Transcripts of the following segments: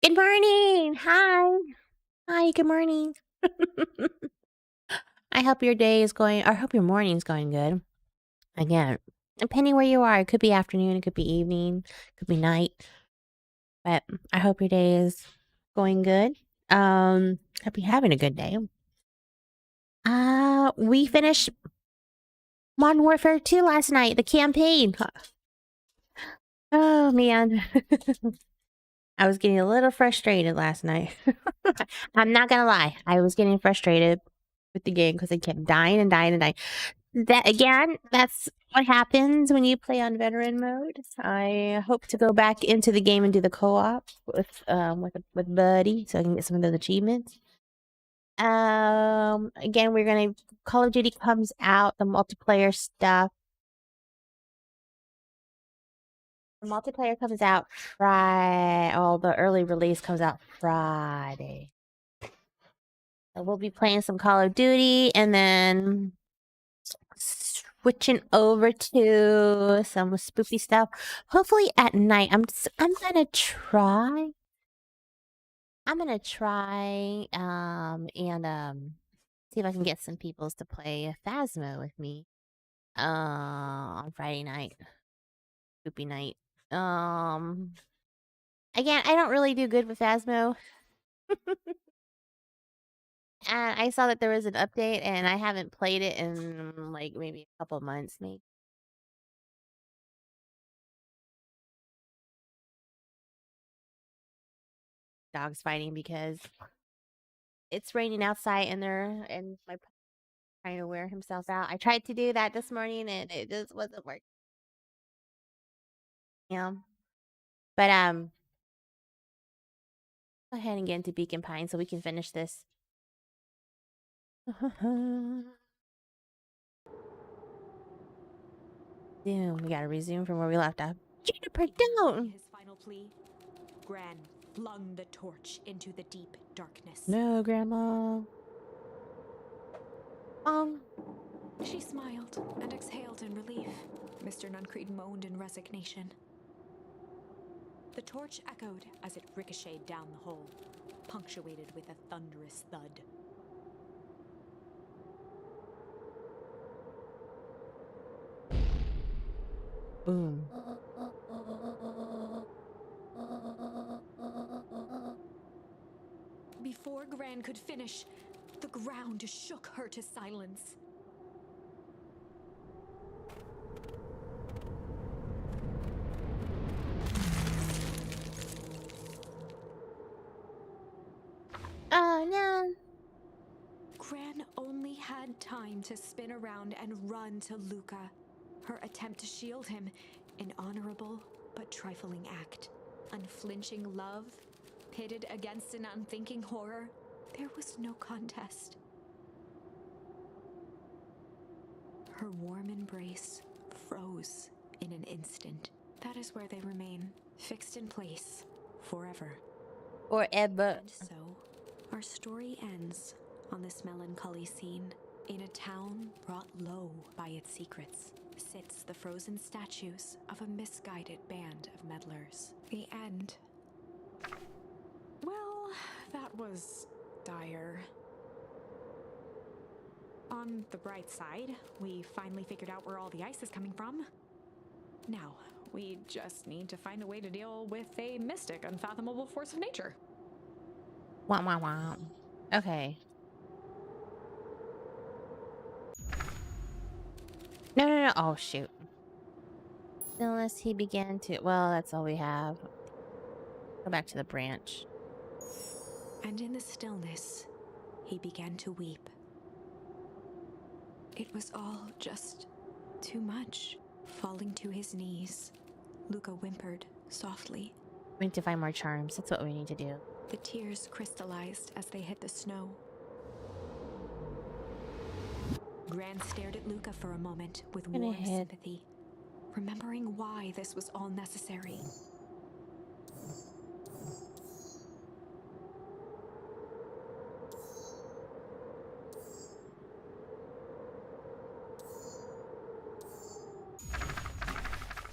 Good morning. Hi. Hi, good morning. I hope your day is going, or I hope your morning's going good. Again, depending where you are, it could be afternoon, it could be evening, it could be night, but I hope your day is going good. Hope you're having a good day. We finished Modern Warfare 2 last night, the campaign. Oh man. I was getting a little frustrated last night. I'm not gonna lie. I was getting frustrated with the game because I kept dying and dying and dying. That's what happens when you play on veteran mode. I hope to go back into the game and do the co-op with Buddy so I can get some of those achievements. Again, we're gonna Call of Duty comes out, the multiplayer stuff. The multiplayer comes out Friday. Oh, the early release comes out Friday. So we'll be playing some Call of Duty and then switching over to some spooky stuff. Hopefully at night. I'm gonna try. I'm gonna try and see if I can get some peoples to play Phasmo with me on Friday night. Spoopy night. Again, I don't really do good with Phasmo. And I saw that there was an update and I haven't played it in like maybe a couple months, maybe. Dogs fighting because it's raining outside and my trying to wear himself out. I tried to do that this morning and it just wasn't working. Yeah. But go ahead and get into Beacon Pine so we can finish this. Damn, we gotta resume from where we left off. Juniper, don't! His final plea, Gran flung the torch into the deep darkness. No, Grandma. She smiled and exhaled in relief. Mr. Nuncreed moaned in resignation. The torch echoed as it ricocheted down the hole, punctuated with a thunderous thud. Boom. Before Gran could finish, the ground shook her to silence. Oh, no. Gran only had time to spin around and run to Luca. Her attempt to shield him, an honorable but trifling act. Unflinching love, pitted against an unthinking horror, there was no contest. Her warm embrace froze in an instant. That is where they remain, fixed in place, forever. Forever. And so, our story ends on this melancholy scene. In a town brought low by its secrets, sits the frozen statues of a misguided band of meddlers. The end. Well, that was dire. On the bright side, we finally figured out where all the ice is coming from. Now, we just need to find a way to deal with a mystic, unfathomable force of nature. Wah, wah, wah. Okay. No, no, no. Oh, shoot. Unless he began to... Well, that's all we have. Go back to the branch. And in the stillness, he began to weep. It was all just too much. Falling to his knees, Luca whimpered softly. We need to find more charms. That's what we need to do. The tears crystallized as they hit the snow. Gran stared at Luca for a moment with warm sympathy, remembering why this was all necessary.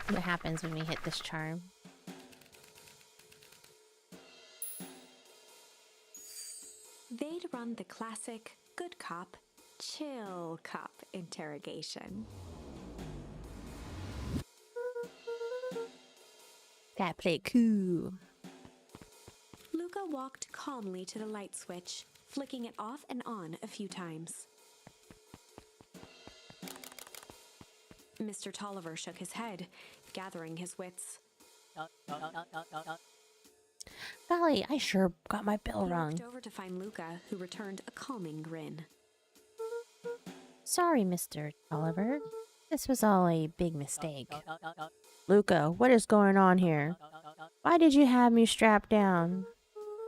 What happens when we hit this charm? They'd run the classic good cop, chill cop interrogation. Gotta play it cool. Luca walked calmly to the light switch, flicking it off and on a few times. Mr. Tolliver shook his head, gathering his wits. Golly, I sure got my bell He rung. looked over to find Luca, who returned a calming grin. Sorry, Mr. Tolliver. This was all a big mistake. Luca, what is going on here? Why did you have me strapped down?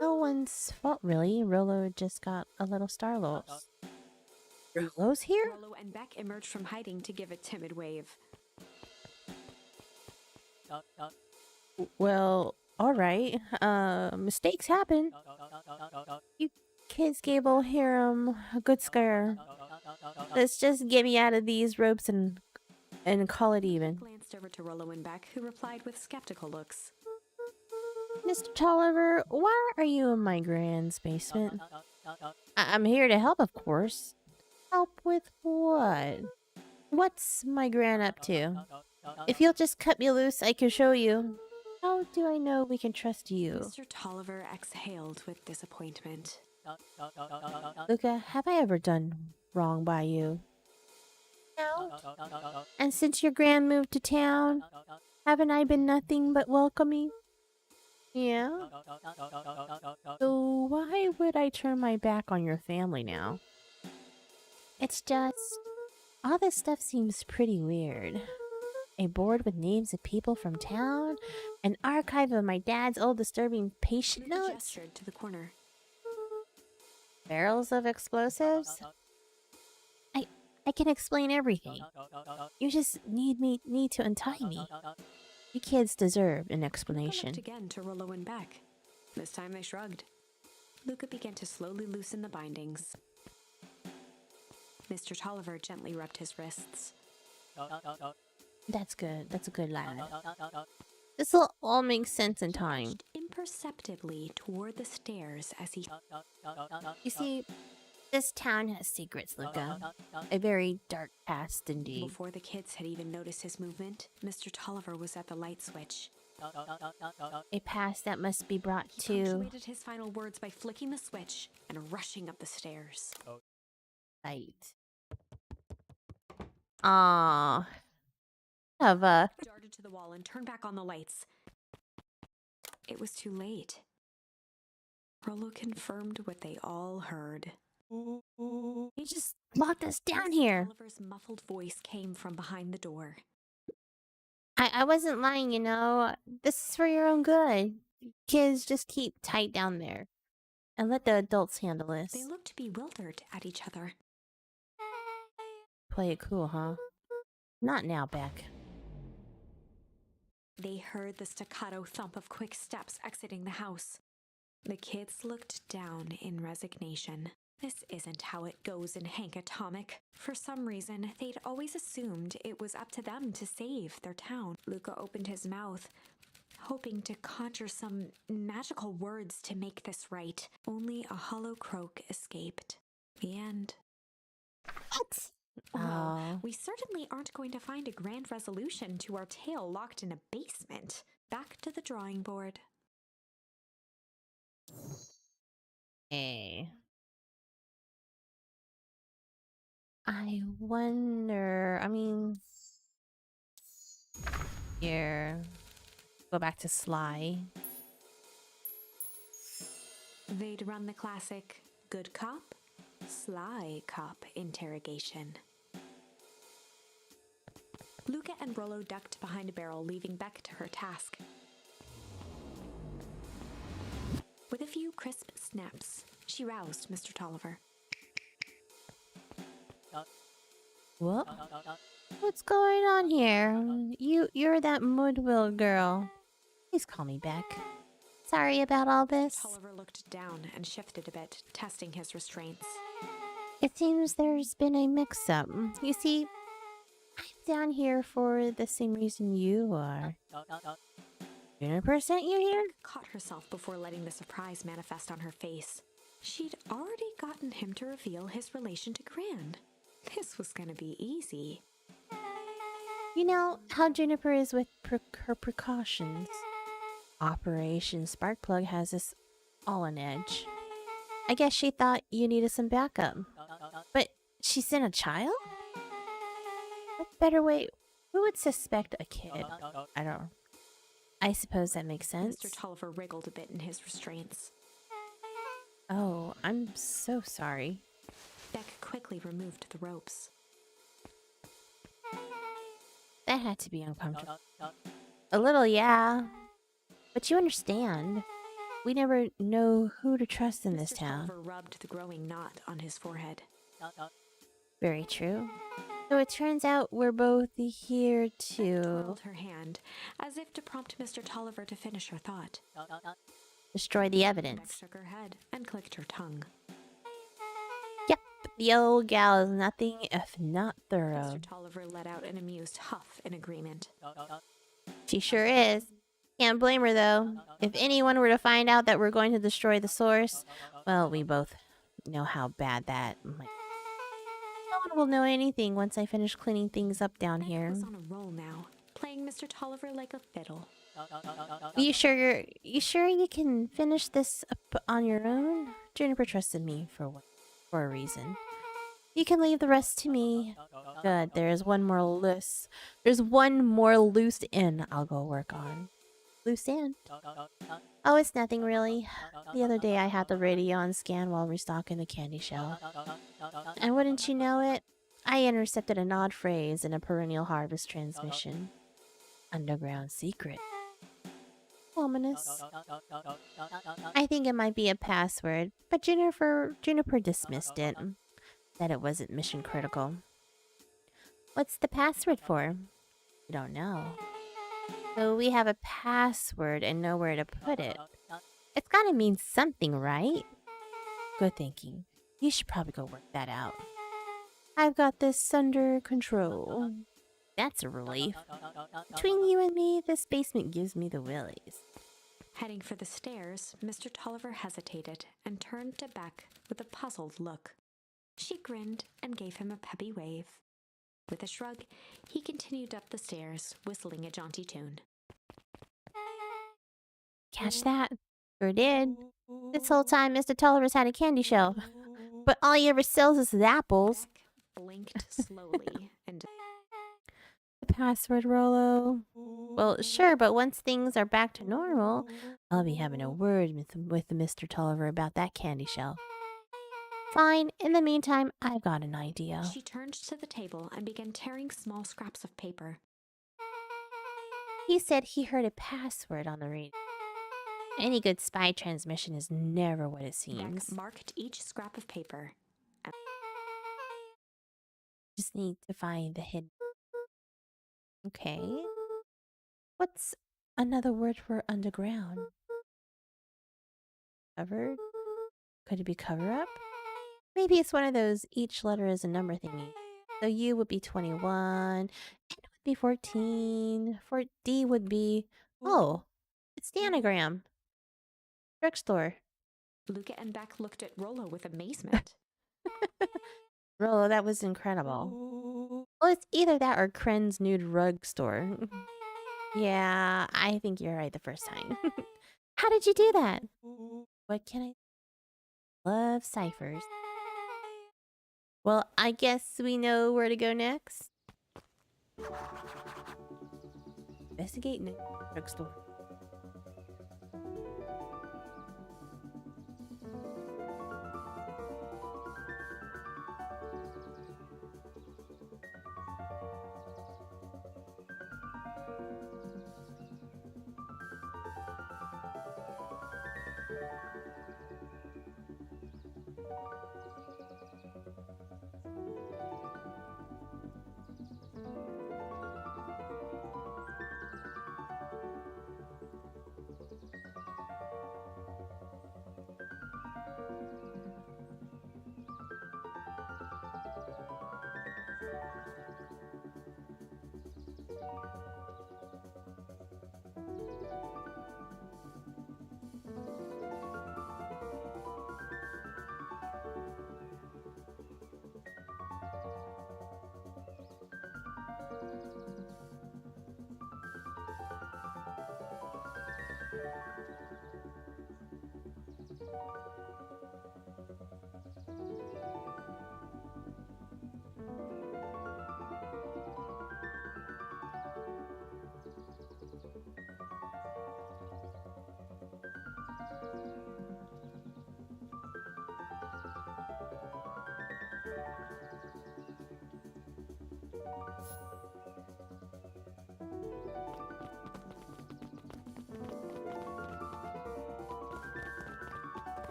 No one's fault, really. Rolo just got a little starlost. Rolo's here? Rollo and Beck emerged from hiding to give a timid wave. Well, alright. Mistakes happen. You kids gave old Hiram a good scare. Let's just get me out of these ropes and call it even. Glanced over to Rollo and Beck, who replied with skeptical looks. Mr. Tolliver, why are you in my grand's basement? I'm here to help, of course. Help with what? What's my gran up to? If you'll just cut me loose, I can show you. How do I know we can trust you? Mr. Tolliver exhaled with disappointment. Luca, have I ever done wrong by you? No. And since your gran moved to town, haven't I been nothing but welcoming? Yeah? So why would I turn my back on your family now? It's just... all this stuff seems pretty weird. A board with names of people from town, an archive of my dad's old disturbing patient Luca notes, gestured to the corner. barrels of explosives. I can explain everything. You just need to untie me. You kids deserve an Luca explanation. looked again to Rollo and Beck. This time they shrugged. Luca began to slowly loosen the bindings. Mr. Tolliver gently rubbed his wrists. That's good. That's a good lad. This will all make sense in time. Edged imperceptibly toward the stairs as he... You see, this town has secrets, Luca. A very dark past indeed. Before the kids had even noticed his movement, Mr. Tolliver was at the light switch. A past that must be brought He to punctuated his final words by flicking the switch and rushing up the stairs. light. Ah, have a Darted to the wall and turned back on the lights. It was too late. Rollo confirmed what they all heard. he just locked us down here. Oliver's muffled voice came from behind the door. I wasn't lying, you know. This is for your own good. Kids, just keep tight down there, and let the adults handle this. They looked bewildered at each other. Play it cool, huh? Not now, Beck. They heard the staccato thump of quick steps exiting the house. The kids looked down in resignation. This isn't how it goes in Hank Atomic. For some reason, they'd always assumed it was up to them to save their town. Luca opened his mouth, hoping to conjure some magical words to make this right. Only a hollow croak escaped. The end. What? Well, we certainly aren't going to find a grand resolution to our tale locked in a basement. Back to the drawing board. Hey. I wonder, here, go back to Sly. They'd run the classic good cop, sly cop interrogation. Luca and Rollo ducked behind a barrel, leaving Beck to her task. With a few crisp snaps, she roused Mr. Tolliver. What? What's going on here? You're that Moodville girl. Please call me Beck. Sorry about all this. Tolliver looked down and shifted a bit, testing his restraints. It seems there's been a mix-up. You see, I'm down here for the same reason you are. 100% you here? Caught herself before letting the surprise manifest on her face. She'd already gotten him to reveal his relation to Gran. This was gonna be easy. You know how Juniper is with her precautions. Operation Sparkplug has us all on edge. I guess she thought you needed some backup. But she sent a child? What better way? Who would suspect a kid? I don't know. I suppose that makes sense. Mr. Tolliver wriggled a bit in his restraints. Oh, I'm so sorry. Beck quickly removed the ropes. That had to be uncomfortable. A little, yeah. But you understand. We never know who to trust in this Mr. town. Tolliver rubbed the growing knot on his forehead. Very true. So it turns out we're both here to Twirled her hand, as if to prompt Mr. Tolliver to finish her thought. destroy the Beck evidence. shook her head and clicked her tongue. Yep, the old gal is nothing if not thorough. Mr. Tolliver let out an amused huff in agreement. She sure is. Can't blame her though. If anyone were to find out that we're going to destroy the source, well, we both know how bad that might. No one will know anything once I finish cleaning things up down Beck here. was on a roll now, playing Mr. Tolliver like a fiddle. You sure you can finish this up on your own? Juniper trusted me for a reason. You can leave the rest to me. Good. There's one more loose end I'll go work on. Loose end? Oh, it's nothing really. The other day I had the radio on scan while restocking the candy shelf. And wouldn't you know it, I intercepted an odd phrase in a perennial harvest transmission. Underground secret. Ominous. I think it might be a password, but Juniper dismissed it. Said it wasn't mission critical. What's the password for? We don't know. So we have a password and know where to put it. It's gotta mean something, right? Good thinking. You should probably go work that out. I've got this under control. That's a relief. Between you and me, this basement gives me the willies. Heading for the stairs, Mr. Tolliver hesitated and turned to Beck with a puzzled look. She grinned and gave him a peppy wave. With a shrug, he continued up the stairs, whistling a jaunty tune. Catch that? Sure did. This whole time, Mr. Tolliver's had a candy shelf. But all he ever sells is his apples. Beck blinked slowly and... The password, Rollo. Well, sure, but once things are back to normal, I'll be having a word with Mr. Tolliver about that candy shelf. Fine. In the meantime, I've got an idea. She turned to the table and began tearing small scraps of paper. He said he heard a password on the radio. Any good spy transmission is never what it seems. Beck marked each scrap of paper. Just need to find the hidden. Okay. What's another word for underground? Covered? Could it be cover up? Maybe it's one of those each letter is a number thingy. So U would be 21, N would be 14, for D would be, oh, it's the anagram. Drugstore. Luca and Beck looked at Rollo with amazement. Rollo, that was incredible. Well, it's either that or Kren's nude rug store. Yeah, I think you're right the first time. How did you do that? What can I... Love ciphers. Well, I guess we know where to go next. Investigate new drugstore.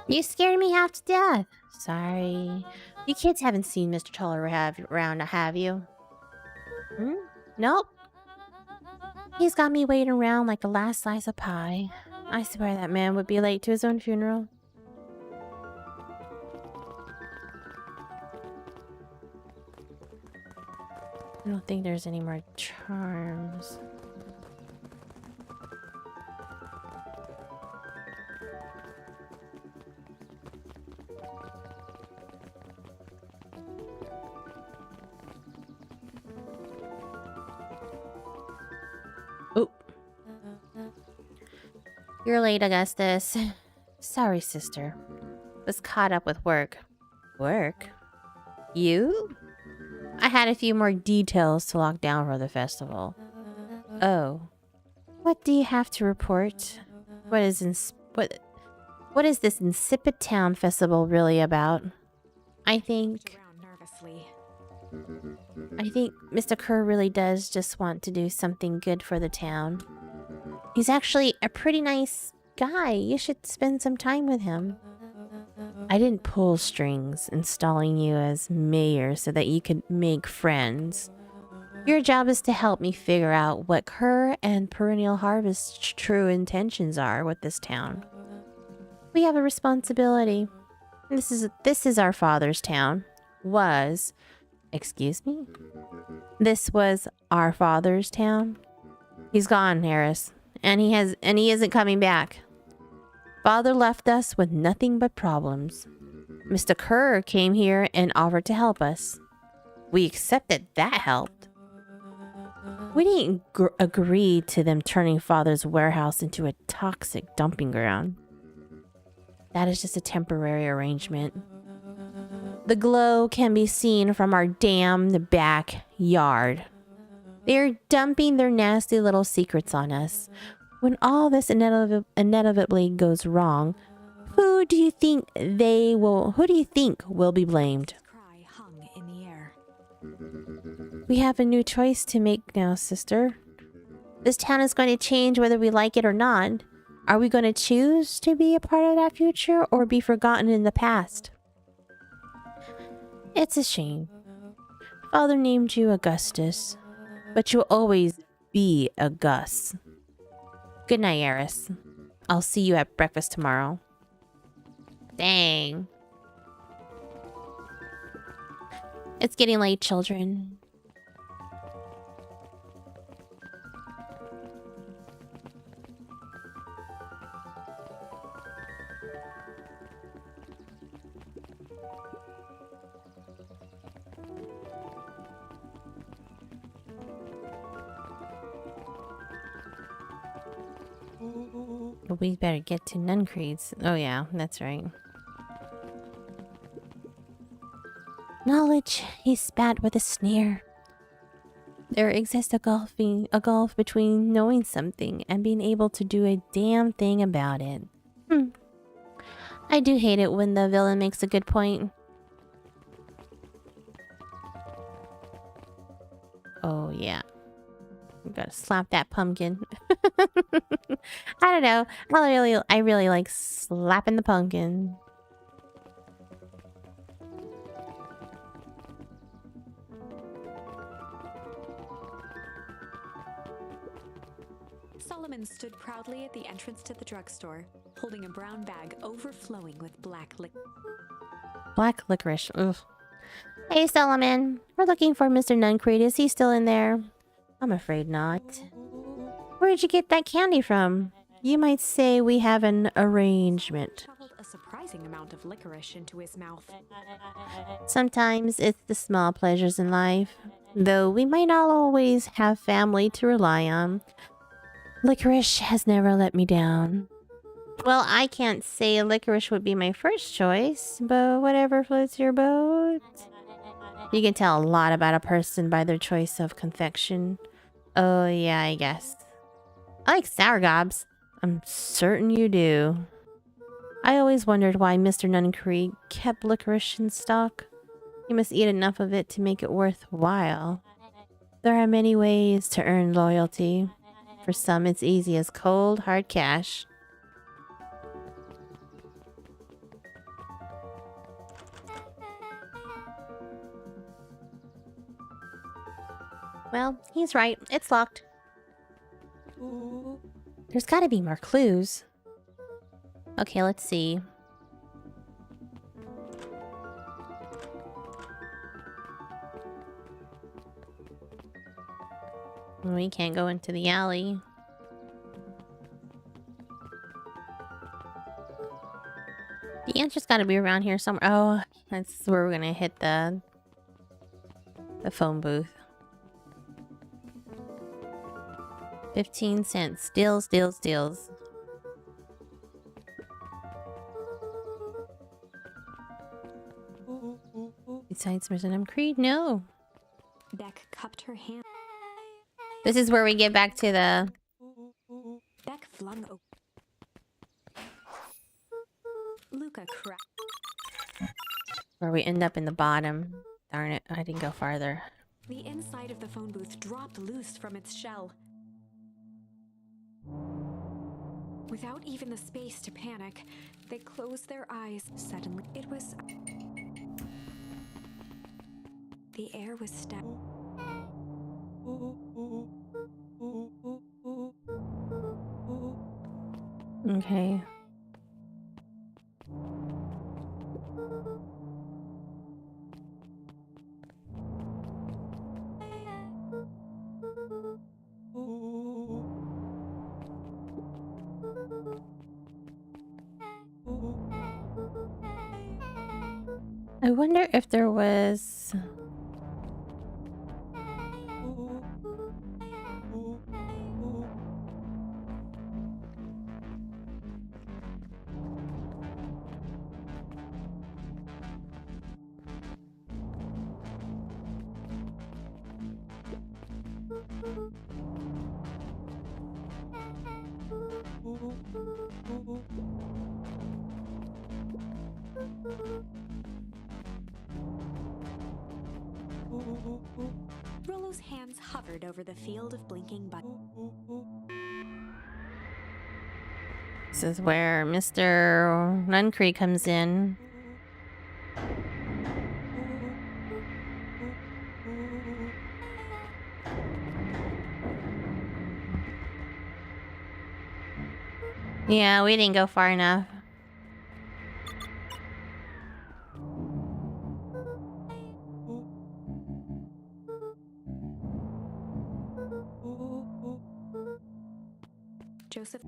You scared me half to death. Sorry. You kids haven't seen Mr. Toller around, have you? Hmm? Nope. He's got me waiting around like the last slice of pie. I swear that man would be late to his own funeral. I don't think there's any more charms. Oh. You're late, Augustus. Sorry, sister. Was caught up with work. Work? You? I had a few more details to lock down for the festival. Oh. What do you have to report? What is this insipid town festival really about? I think Mr. Kerr really does just want to do something good for the town. He's actually a pretty nice guy. You should spend some time with him. I didn't pull strings installing you as mayor so that you could make friends. Your job is to help me figure out what Kerr and Perennial Harvest's true intentions are with this town. We have a responsibility. This is our father's town. Excuse me? This was our father's town? He's gone, Harris. And he isn't coming back. Father left us with nothing but problems. Mr. Kerr came here and offered to help us. We accepted that helped. We didn't agree to them turning Father's warehouse into a toxic dumping ground. That is just a temporary arrangement. The glow can be seen from our damned backyard. They're dumping their nasty little secrets on us. When all this inevitably goes wrong, who do you think will be blamed? Cry hung in the air. We have a new choice to make now, sister. This town is going to change whether we like it or not. Are we going to choose to be a part of that future or be forgotten in the past? It's a shame. Father named you Augustus, but you'll always be a Gus. Good night, Eris. I'll see you at breakfast tomorrow. Dang. It's getting late, children. We better get to Nuncreed's. Oh yeah, that's right. Knowledge, he spat with a sneer. There exists a gulf between knowing something and being able to do a damn thing about it. I do hate it when the villain makes a good point. Oh yeah. We gotta slap that pumpkin. I don't know. I really like slapping the pumpkin. Solomon stood proudly at the entrance to the drugstore, holding a brown bag overflowing with black liquor. Black licorice. Ugh. Hey, Solomon. We're looking for Mr. Nuncreed. Is he still in there? I'm afraid not. Where'd you get that candy from? You might say we have an arrangement. Traveled a surprising amount of licorice into his mouth. Sometimes it's the small pleasures in life. Though we might not always have family to rely on. Licorice has never let me down. Well, I can't say licorice would be my first choice, but whatever floats your boat. You can tell a lot about a person by their choice of confection. Oh yeah, I guess. I like sour gobs. I'm certain you do. I always wondered why Mr. Nuncreed kept licorice in stock. He must eat enough of it to make it worthwhile. There are many ways to earn loyalty. For some, it's easy as cold, hard cash. Well, he's right. It's locked. There's gotta be more clues. Okay, let's see. We can't go into the alley. The answer's gotta be around here somewhere. Oh, that's where we're gonna hit the phone booth. 15 cents. Steals, steals, steals. Besides President Creed? No. Beck cupped her hand. This is where we get back to the... Beck flung open. Luca cracked. Where we end up in the bottom. Darn it, I didn't go farther. The inside of the phone booth dropped loose from its shell. Without even the space to panic, they closed their eyes. Suddenly, it was... The air was stuck. Okay. I wonder if there was... Rollo's hands hovered over the field of blinking buttons. This is where Mr. Nuncree comes in. Yeah, we didn't go far enough. Joseph.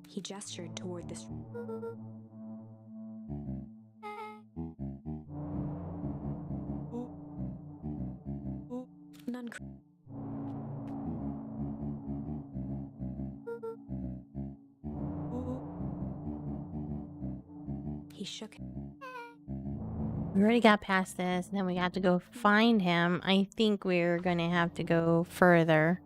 He gestured toward this. Nuncree. He shook. We already got past this, and then we have to go find him. I think we're gonna have to go further.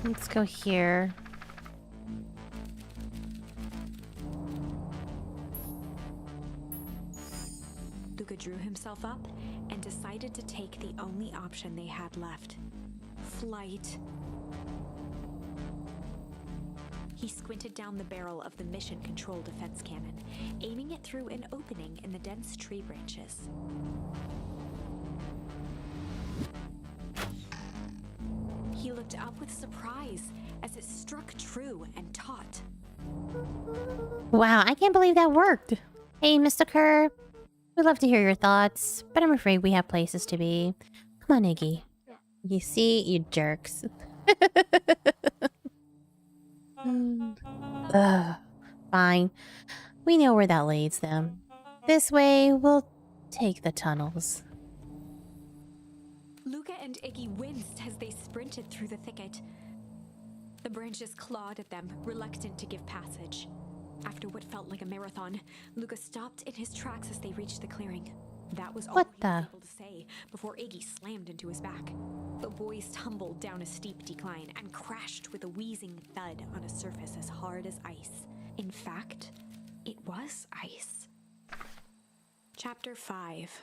Let's go here. Luca drew himself up and decided to take the only option they had left. Flight. He squinted down the barrel of the mission control defense cannon, aiming it through an opening in the dense tree branches. He looked up with surprise as it struck true and taut. Wow, I can't believe that worked. Hey, Mr. Kerr. We'd love to hear your thoughts, but I'm afraid we have places to be. Come on, Iggy. You see, you jerks. Ugh, fine. We know where that leads them. This way, we'll take the tunnels. Luca and Iggy winced as they sprinted through the thicket. The branches clawed at them, reluctant to give passage. After what felt like a marathon, Luca stopped in his tracks as they reached the clearing. That was all What he was the? able to say before Iggy slammed into his back. The boys tumbled down a steep decline and crashed with a wheezing thud on a surface as hard as ice. In fact, it was ice. Chapter 5.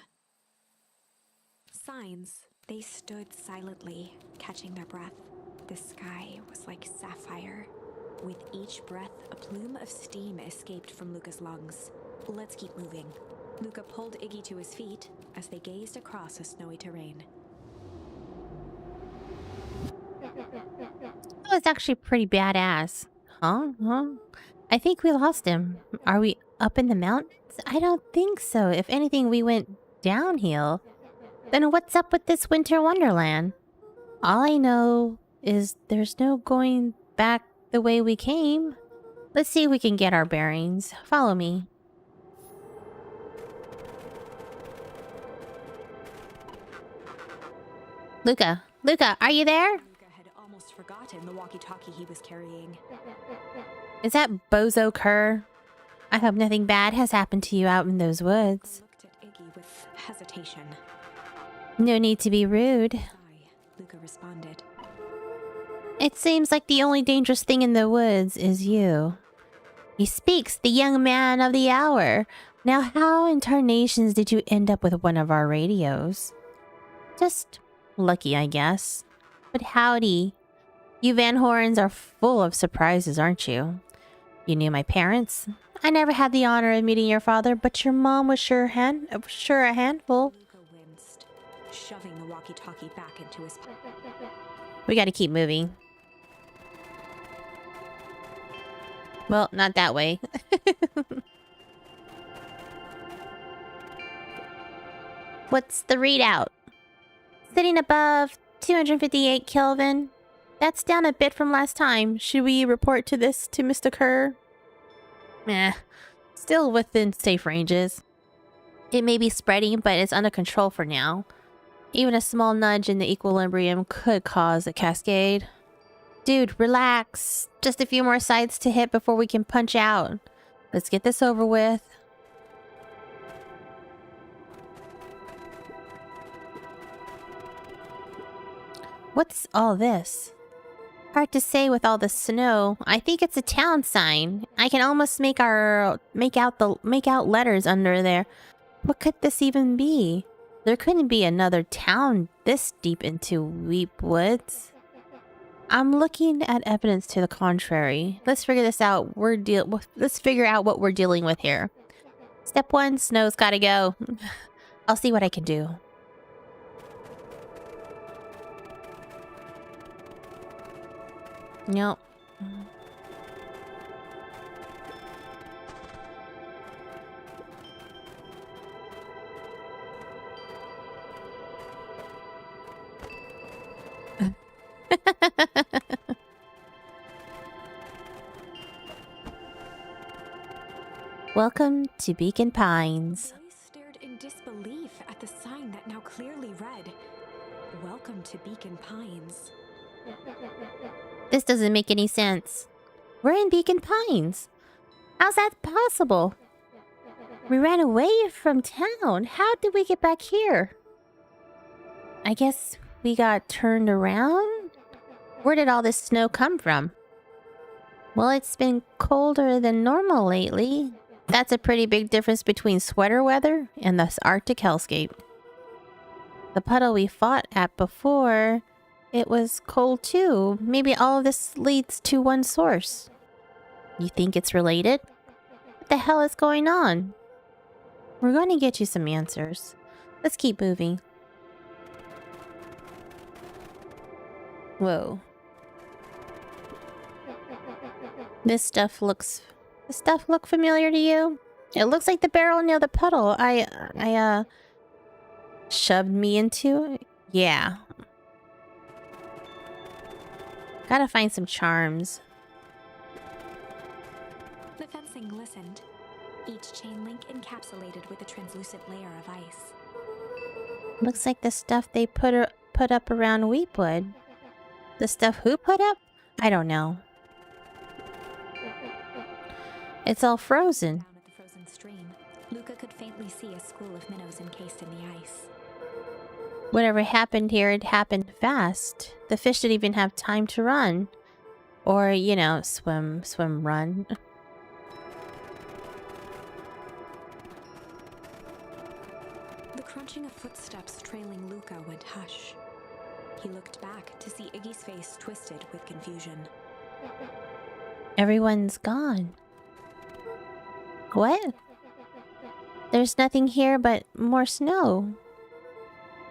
Signs. They stood silently, catching their breath. The sky was like sapphire. With each breath, a plume of steam escaped from Luca's lungs. Let's keep moving. Luca pulled Iggy to his feet as they gazed across a snowy terrain. Oh, it's actually pretty badass. Huh? I think we lost him. Are we up in the mountains? I don't think so. If anything, we went downhill. Then what's up with this winter wonderland? All I know is there's no going back the way we came. Let's see if we can get our bearings. Follow me. Luca, are you there? Luca had almost forgotten the walkie-talkie he was carrying. Is that Bozo Kerr? I hope nothing bad has happened to you out in those woods. I looked at Iggy with hesitation. No need to be rude. Sigh, Luca responded. It seems like the only dangerous thing in the woods is you. He speaks, the young man of the hour. Now how in tarnations did you end up with one of our radios? Just lucky, I guess. But howdy. You Van Horns are full of surprises, aren't you? You knew my parents. I never had the honor of meeting your father, but your mom was sure a handful. Luca winced, shoving the walkie-talkie back into his pocket. We gotta keep moving. Well, not that way. What's the readout? Sitting above 258 Kelvin. That's down a bit from last time. Should we report this to Mr. Kerr? Meh. Still within safe ranges. It may be spreading, but it's under control for now. Even a small nudge in the equilibrium could cause a cascade. Dude, relax. Just a few more sites to hit before we can punch out. Let's get this over with. What's all this? Hard to say with all the snow. I think it's a town sign. I can almost make out letters under there. What could this even be? There couldn't be another town this deep into Weep Woods. I'm looking at evidence to the contrary. Let's figure this out. Let's figure out what we're dealing with here. Step 1, snow's gotta go. I'll see what I can do. Nope. Welcome to Beacon Pines. The boys stared in disbelief at the sign that now clearly read, "Welcome to Beacon Pines." This doesn't make any sense. We're in Beacon Pines. How's that possible? We ran away from town. How did we get back here? I guess we got turned around? Where did all this snow come from? Well, it's been colder than normal lately. That's a pretty big difference between sweater weather and this Arctic hellscape. The puddle we fought at before, it was cold too. Maybe all of this leads to one source. You think it's related? What the hell is going on? We're going to get you some answers. Let's keep moving. Whoa. This stuff look familiar to you? It looks like the barrel near the puddle I shoved me into. Yeah. Gotta find some charms. The fencing glistened, each chain link encapsulated with a translucent layer of ice. Looks like the stuff they put up around Weepwood. The stuff who put up? I don't know. It's all frozen. Down at the frozen stream, Luca could faintly see a school of minnows encased in the ice. Whatever happened here, it happened fast. The fish didn't even have time to run. Or, you know, swim, run. The crunching of footsteps trailing Luca went hush. He looked back to see Iggy's face twisted with confusion. Everyone's gone. What? There's nothing here but more snow.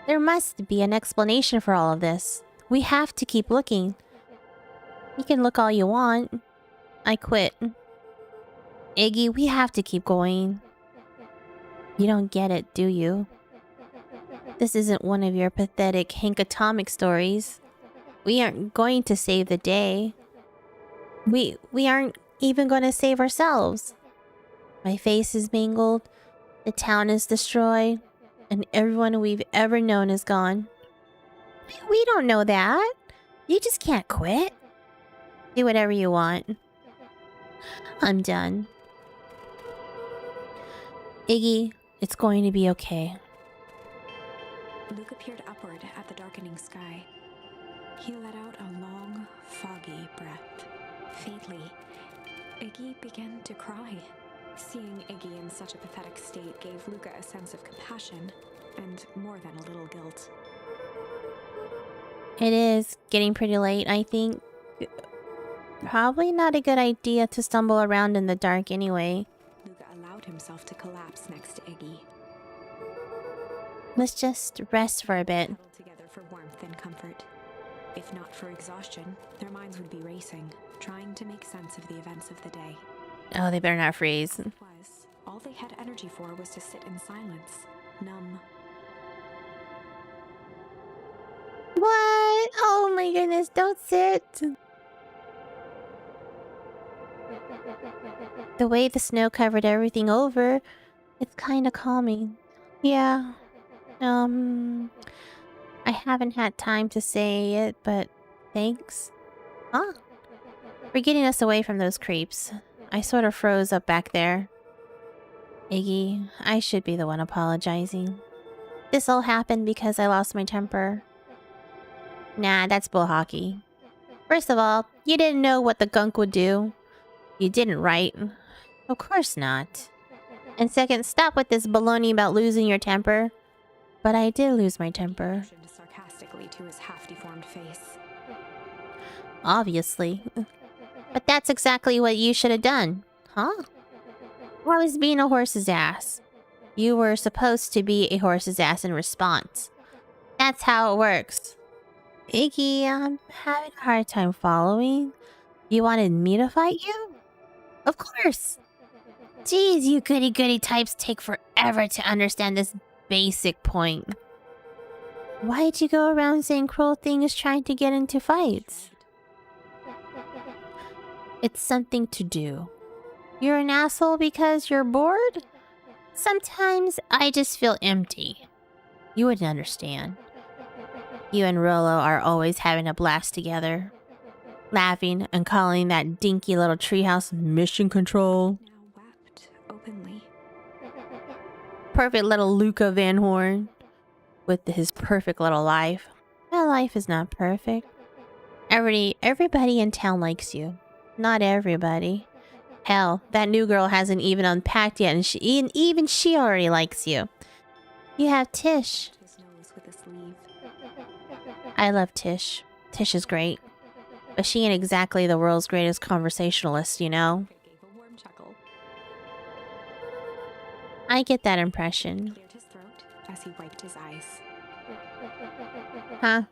There must be an explanation for all of this. We have to keep looking. You can look all you want. I quit. Iggy, we have to keep going. You don't get it, do you? This isn't one of your pathetic Hank Atomic stories. We aren't going to save the day. We aren't even going to save ourselves. My face is mangled, the town is destroyed, and everyone we've ever known is gone. We don't know that. You just can't quit. Do whatever you want. I'm done. Iggy, it's going to be okay. Luca peered upward at the darkening sky. He let out a long, foggy breath. Faintly, Iggy began to cry. Seeing Iggy in such a pathetic state gave Luca a sense of compassion and more than a little guilt. It is getting pretty late, I think. Probably not a good idea to stumble around in the dark anyway. Luca allowed himself to collapse next to Iggy. Let's just rest for a bit. Huddled together for warmth and comfort. If not for exhaustion, their minds would be racing, trying to make sense of the events of the day. Oh, they better not freeze. All they had energy for was to sit in silence, numb. What? Oh my goodness, don't sit. The way the snow covered everything over, it's kind of calming. Yeah. I haven't had time to say it, but thanks. Huh? For getting us away from those creeps. I sort of froze up back there. Iggy, I should be the one apologizing. This all happened because I lost my temper. Nah, that's bull hockey. First of all, you didn't know what the gunk would do. You didn't, right? Of course not. And second, stop with this baloney about losing your temper. But I did lose my temper. Motioned sarcastically to his half-deformed face. Obviously. But that's exactly what you should have done. Huh? I was being a horse's ass. You were supposed to be a horse's ass in response. That's how it works. Iggy, I'm having a hard time following. You wanted me to fight you? Of course. Jeez, you goody-goody types take forever to understand this basic point. Why'd you go around saying cruel things trying to get into fights? It's something to do. You're an asshole because you're bored? Sometimes I just feel empty. You wouldn't understand. You and Rolo are always having a blast together. Laughing and calling that dinky little treehouse mission control. Now wept openly. Perfect little Luca Van Horn. With his perfect little life. My life is not perfect. Everybody in town likes you. Not everybody. Hell, that new girl hasn't even unpacked yet, and even she already likes you. You have Tish. His nose with a sleeve. I love Tish. Tish is great. But she ain't exactly the world's greatest conversationalist, you know? Gave a warm chuckle. I get that impression. Cleared his throat as he wiped his eyes. Huh?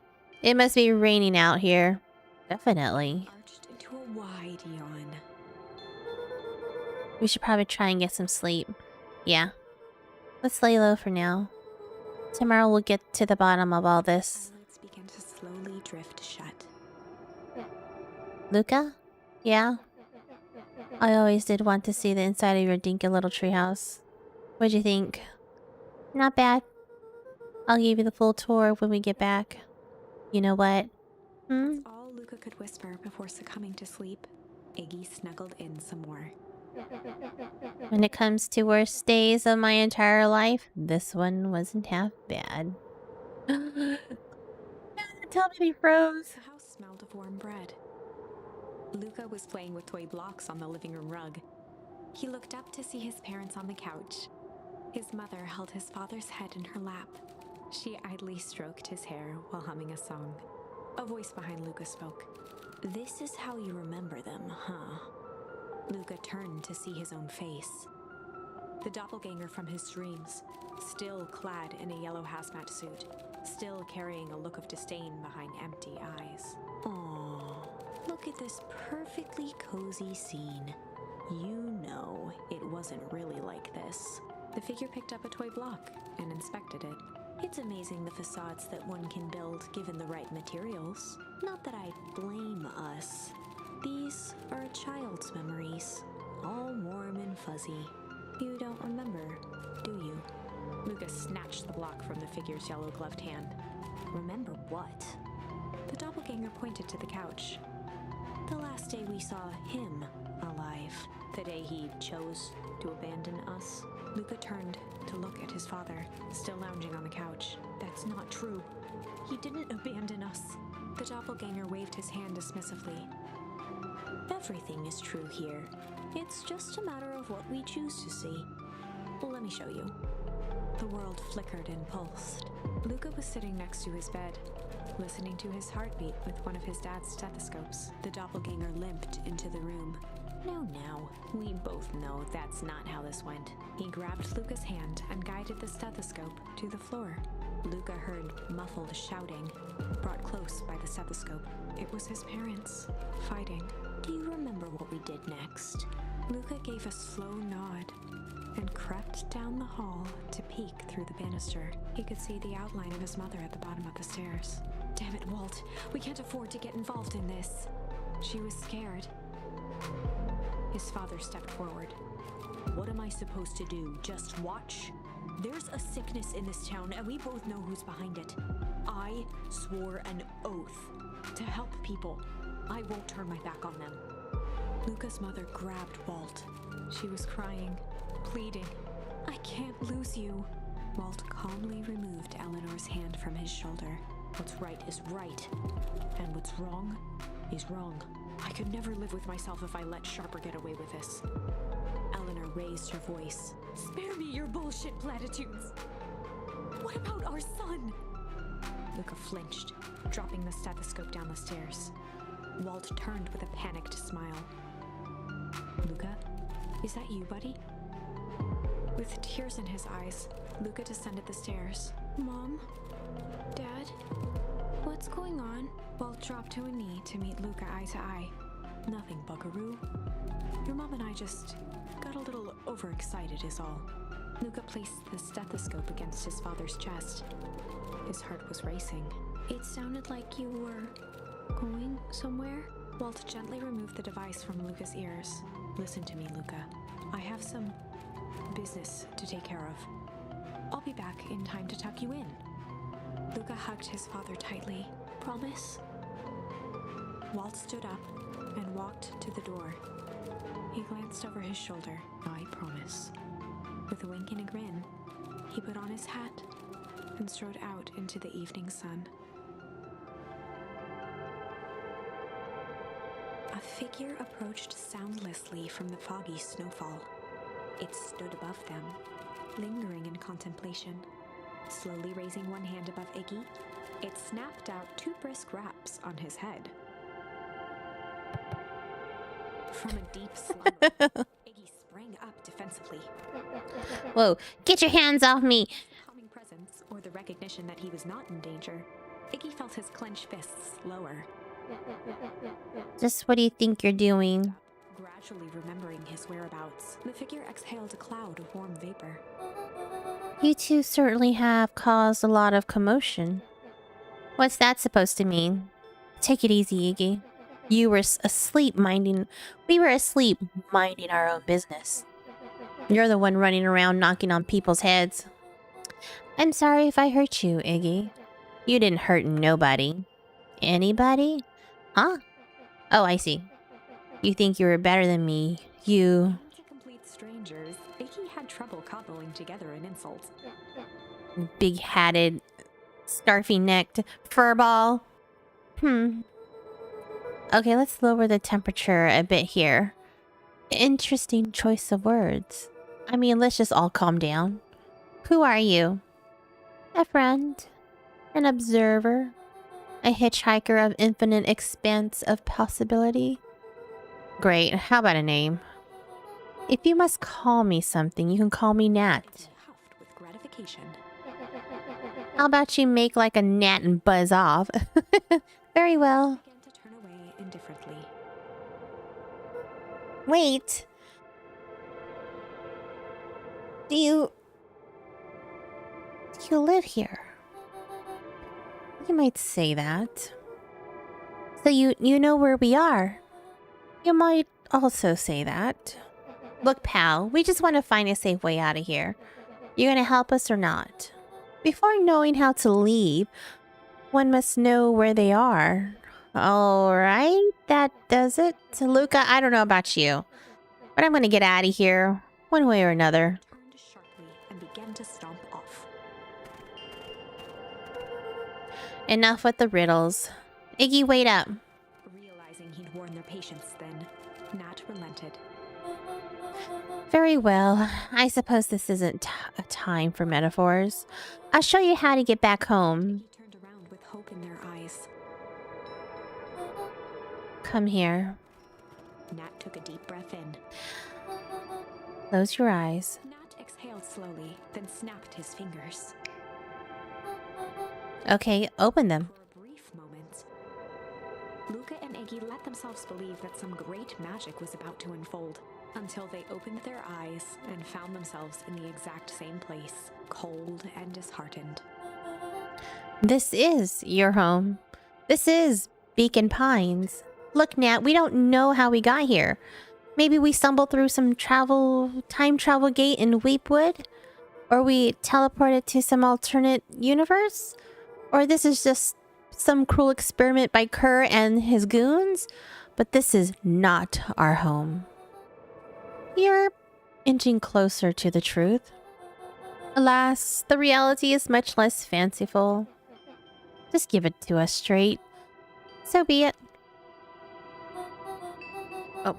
It must be raining out here. Definitely. Arched into a wide yawn. We should probably try and get some sleep. Yeah. Let's lay low for now. Tomorrow we'll get to the bottom of all this. Eyelids began to slowly drift shut. Luca? Yeah? I always did want to see the inside of your dinky little treehouse. What'd you think? Not bad. I'll give you the full tour when we get back. You know what? That's all Luca could whisper before succumbing to sleep. Iggy snuggled in some more. When it comes to worst days of my entire life, this one wasn't half bad. Tell me he froze. The house smelled of warm bread. Luca was playing with toy blocks on the living room rug. He looked up to see his parents on the couch. His mother held his father's head in her lap. She idly stroked his hair while humming a song. A voice behind Luca spoke. This is how you remember them, huh? Luca turned to see his own face. The doppelganger from his dreams, still clad in a yellow hazmat suit, still carrying a look of disdain behind empty eyes. Aww, look at this perfectly cozy scene. You know it wasn't really like this. The figure picked up a toy block and inspected it. It's amazing the facades that one can build given the right materials. Not that I blame us. These are a child's memories, all warm and fuzzy. You don't remember, do you? Luca snatched the block from the figure's yellow-gloved hand. Remember what? The doppelganger pointed to the couch. The last day we saw him alive. The day he chose to abandon us. Luca turned to look at his father, still lounging on the couch. That's not true. He didn't abandon us. The doppelganger waved his hand dismissively. Everything is true here. It's just a matter of what we choose to see. Well, let me show you. The world flickered and pulsed. Luca was sitting next to his bed, listening to his heartbeat with one of his dad's stethoscopes. The doppelganger limped into the room. Now, we both know that's not how this went. He grabbed Luca's hand and guided the stethoscope to the floor. Luca heard muffled shouting, brought close by the stethoscope. It was his parents, fighting. Do you remember what we did next? Luca gave a slow nod and crept down the hall to peek through the banister. He could see the outline of his mother at the bottom of the stairs. Damn it, Walt. We can't afford to get involved in this. She was scared. His father stepped forward. What am I supposed to do? Just watch? There's a sickness in this town, and we both know who's behind it. I swore an oath to help people. I won't turn my back on them. Luca's mother grabbed Walt. She was crying, pleading. I can't lose you. Walt calmly removed Eleanor's hand from his shoulder. What's right is right, and what's wrong is wrong. I could never live with myself if I let Sharper get away with this. Eleanor raised her voice. Spare me your bullshit platitudes. What about our son? Luca flinched, dropping the stethoscope down the stairs. Walt turned with a panicked smile. Luca, is that you, buddy? With tears in his eyes, Luca descended the stairs. Mom? Dad? What's going on? Walt dropped to a knee to meet Luca eye to eye. Nothing, buckaroo. Your mom and I just got a little overexcited is all. Luca placed the stethoscope against his father's chest. His heart was racing. It sounded like you were going somewhere. Walt gently removed the device from Luca's ears. Listen to me, Luca. I have some business to take care of. I'll be back in time to tuck you in. Luca hugged his father tightly. Promise? Walt stood up and walked to the door. He glanced over his shoulder. I promise. With a wink and a grin, he put on his hat and strode out into the evening sun. A figure approached soundlessly from the foggy snowfall. It stood above them, lingering in contemplation. Slowly raising one hand above Iggy, it snapped out 2 brisk raps on his head. From a deep slumber, Iggy sprang up defensively. Whoa, get your hands off me! Calming presence, or the recognition that he was not in danger, Iggy felt his clenched fists lower. Just what do you think you're doing? Gradually remembering his whereabouts, the figure exhaled a cloud of warm vapor. You two certainly have caused a lot of commotion. What's that supposed to mean? Take it easy, Iggy. You were asleep minding... We were asleep minding our own business. You're the one running around knocking on people's heads. I'm sorry if I hurt you, Iggy. You didn't hurt nobody. Anybody? Huh? Oh, I see. You think you were better than me. You... To complete strangers, Iggy had trouble cobbling together an insult. Big-hatted, scarfy-necked furball. Okay, let's lower the temperature a bit here. Interesting choice of words. I mean, let's just all calm down. Who are you? A friend. An observer. A hitchhiker of infinite expanse of possibility. Great. How about a name? If you must call me something, you can call me Nat. Huffed with gratification. How about you make like a gnat and buzz off? Very well. Began to turn away indifferently. Wait. Do you live here? You might say that. So you know where we are. You might also say that. Look, pal, we just want to find a safe way out of here. You gonna help us or not? Before knowing how to leave, one must know where they are. Alright, that does it. Luca, I don't know about you, but I'm gonna get out of here, one way or another. Turned sharply and began to stomp off. Enough with the riddles. Iggy, wait up. Realizing he'd worn their patience then, Nat relented. Very well. I suppose this isn't a time for metaphors. I'll show you how to get back home. He turned around with hope in their eyes. Come here. Nat took a deep breath in. Close your eyes. Nat exhaled slowly, then snapped his fingers. Okay, open them. For a brief moment, Luca and Iggy let themselves believe that some great magic was about to unfold, until they opened their eyes and found themselves in the exact same place, cold and disheartened. This is your home. This is Beacon Pines. Look, Nat, we don't know how we got here. Maybe we stumbled through some time travel gate in Weepwood? Or we teleported to some alternate universe? Or this is just some cruel experiment by Kerr and his goons? But this is not our home. You're inching closer to the truth. Alas, the reality is much less fanciful. Just give it to us straight. So be it. Oh.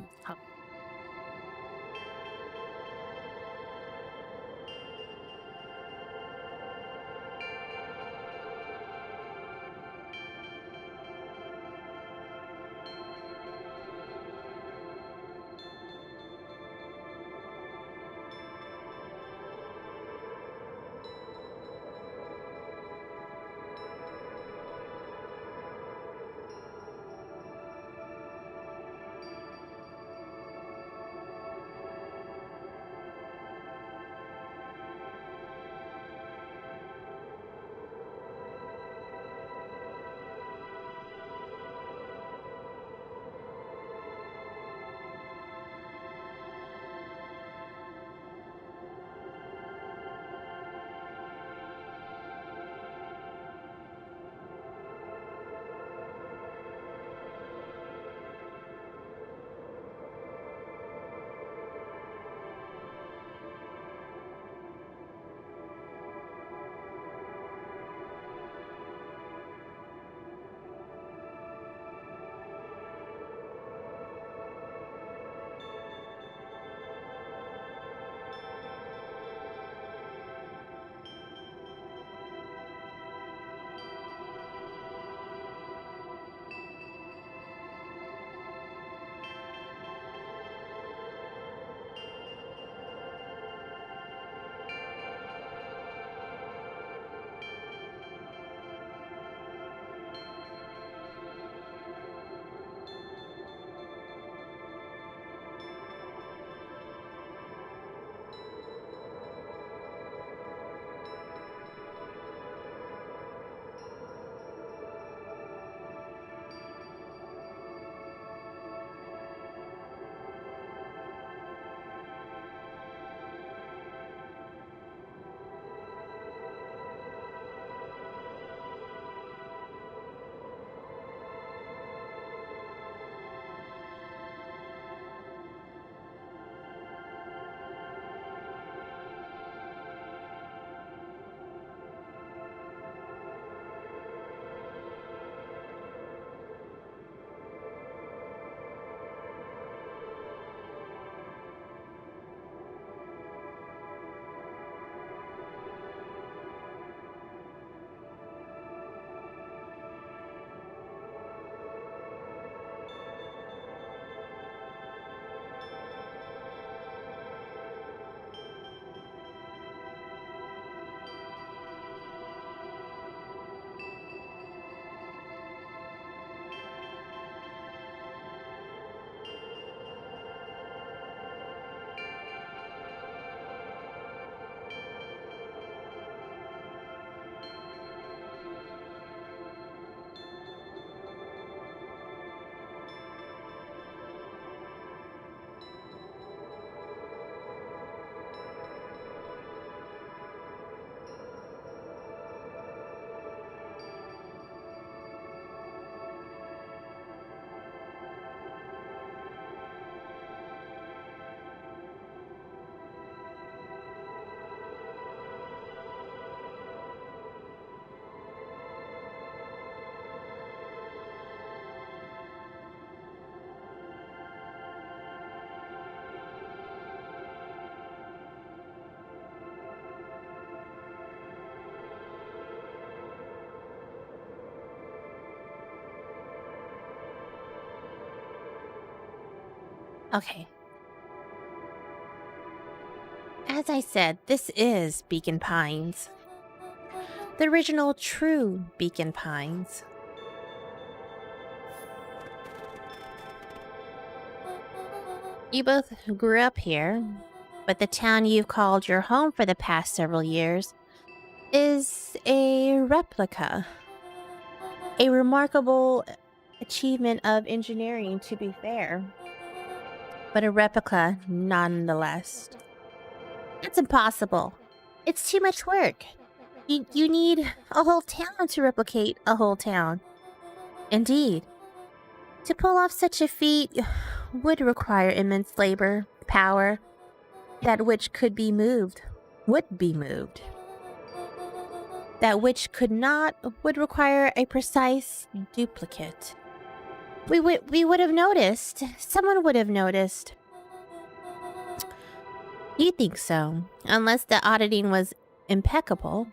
Okay. As I said, this is Beacon Pines. The original true Beacon Pines. You both grew up here, but the town you've called your home for the past several years is a replica. A remarkable achievement of engineering, to be fair, but a replica nonetheless. It's impossible. It's too much work. You need a whole town to replicate a whole town. Indeed. To pull off such a feat would require immense labor, power. That which could be moved would be moved. That which could not would require a precise duplicate. We would have noticed. Someone would have noticed. You think so? Unless the auditing was impeccable.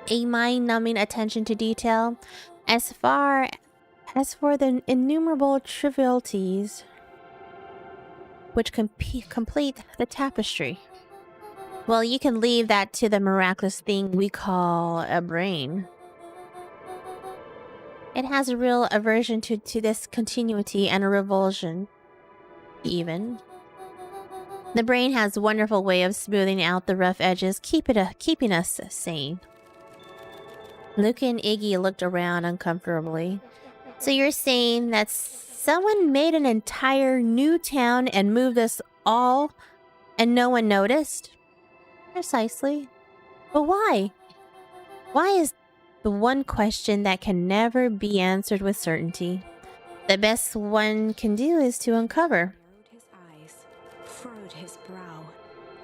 A mind-numbing attention to detail. As for the innumerable trivialities which complete the tapestry, well, you can leave that to the miraculous thing we call a brain. It has a real aversion to this continuity and a revulsion, even. The brain has a wonderful way of smoothing out the rough edges, keeping us sane. Luca and Iggy looked around uncomfortably. So you're saying that someone made an entire new town and moved us all, and no one noticed? Precisely. But why? Why is the one question that can never be answered with certainty? The best one can do is to uncover. Narrowed his eyes, furrowed his brow,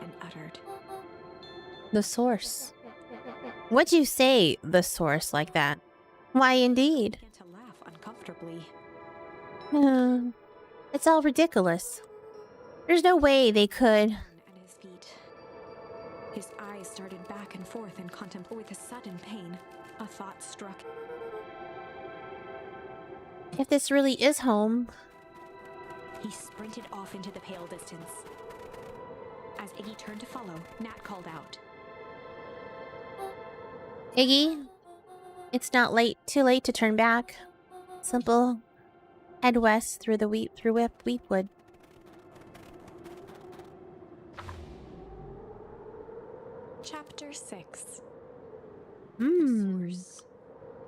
and uttered, The source. What'd you say, the source, like that? Why, indeed. began to laugh uncomfortably. It's all ridiculous. There's no way they could. At his feet. His eyes started back and forth in contemplation. With a sudden pain, a thought struck. If this really is home, He sprinted off into the pale distance. As Iggy turned to follow, Nat called out. Iggy, it's not too late to turn back. Simple. Head west through the Weepwood. Chapter 6. Hmm.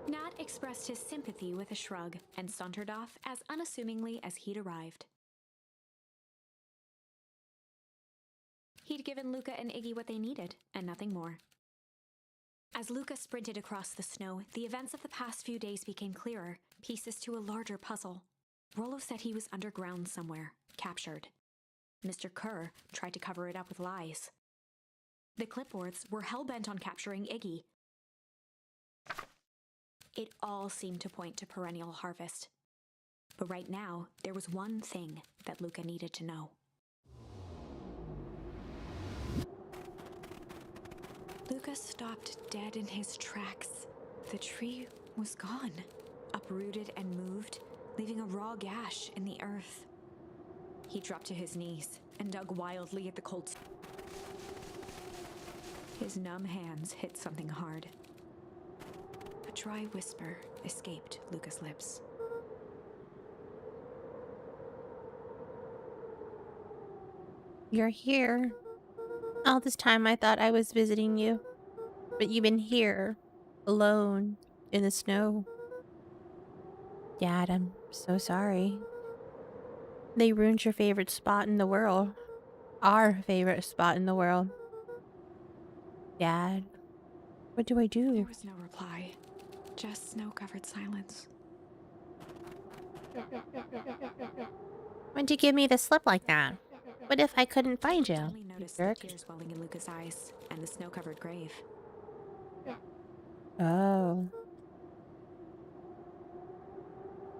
Nat expressed his sympathy with a shrug and sauntered off as unassumingly as he'd arrived. He'd given Luca and Iggy what they needed, and nothing more. As Luca sprinted across the snow, the events of the past few days became clearer, pieces to a larger puzzle. Rollo said he was underground somewhere, captured. Mr. Kerr tried to cover it up with lies. The clipboards were hell-bent on capturing Iggy. It all seemed to point to perennial harvest. But right now, there was one thing that Luca needed to know. Luca stopped dead in his tracks. The tree was gone, uprooted and moved, leaving a raw gash in the earth. He dropped to his knees and dug wildly at the cold. His numb hands hit something hard. A dry whisper escaped Luca's lips. You're here. All this time I thought I was visiting you. But you've been here, alone, in the snow. Dad, I'm so sorry. They ruined your favorite spot in the world. Our favorite spot in the world. Dad, what do I do? There was no reply, just snow-covered silence. Why'd you give me the slip like that? What if I couldn't find you? Only noticed the Jerk. tears welling in Luca's eyes and the snow-covered grave. Oh.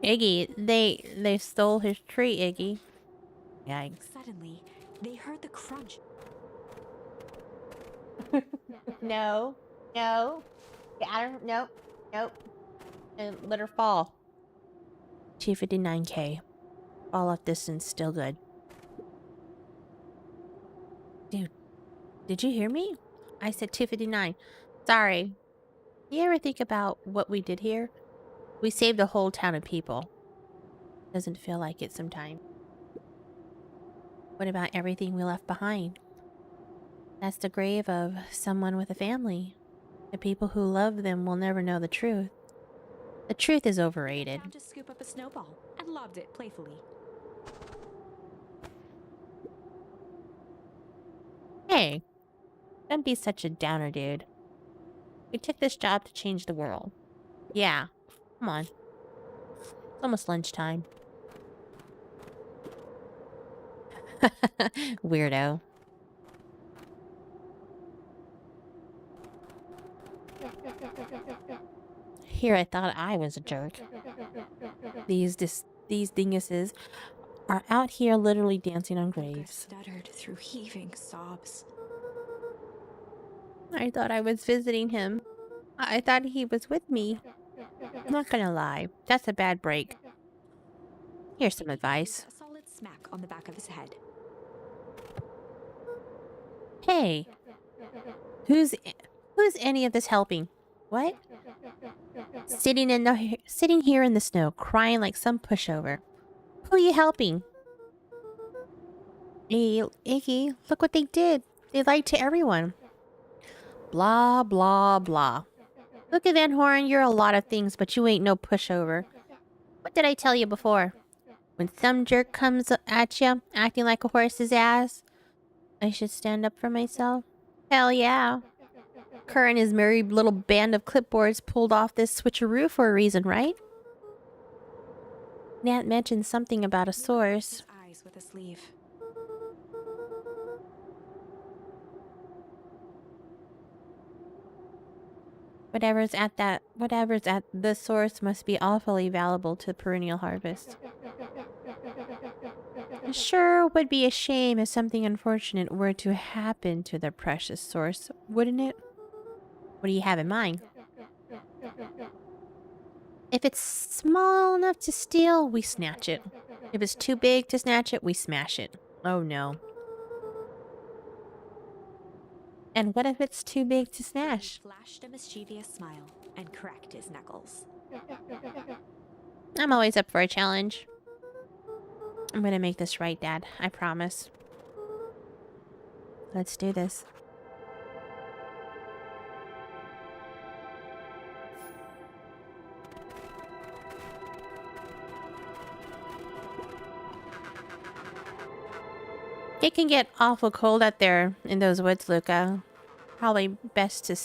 Iggy, they stole his tree, Iggy. Yikes. Suddenly, they heard the crunch. No. No. Nope. Nope. Let her fall. 259K. fall off distance, still good. Dude, did you hear me? I said 259. Sorry. You ever think about what we did here? We saved a whole town of people. Doesn't feel like it sometimes. What about everything we left behind? That's the grave of someone with a family. The people who love them will never know the truth. The truth is overrated. Found to scoop up a snowball and lobbed it playfully. Hey, don't be such a downer, dude. We took this job to change the world. Yeah, come on. It's almost lunchtime. Weirdo. Here I thought I was a jerk. These dinguses are out here literally dancing on Luca graves. stuttered through heaving sobs. I thought I was visiting him. I thought he was with me. I'm not gonna lie, that's a bad break. Here's some advice. A solid smack on the back of his head. Hey, who's any of this helping? What? Sitting here in the snow, crying like some pushover. Who are you helping? Hey, Iggy, look what they did. They lied to everyone. Blah, blah, blah. Look at Van Horn, you're a lot of things, but you ain't no pushover. What did I tell you before? When some jerk comes at you, acting like a horse's ass, I should stand up for myself? Hell yeah. Kerr and his merry little band of clipboards pulled off this switcheroo for a reason, right? Nat mentioned something about a source. His eyes with a sleeve. Whatever's at the source must be awfully valuable to perennial harvest. It sure would be a shame if something unfortunate were to happen to the precious source, wouldn't it? What do you have in mind? If it's small enough to steal, we snatch it. If it's too big to snatch it, we smash it. Oh no. And what if it's too big to snatch? He flashed a mischievous smile and cracked his knuckles. I'm always up for a challenge. I'm gonna make this right, Dad. I promise. Let's do this. It can get awful cold out there in those woods, Luca. Probably best you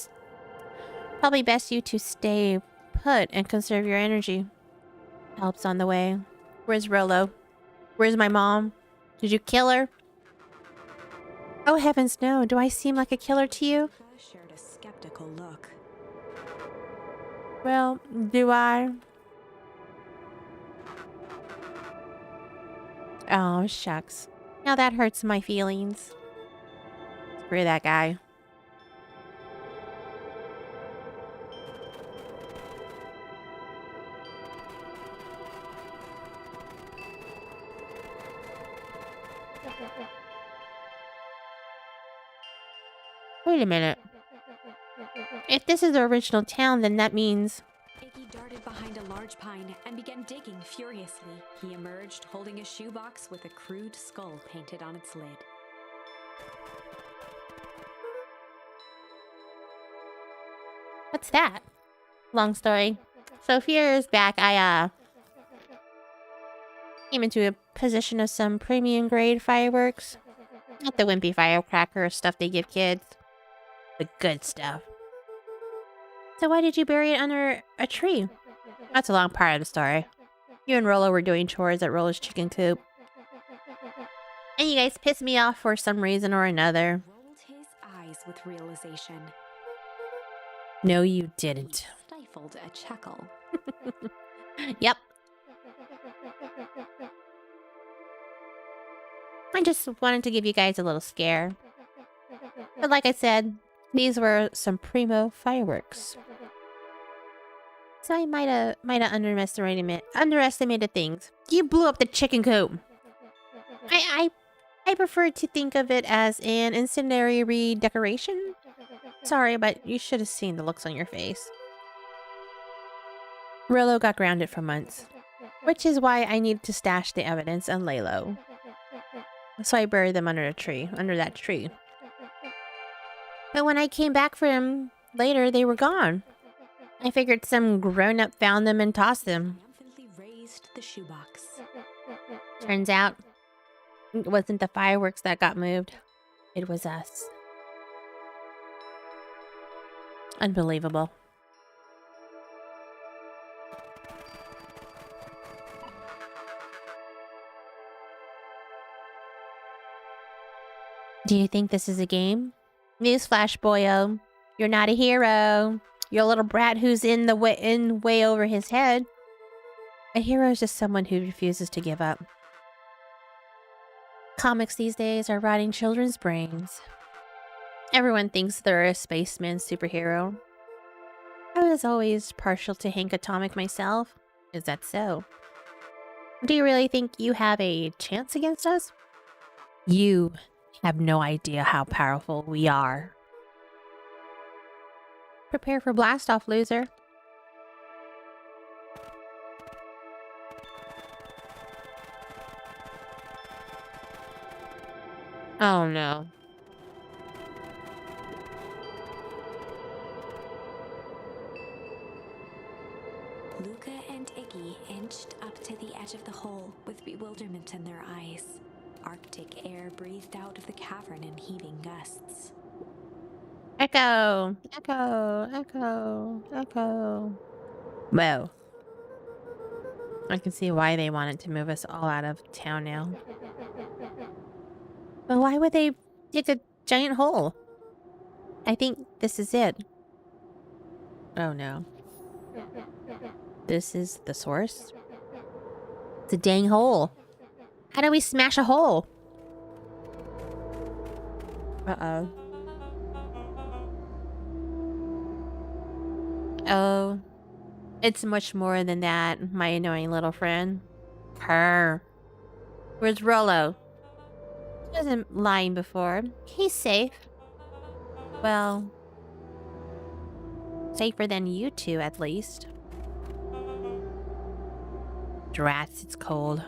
to stay put and conserve your energy. Help's on the way. Where's Rolo? Where's my mom? Did you kill her? Oh heavens no, do I seem like a killer to you? Luca shared a skeptical look. Well, do I? Oh, shucks. Now that hurts my feelings. Screw that guy. Wait a minute. If this is the original town, then that means... Iggy darted behind a large pine and began digging furiously. He emerged holding a shoebox with a crude skull painted on its lid. What's that? Long story. So a few years back, I came into a position of some premium grade fireworks. Not the wimpy firecracker stuff they give kids. The good stuff. So why did you bury it under a tree? That's a long part of the story. You and Rolo were doing chores at Rolo's chicken coop. And you guys pissed me off for some reason or another. Rolled his eyes with realization. No, you didn't. Stifled a chuckle. Yep. I just wanted to give you guys a little scare. But like I said, these were some primo fireworks. So I might have underestimated things. You blew up the chicken coop. I prefer to think of it as an incendiary redecoration. Sorry, but you should have seen the looks on your face. Rillo got grounded for months, which is why I needed to stash the evidence and lay low. So I buried them under that tree. But when I came back for them later, they were gone. I figured some grown-up found them and tossed them. Triumphantly raised the shoebox. Turns out, it wasn't the fireworks that got moved. It was us. Unbelievable. Do you think this is a game? Newsflash, boyo. You're not a hero. You're a little brat who's in way over his head. A hero is just someone who refuses to give up. Comics these days are rotting children's brains. Everyone thinks they're a spaceman superhero. I was always partial to Hank Atomic myself. Is that so? Do you really think you have a chance against us? You have no idea how powerful we are. Prepare for blast-off, loser. Oh no. Luca and Iggy inched up to the edge of the hole with bewilderment in their eyes. Arctic air breathed out of the cavern in heaving gusts. Echo! Echo! Echo! Echo! Whoa. I can see why they wanted to move us all out of town now. But why would they dig a giant hole? I think this is it. Oh no. This is the source? It's a dang hole. How do we smash a hole? Uh-oh. Oh. It's much more than that, my annoying little friend. Her. Where's Rollo? He wasn't lying before. He's safe. Well, safer than you two, at least. Drats, it's cold.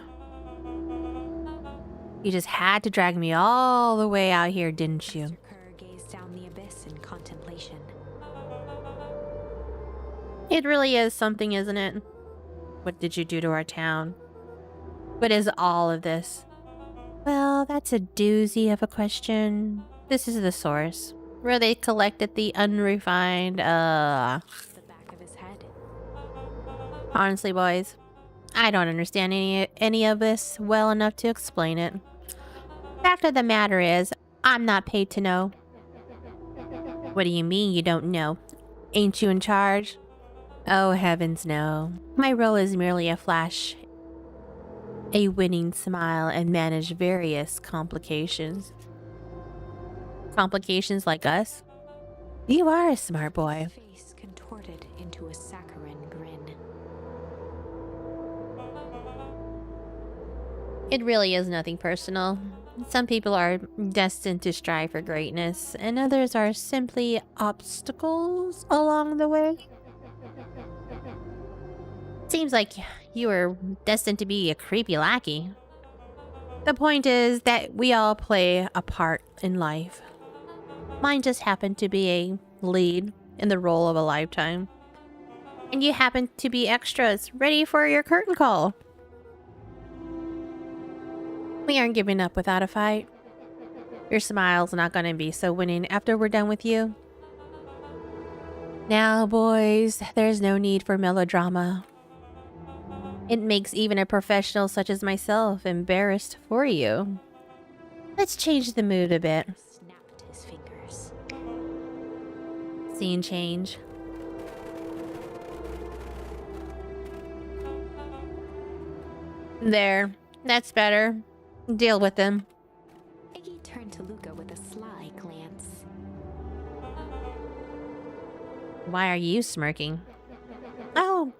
You just had to drag me all the way out here, didn't you? Mr. Kerr gazed down the abyss in contemplation. It really is something, isn't it? What did you do to our town? What is all of this? Well, that's a doozy of a question. This is the source, where they collected the unrefined, The back of his head. Honestly, boys, I don't understand any of this well enough to explain it. Fact of the matter is, I'm not paid to know. What do you mean you don't know? Ain't you in charge? Oh, heavens no. My role is merely a flash, a winning smile, and manage various complications. Complications like us? You are a smart boy. His face contorted into a saccharine grin. It really is nothing personal. Some people are destined to strive for greatness, and others are simply obstacles along the way. Seems like you were destined to be a creepy lackey. The point is that we all play a part in life. Mine just happened to be a lead in the role of a lifetime. And you happen to be extras, ready for your curtain call. We aren't giving up without a fight. Your smile's not gonna be so winning after we're done with you. Now, boys, there's no need for melodrama. It makes even a professional such as myself embarrassed for you. Let's change the mood a bit. Snapped his fingers. Scene change. There. That's better. Deal with them. Iggy turned to Luca with a sly glance. Why are you smirking? Oh,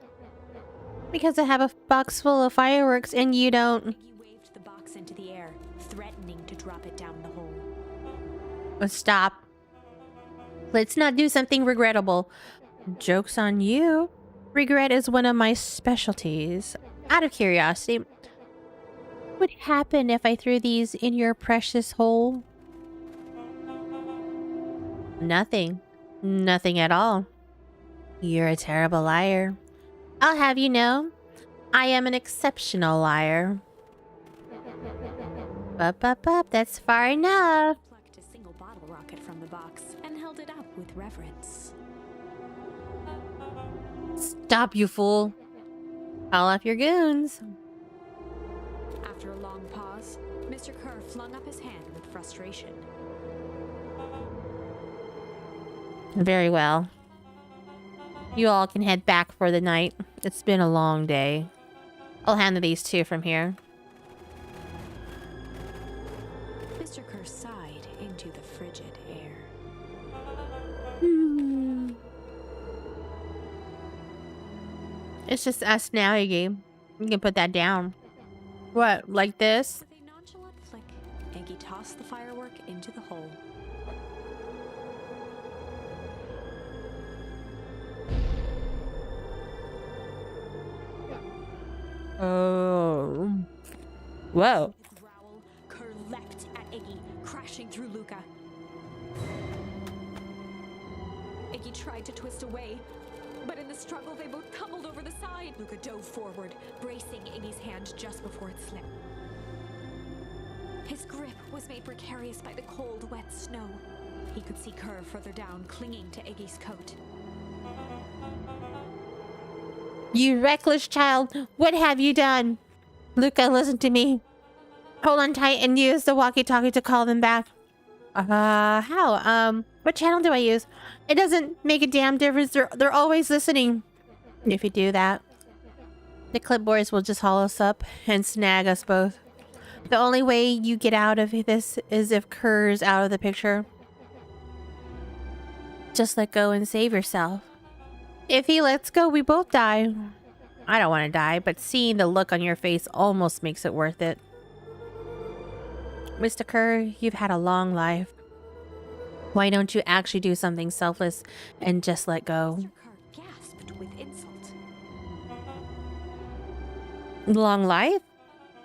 Because I have a box full of fireworks and you don't. Iggy waved the box into the air, threatening to drop it down the hole. But stop. Let's not do something regrettable. Joke's on you. Regret is one of my specialties. Out of curiosity, what would happen if I threw these in your precious hole? Nothing. Nothing at all. You're a terrible liar. I'll have you know, I am an exceptional liar. Up, that's far enough. Plucked a single bottle rocket from the box and held it up with reverence. Stop, you fool. Call off your goons. After a long pause, Mr. Kerr flung up his hand with frustration. Very well. You all can head back for the night. It's been a long day. I'll handle these two from here. Mr. Kerr sighed into the frigid air. It's just us now, Iggy. You can put that down. What, like this? With a nonchalant flick, Iggy tossed the firework into the hole. Oh. Whoa. With a growl, Kerr leapt at Iggy, crashing through Luca. Iggy tried to twist away, but in the struggle they both tumbled over the side. Luca dove forward, bracing Iggy's hand just before it slipped. His grip was made precarious by the cold, wet snow. He could see Kerr further down, clinging to Iggy's coat. You reckless child. What have you done? Luca, listen to me. Hold on tight and use the walkie-talkie to call them back. How? What channel do I use? It doesn't make a damn difference. They're always listening. If you do that, the clipboards will just haul us up and snag us both. The only way you get out of this is if Kerr's out of the picture. Just let go and save yourself. If he lets go, we both die. I don't want to die, but seeing the look on your face almost makes it worth it. Mr. Kerr, you've had a long life. Why don't you actually do something selfless and just let go? Mr. Kerr gasped with insult. Long life?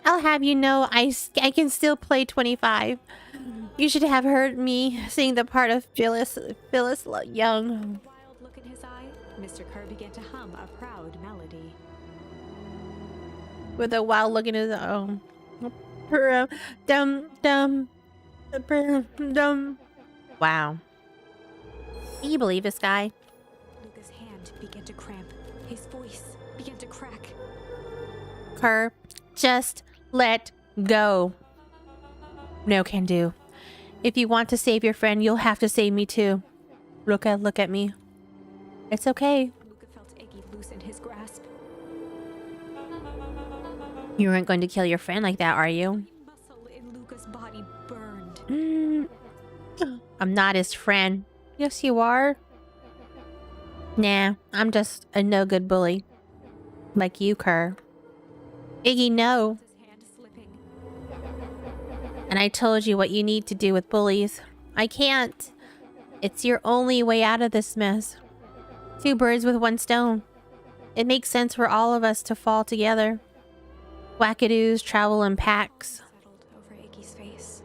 I'll have you know I can still play 25. You should have heard me sing the part of Phyllis Young. Wild look in his eye, Mr. Kerr began to hum a proud melody. With a wild look in his own. Dum. Wow. Can you believe this guy? Luca's hand began to cramp. His voice began to crack. Kerr, just let go. No can do. If you want to save your friend, you'll have to save me too. Luca, look at me. It's okay. Luca felt Iggy loosen his grasp. You weren't going to kill your friend like that, are you? Every muscle in Luca's body burned. I'm not his friend. Yes, you are. Nah, I'm just a no-good bully. Like you, Kerr. Iggy, no. His hand slipping. And I told you what you need to do with bullies. I can't. It's your only way out of this mess. Two birds with one stone. It makes sense for all of us to fall together. Wackadoos travel in packs. Settled over Iggy's face.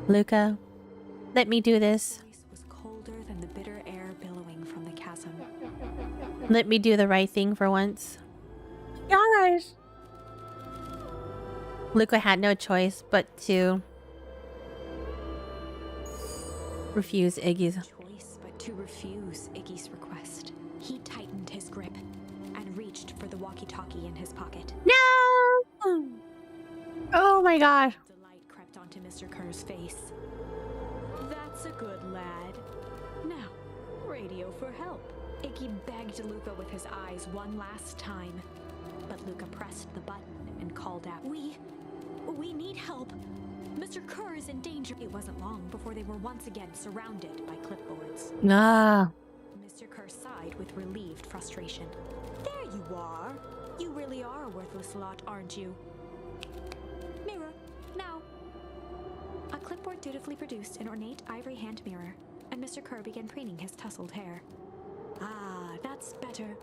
Luca, let me do this. His voice was colder than the bitter air billowing from the chasm. Let me do the right thing for once. Guys! Luca had no choice but to refuse Iggy's. Choice but to refuse Iggy's request. He tightened his grip and reached for the walkie-talkie in his pocket. No! Oh my god. Delight crept onto Mr. Kerr's face. That's a good lad. Now, radio for help. Iggy begged Luca with his eyes one last time. But Luca pressed the button and called out, We need help. Mr. Kerr is in danger. It wasn't long before they were once again surrounded by clipboards. Ah. Mr. Kerr sighed with relieved frustration. There you are. You really are a worthless lot, aren't you? Mirror, now. A clipboard dutifully produced an ornate ivory hand mirror, and Mr. Kerr began preening his tousled hair. Ah, that's better.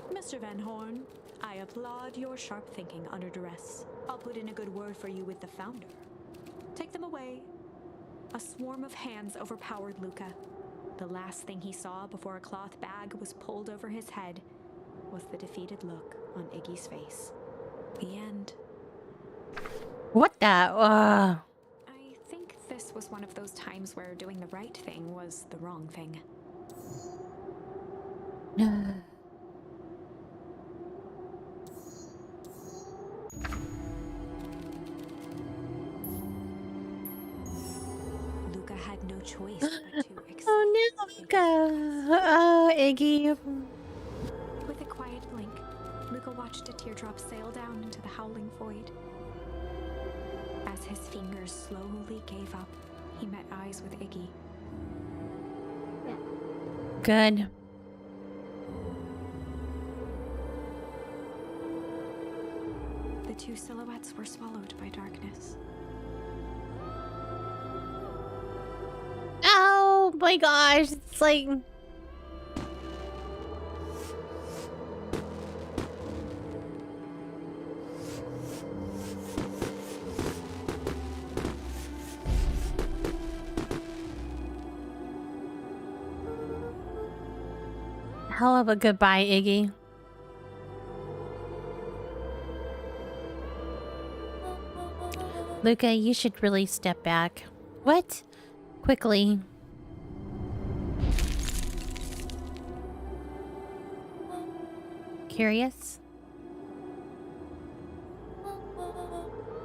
Mr. Van Horn, I applaud your sharp thinking under duress. I'll put in a good word for you with the founder. Take them away. A swarm of hands overpowered Luca. The last thing he saw before a cloth bag was pulled over his head was the defeated look on Iggy's face. The end. What the? I think this was one of those times where doing the right thing was the wrong thing. Luca had no choice but to accept. Oh no, Luca. Oh, Iggy. With a quiet blink, Luca watched a teardrop sail down into the howling void. As his fingers slowly gave up, he met eyes with Iggy. Good. The two silhouettes were swallowed by darkness. Oh my gosh, it's like... Hell of a goodbye, Iggy. Luca, you should really step back. What? Quickly. Curious?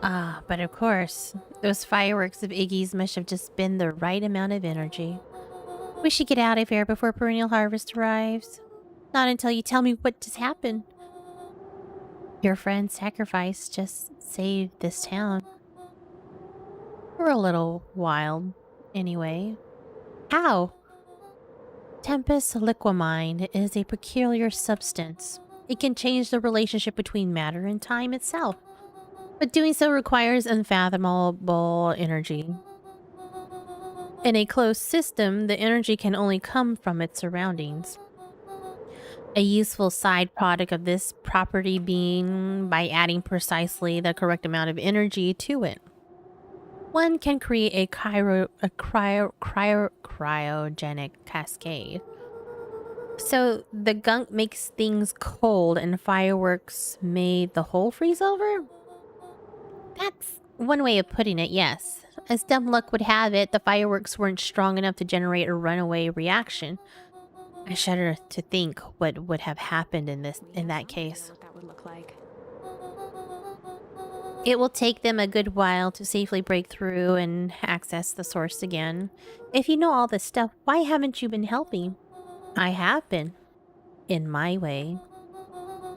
Ah, but of course, those fireworks of Iggy's must have just been the right amount of energy. We should get out of here before perennial harvest arrives. Not until you tell me what just happened. Your friend's sacrifice just saved this town. For a little while, anyway. How? Tempest liquamine is a peculiar substance. It can change the relationship between matter and time itself. But doing so requires unfathomable energy. In a closed system, the energy can only come from its surroundings. A useful side product of this property being by adding precisely the correct amount of energy to it. One can create a cryogenic cascade. So the gunk makes things cold and fireworks made the whole freeze over? That's one way of putting it, yes. As dumb luck would have it, the fireworks weren't strong enough to generate a runaway reaction. I shudder to think what would have happened in that case. What that would look like. It will take them a good while to safely break through and access the source again. If you know all this stuff, why haven't you been helping? I have been. In my way.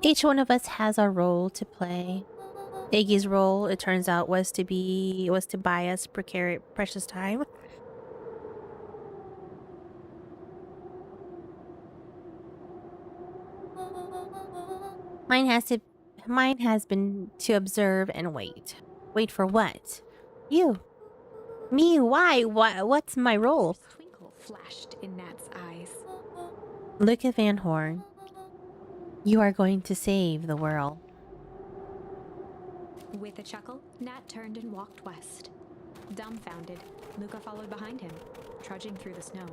Each one of us has a role to play. Iggy's role, it turns out, was to buy us precious time. Mine has been to observe and wait. Wait for what? You. Me? Why? What's my role? A twinkle flashed in Nat's eyes. Luca Van Horn. You are going to save the world. With a chuckle, Nat turned and walked west. Dumbfounded, Luca followed behind him, trudging through the snow.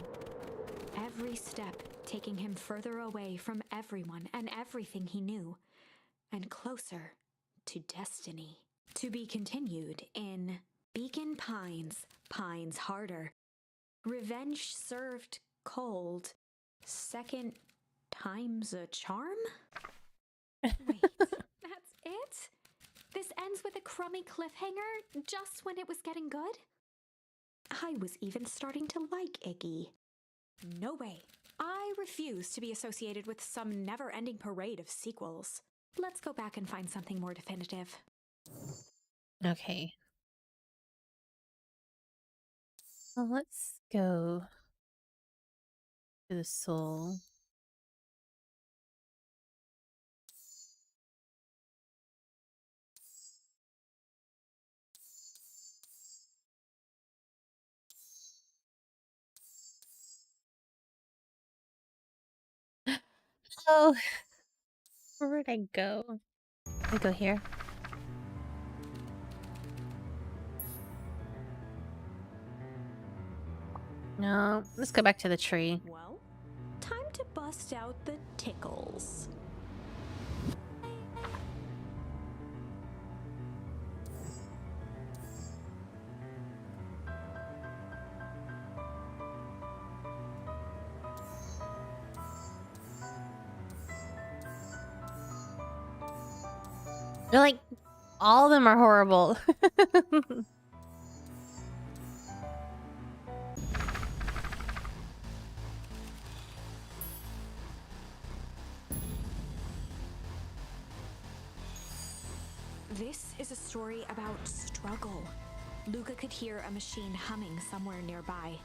Every step taking him further away from everyone and everything he knew, and closer to destiny. To be continued in Beacon Pines, Pines Harder. Revenge served cold. Second time's a charm? Wait, that's it? This ends with a crummy cliffhanger just when it was getting good? I was even starting to like Iggy. No way. I refuse to be associated with some never-ending parade of sequels. Let's go back and find something more definitive. Okay. So let's go to the soul. Oh, where'd I go? I go here. No, let's go back to the tree. Well, time to bust out the tickles. They're like, all of them are horrible. This is a story about struggle. Luca could hear a machine humming somewhere nearby.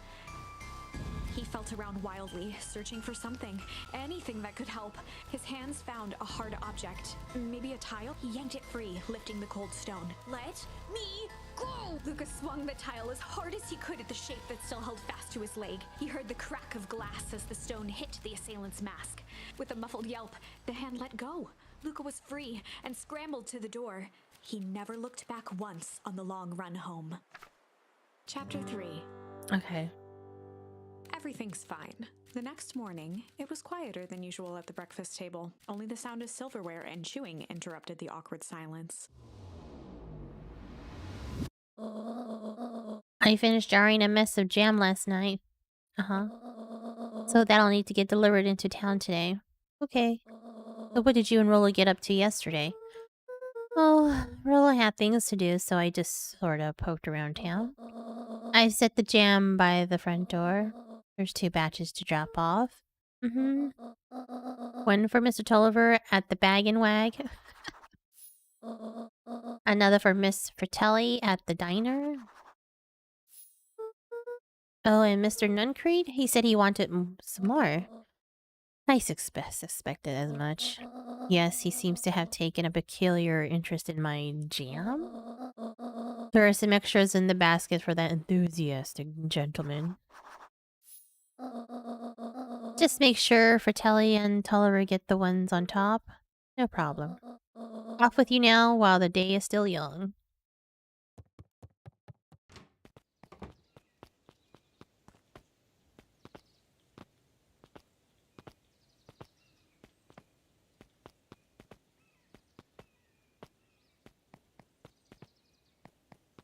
He felt around wildly, searching for something, anything that could help. His hands found a hard object, maybe a tile. He yanked it free, lifting the cold stone. Let me go! Luca swung the tile as hard as he could at the shape that still held fast to his leg. He heard the crack of glass as the stone hit the assailant's mask. With a muffled yelp, the hand let go. Luca was free and scrambled to the door. He never looked back once on the long run home. Chapter 3. Okay. Everything's fine. The next morning, it was quieter than usual at the breakfast table. Only the sound of silverware and chewing interrupted the awkward silence. I finished jarring a mess of jam last night. So that'll need to get delivered into town today. Okay. So what did you and Rolla get up to yesterday? Oh, Rolla had things to do, so I just sort of poked around town. I set the jam by the front door. There's 2 batches to drop off. One for Mr. Tulliver at the Bag and Wag. Another for Miss Fratelli at the diner. Oh, and Mr. Nuncreed? He said he wanted some more. I suspected as much. Yes, he seems to have taken a peculiar interest in my jam. There are some extras in the basket for that enthusiastic gentleman. Just make sure Fratelli and Tulliver get the ones on top. No problem. Off with you now while the day is still young.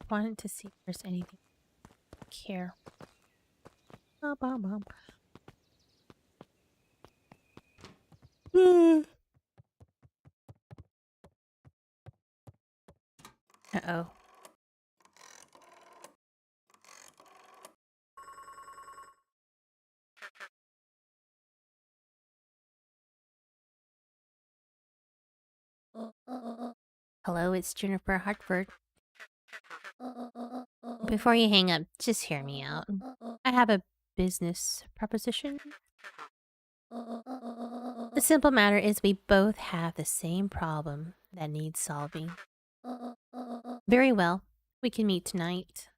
Wanted to see if there's anything here. Uh-oh. Hello, it's Juniper Hartford. Before you hang up, just hear me out. I have a business proposition. The simple matter is we both have the same problem that needs solving. Very well. We can meet tonight.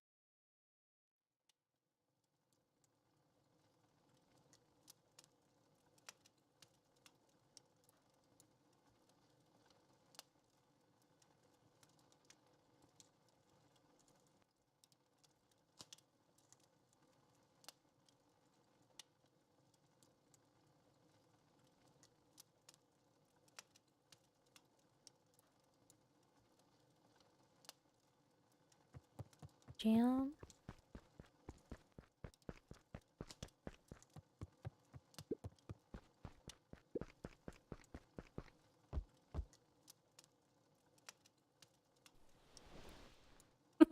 Jam?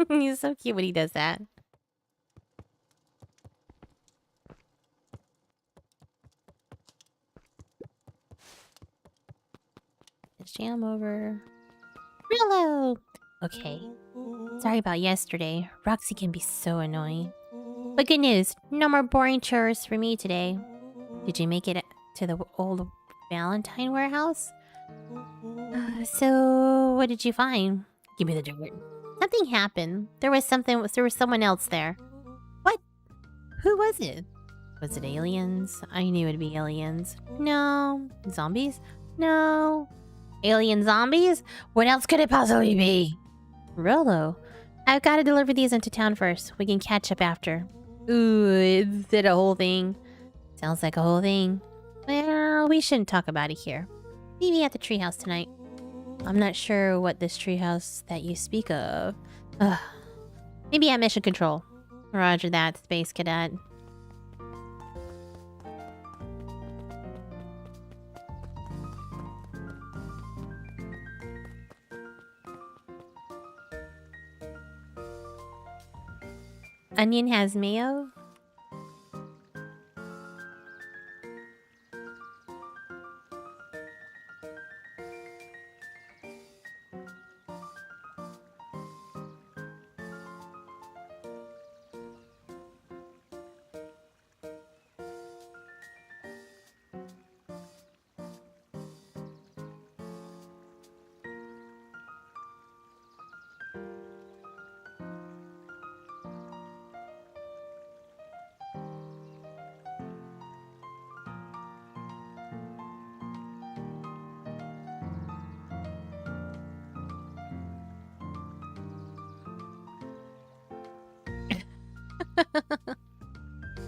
He's so cute when he does that. Is Jam over? Hello! Okay. Sorry about yesterday. Roxy can be so annoying. But good news, no more boring chores for me today. Did you make it to the old Valentine warehouse? So, what did you find? Give me the dirt. Something happened. There was someone else there. What? Who was it? Was it aliens? I knew it'd be aliens. No. Zombies? No. Alien zombies? What else could it possibly be? Rolo. I've got to deliver these into town first. We can catch up after. Ooh, is it a whole thing? Sounds like a whole thing. Well, we shouldn't talk about it here. Meet me at the treehouse tonight. I'm not sure what this treehouse that you speak of. Ugh. Maybe at Mission Control. Roger that, Space Cadet. Onion has mayo?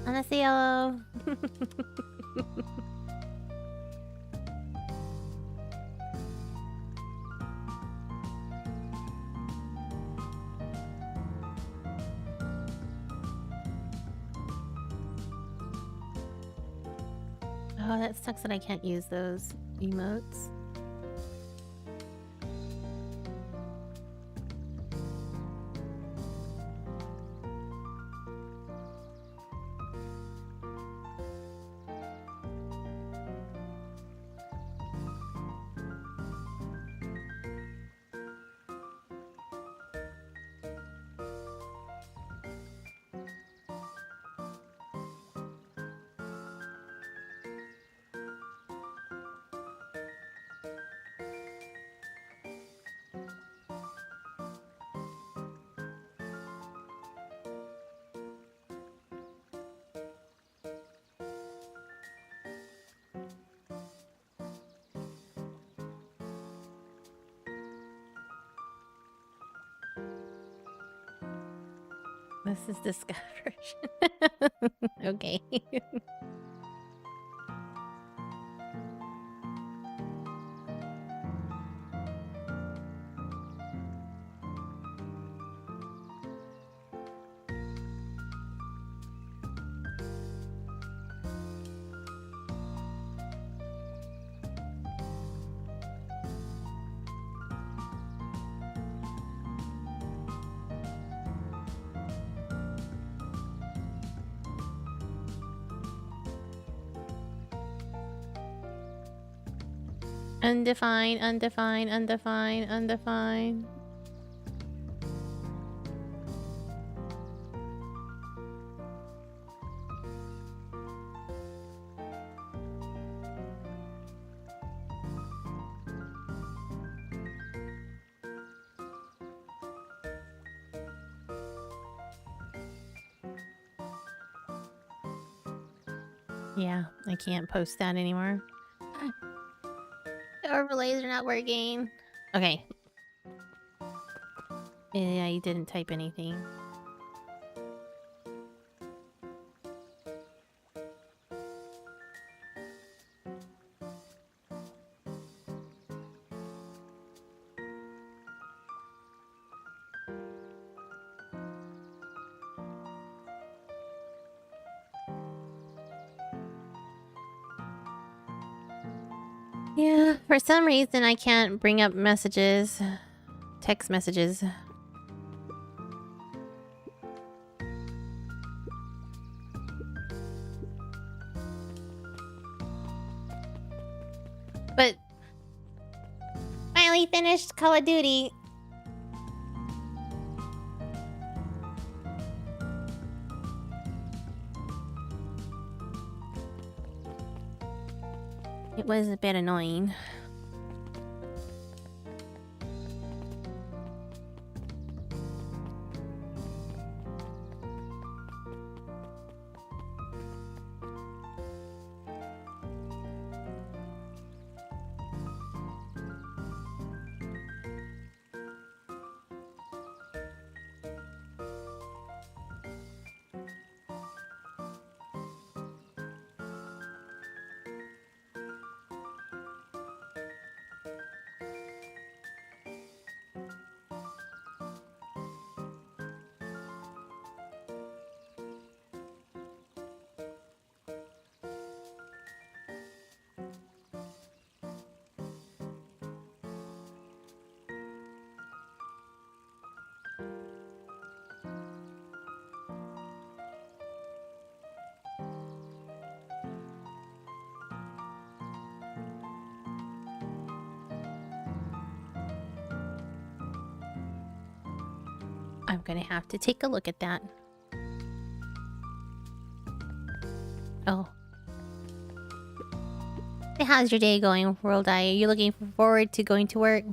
안녕하세요. Oh, that sucks that I can't use those emotes. This is discovered. Okay. Undefined, undefined, undefined, undefined. Yeah, I can't post that anymore. The overlays are not working. Okay. Yeah, you didn't type anything. Yeah, for some reason I can't bring up messages. Text messages. But finally finished Call of Duty. It was a bit annoying. I'm gonna have to take a look at that. Oh. Hey, how's your day going, World Eye? Are you looking forward to going to work?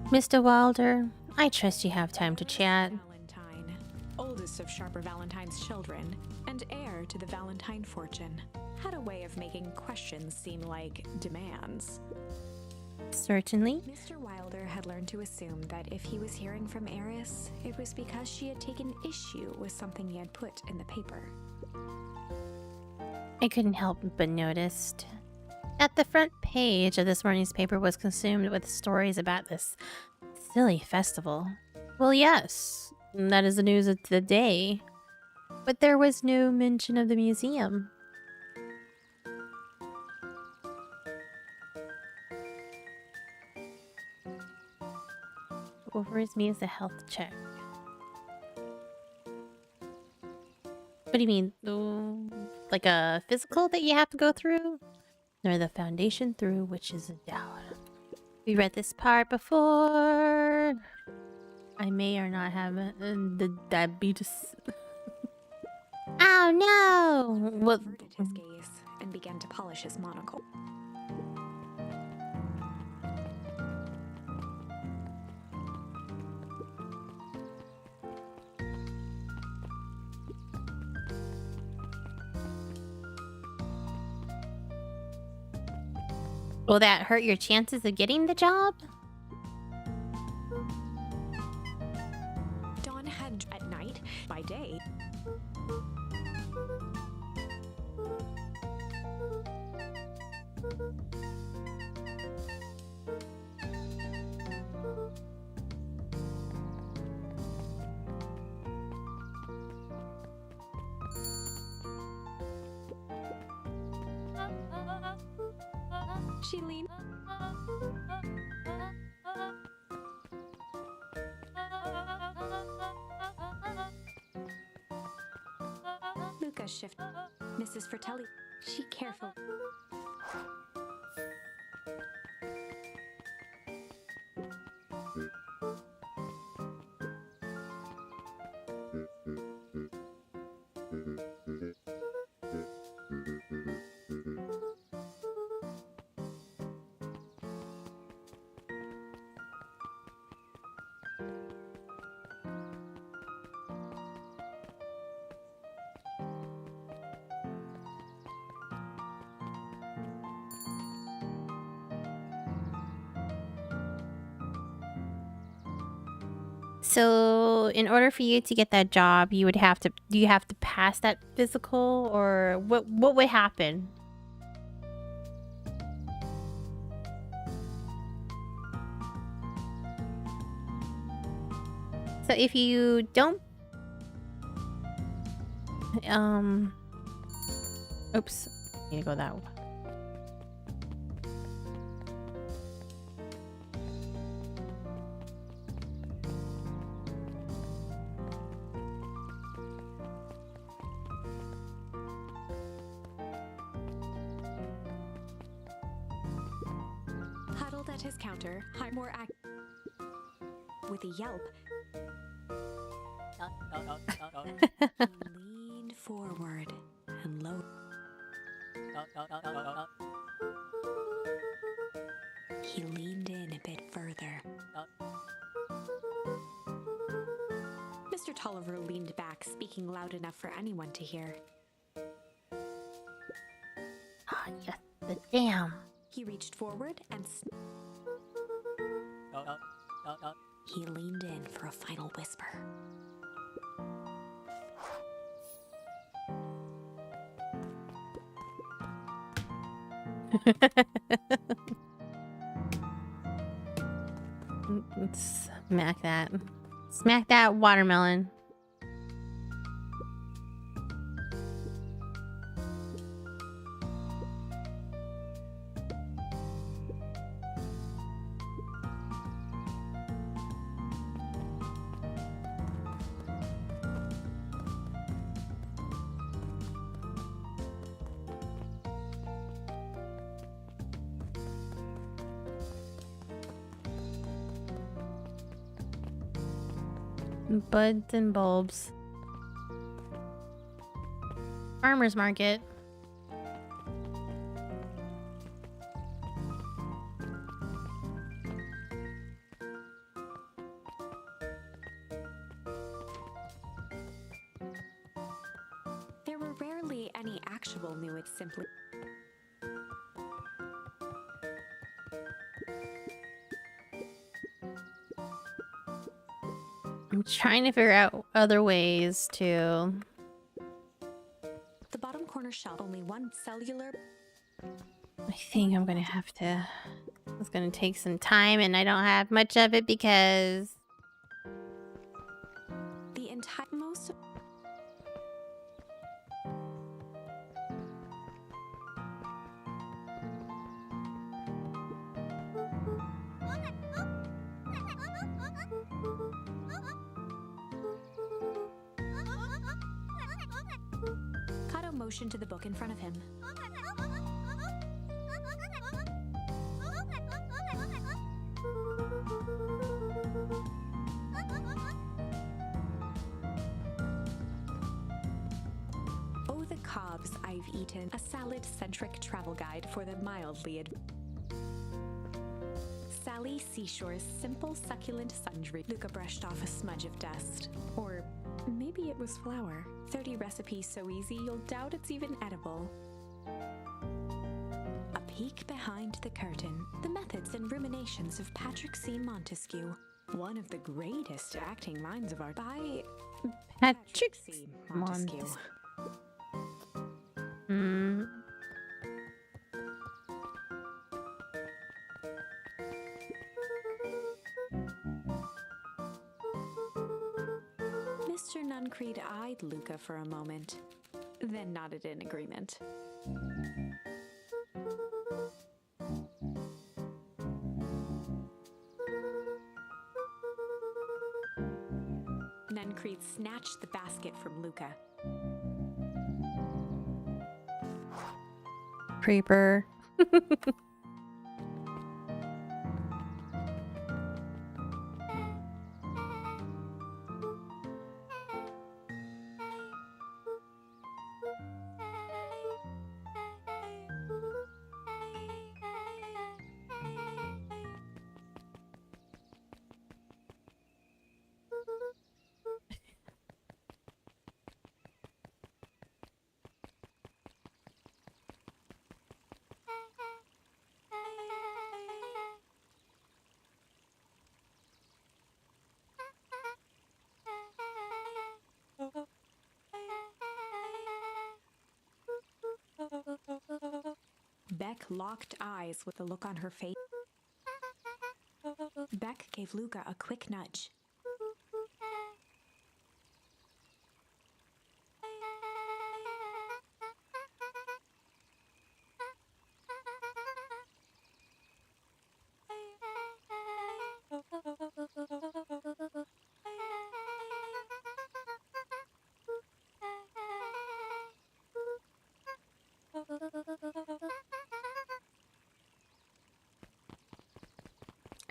Mr. Wilder, I trust you have time to chat. Valentine, oldest of Sharper Valentine's children, and heir to the Valentine fortune, had a way of making questions seem like demands. Certainly. Mr. Wilder had learned to assume that if he was hearing from Eris, it was because she had taken issue with something he had put in the paper. I couldn't help but notice that the front page of this morning's paper was consumed with stories about this silly festival. Well, yes, that is the news of the day. But there was no mention of the museum. Offers me as a health check. What do you mean? Like a physical that you have to go through? Nor the foundation through which is endowed. We read this part before. I may or not have the diabetes. Oh no! What? Averted his gaze and began to polish his monocle. Will that hurt your chances of getting the job? Dawn had at night, by day. She leaned. Luca shifted. Mrs. Fratelli. She careful. So, in order for you to get that job, you would have to. Do you have to pass that physical, or what? What would happen? So, if you don't, oops, I need to go that way. Huddled at his counter, more act with a yelp. He leaned forward and low. He leaned in a bit further. Mr. Tolliver leaned back, speaking loud enough for anyone to hear. Ah, yes, the damn. He reached forward and he leaned in for a final whisper. Smack that. Smack that watermelon. Buds and bulbs. Farmer's market. There were rarely any actual new, it's simply... I'm trying to figure out other ways to... The bottom corner shelf, only one cellular... I think I'm gonna have to... It's gonna take some time and I don't have much of it because... The entire... most... Kato motioned to the book in front of him. Oh, the cobs I've eaten. A salad-centric travel guide for the mildly Sally Seashore's simple, succulent sundry. Luca brushed off a smudge of dust. Or maybe it was flour. 30 recipes so easy you'll doubt it's even edible. A peek behind the curtain. The methods and ruminations of Patrick C. Montesquieu. One of the greatest acting minds of our... By Patrick C. Montesquieu. Hmm. Mr. Nuncreed eyed Luca for a moment, then nodded in agreement. Nuncreed snatched the basket from Luca. Creeper. Beck locked eyes with the look on her face. Beck gave Luca a quick nudge.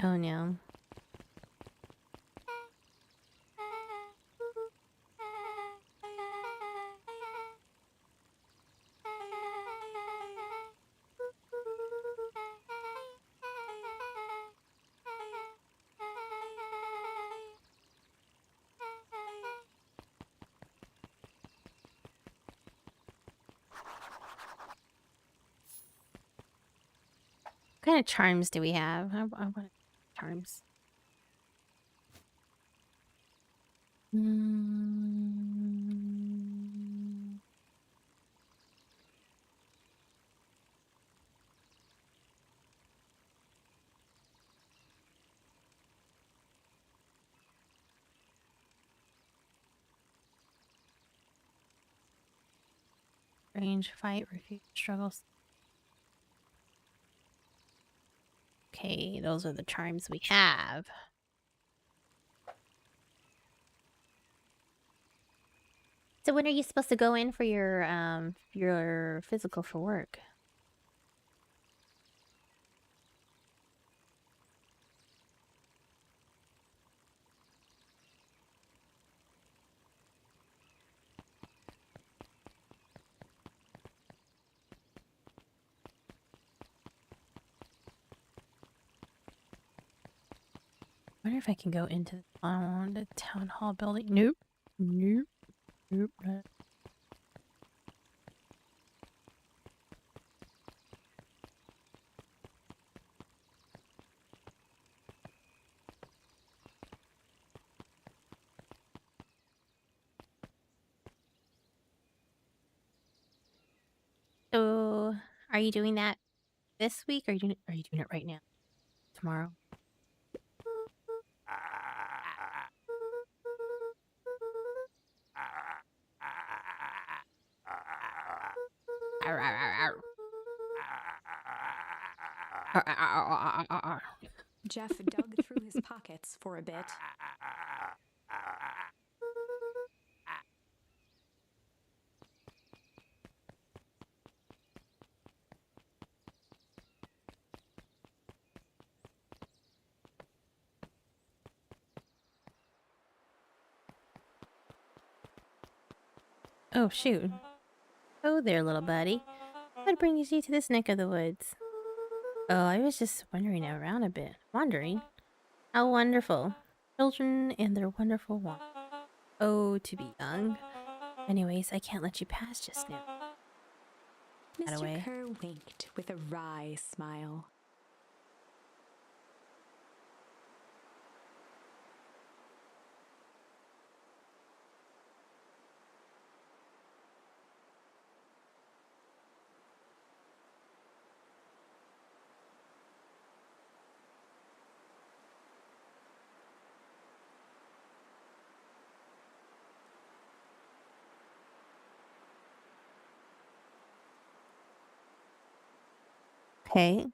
Oh no. kind of charms do we have? I want charms. Range, fight, refuse, struggles. Okay, those are the charms we have. So when are you supposed to go in for your physical for work? I wonder if I can go into the town hall building. Nope. Nope. Nope. So, are you doing that this week, or are you doing it right now? Tomorrow? Jeff dug through his pockets for a bit. Oh, shoot. Oh there, little buddy. What brings you to this neck of the woods? Oh, I was just wandering around a bit. Wandering? How wonderful. Children and their wonderful want. Oh, to be young. Anyways, I can't let you pass just now. Mr. Kerr winked with a wry smile. Okay.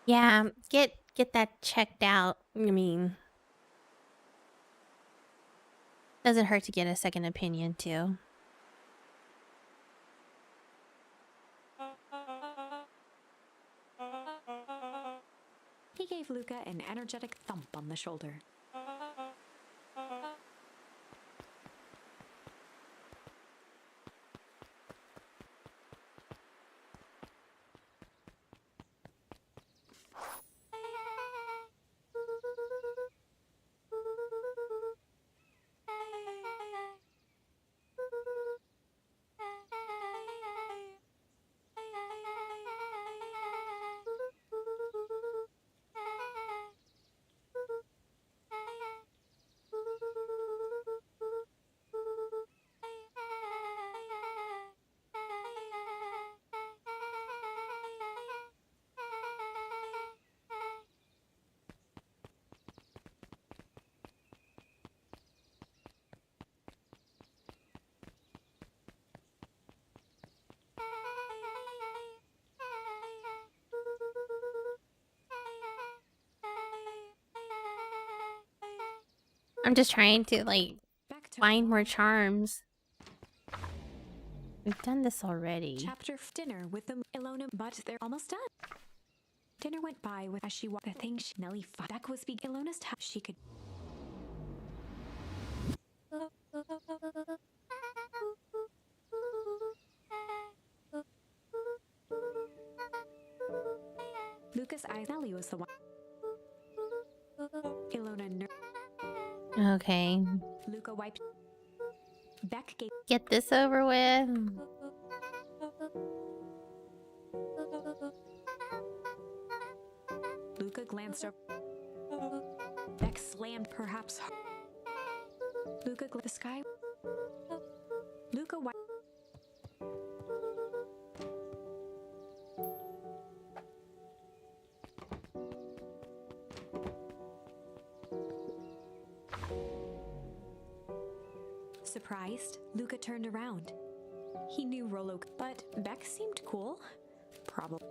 Yeah, get that checked out. I mean, doesn't hurt to get a second opinion too. He gave Luca an energetic thump on the shoulder. I'm just trying to like find more charms. We've done this already. Chapter dinner with the Ilona, but they're almost done. Dinner went by with as she walked the thing she Nellie Beck was Ilona's she could Lucas eyes Nellie was the one. Ilona Okay. Luca wiped. Beck gave Get this over with. Luca glanced over. Beck slammed perhaps. Luca the sky. Luca wiped. Surprised, Luca turned around. He knew Rollo, but Beck seemed cool. Probably.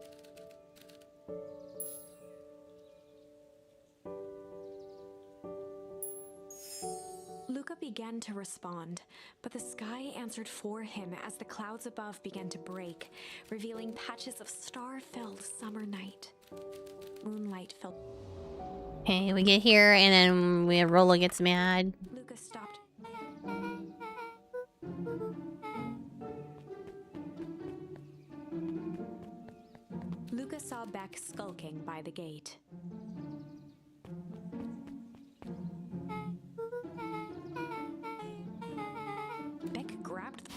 Luca began to respond, but the sky answered for him as the clouds above began to break, revealing patches of star-filled summer night. Moonlight fell. Okay, we get here and then Rolo gets mad. Luca stopped. Luca saw Beck skulking by the gate. Beck grabbed.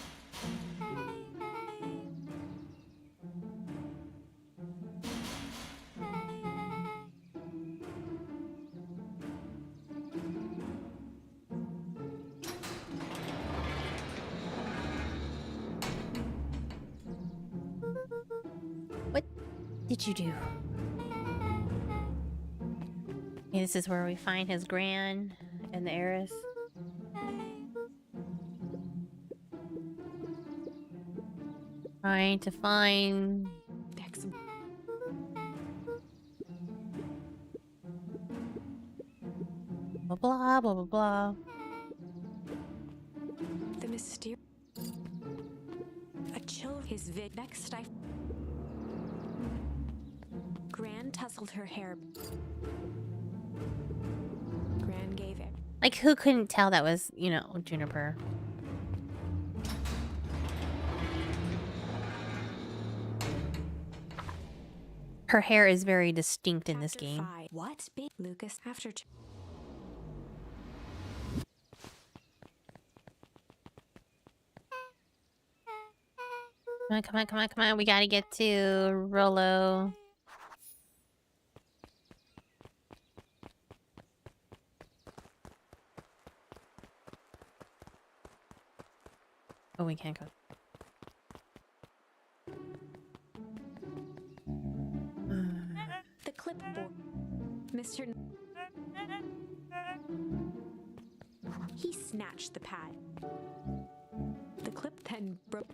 What did you do? Okay, this is where we find his gran and the heiress. Trying to find Beck's blah blah blah blah blah. the mysterious. A chill his Beck stifled. Gran tousled her hair. Gran gave it. Like, who couldn't tell that was, you know, Juniper? Her hair is very distinct in this Chapter game. 5. What? Big Lucas after. Come on, come on, come on, come on. We gotta get to Rolo. Oh, we can't go. The clipboard. Mr. He snatched the pad. The clip then broke.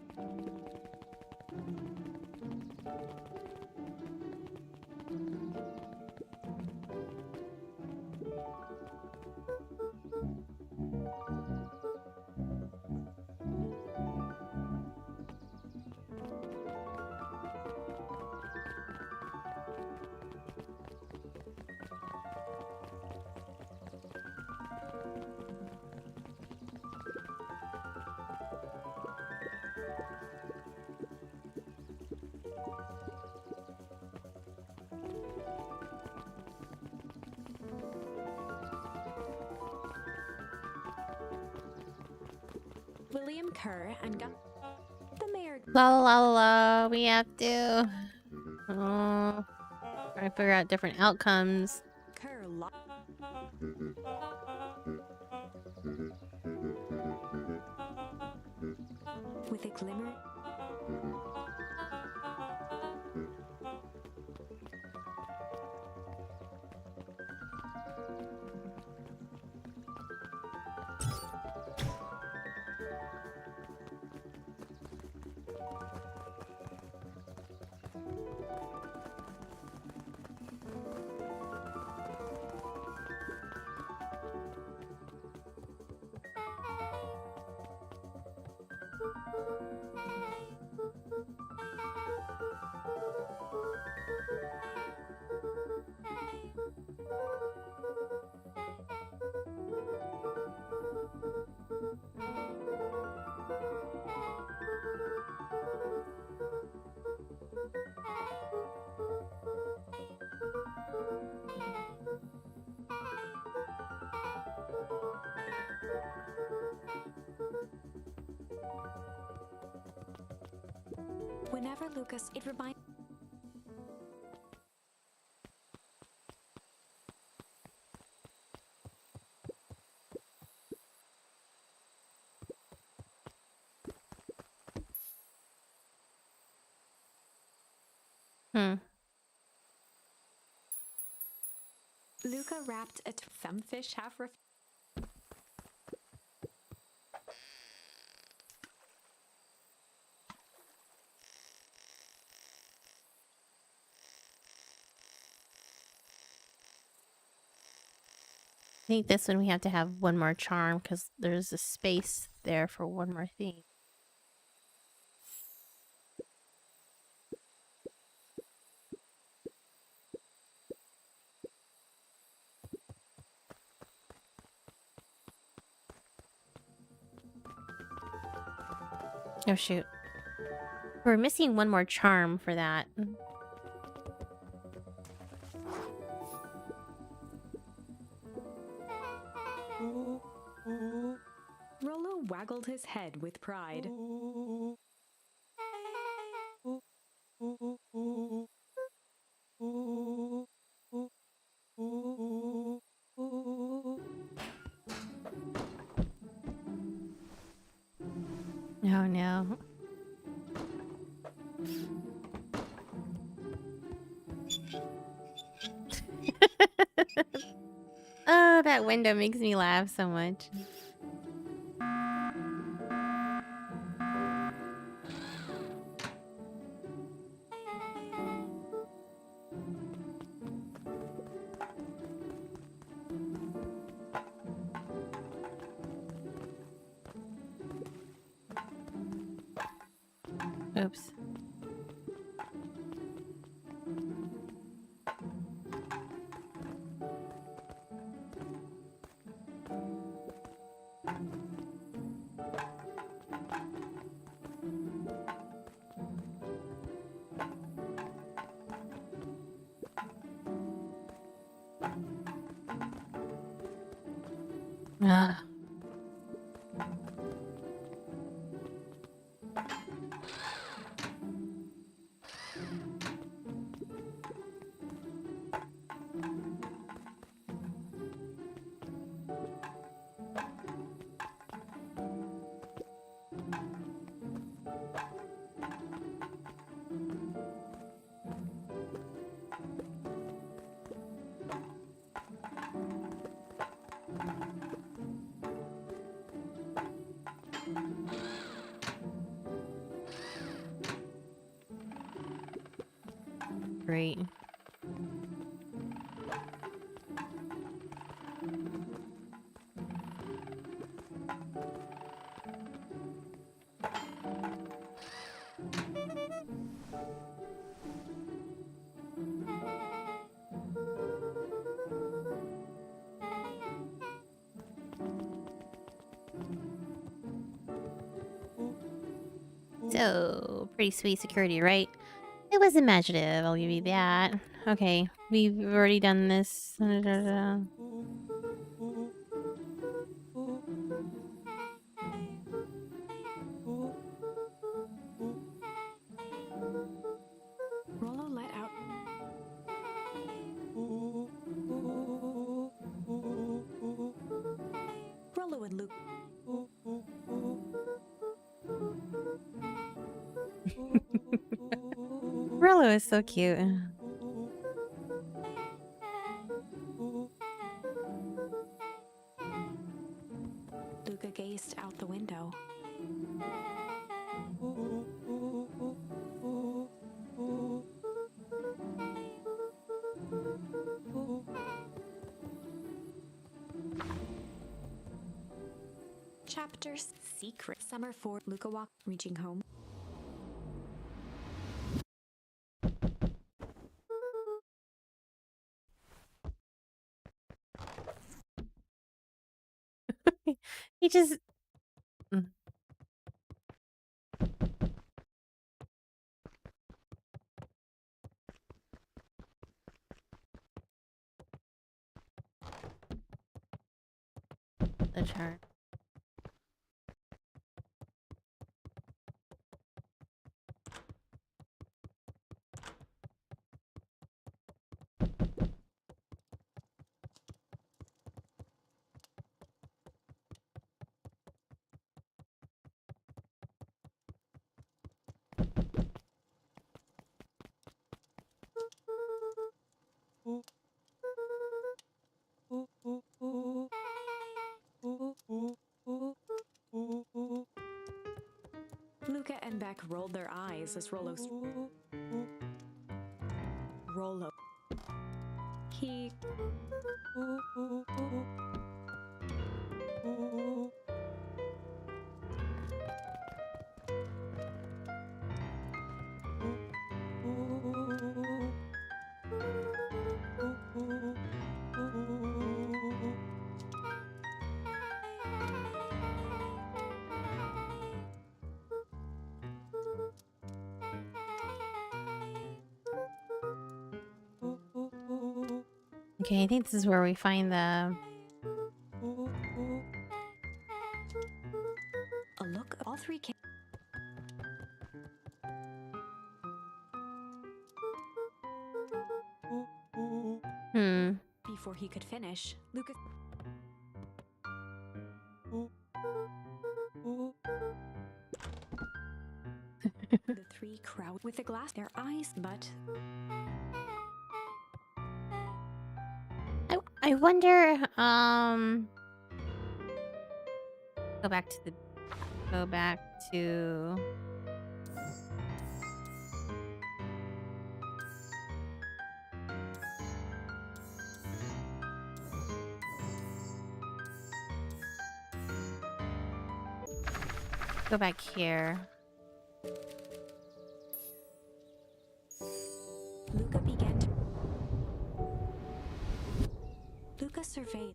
William Kerr and got the mayor. La la la la la. We have to. Oh, trying to figure out different outcomes. Kerr with a glimmer. Whenever Lucas, it reminds. Luca wrapped a femfish half ref. I think this one we have to have one more charm because there's a space there for one more thing. Oh shoot. We're missing one more charm for that. Rollo waggled his head with pride. Oh no. Oh, that window makes me laugh so much. Oops. Ah. Great. So, pretty sweet security, right? It was imaginative, I'll give you that. Okay, we've already done this. Rollo let out. Rollo and Luke. Rollo is so cute. Luca gazed out the window. Chapter Secret. Summer 4. Luca walked, reaching home. He just... Mm. The chart. Luca and Beck rolled their eyes as Rolo. He Okay, I think this is where we find the... a look. All three came before he could finish. Luca. The three crowd with the glass, their eyes, but I wonder, go back to... Go back here. Luca began to. Luca surveyed.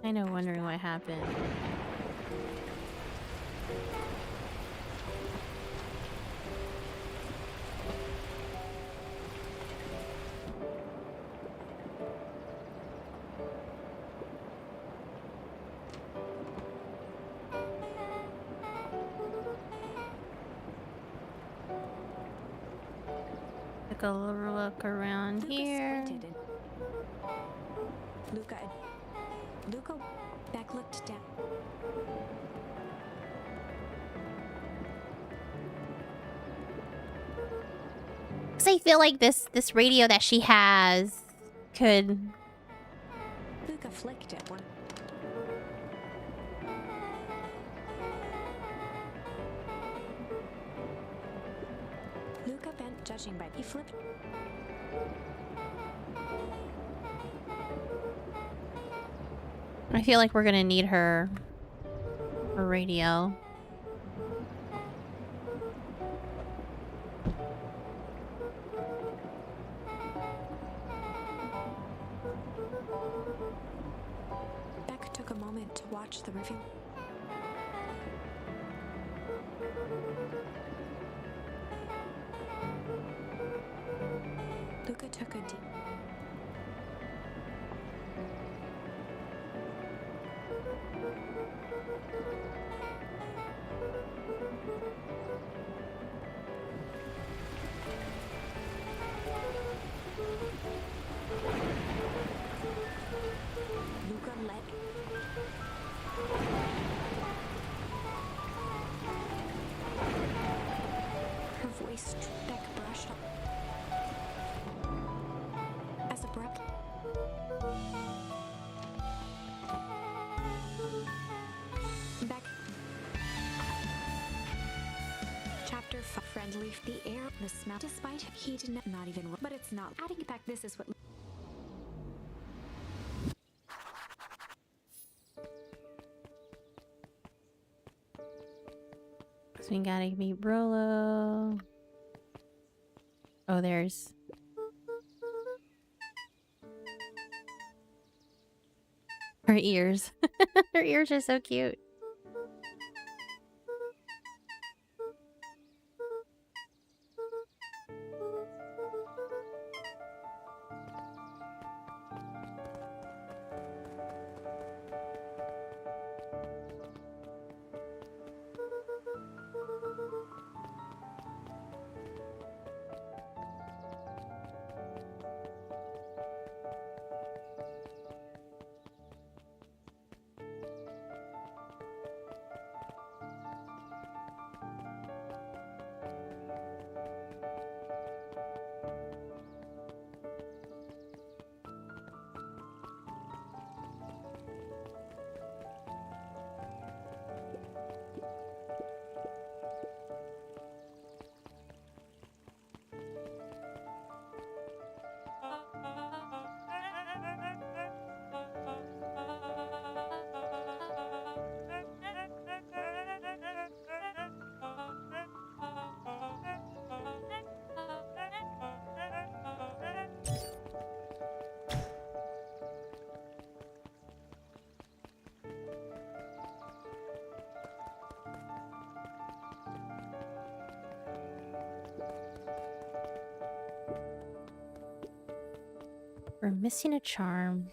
I know, wondering what happened. Took a little look around Luca here. squinted and Luca. Beck looked down. Cause I feel like this radio that she has could... Luca flicked at one. Luca bent, judging by he flipped. I feel like we're gonna need her radio. Beck took a moment to watch the reveal. Luca took a deep. Luca let. Her voice, Beck brushed up. As abrupt. Beck. Chapter 5. Friendly. The air, the smell. Despite he did not even. But it's not. Adding it back. This is what. So we gotta meet Rolo. Oh, there's... her ears. Her ears are so cute. We're missing a charm.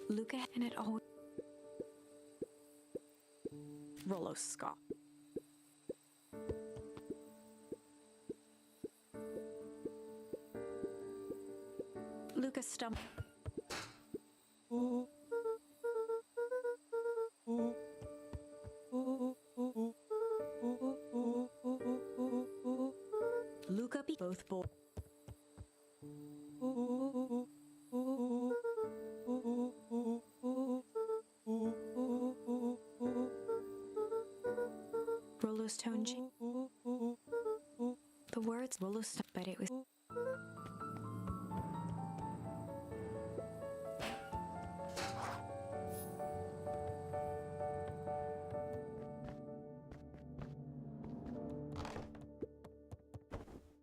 Luca and it all. Rollo scoff. Luca stumbled. Luca beat both boys. Rollo's tone changed. The words Rollo stopped, but it was.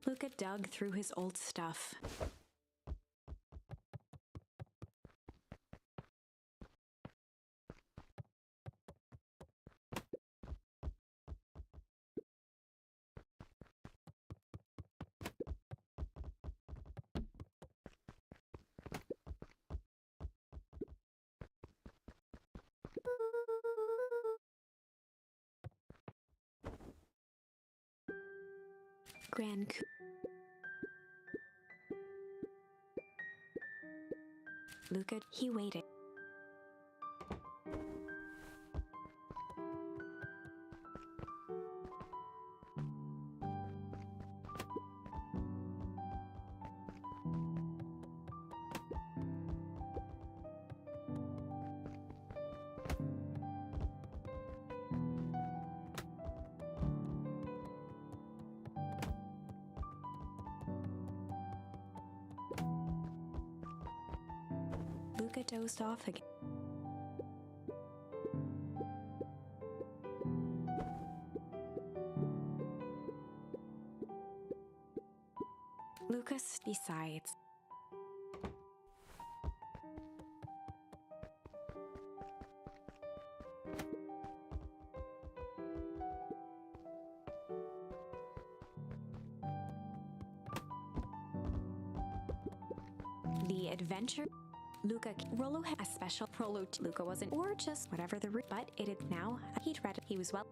Luca dug through his old stuff. Grand coup. Luca, he waited. Luca dozed off again. Lucas, besides. The adventure. Luca, Rollo had a special Rollo. Luca wasn't, or just whatever the root, but it is now. He'd read it. He was well.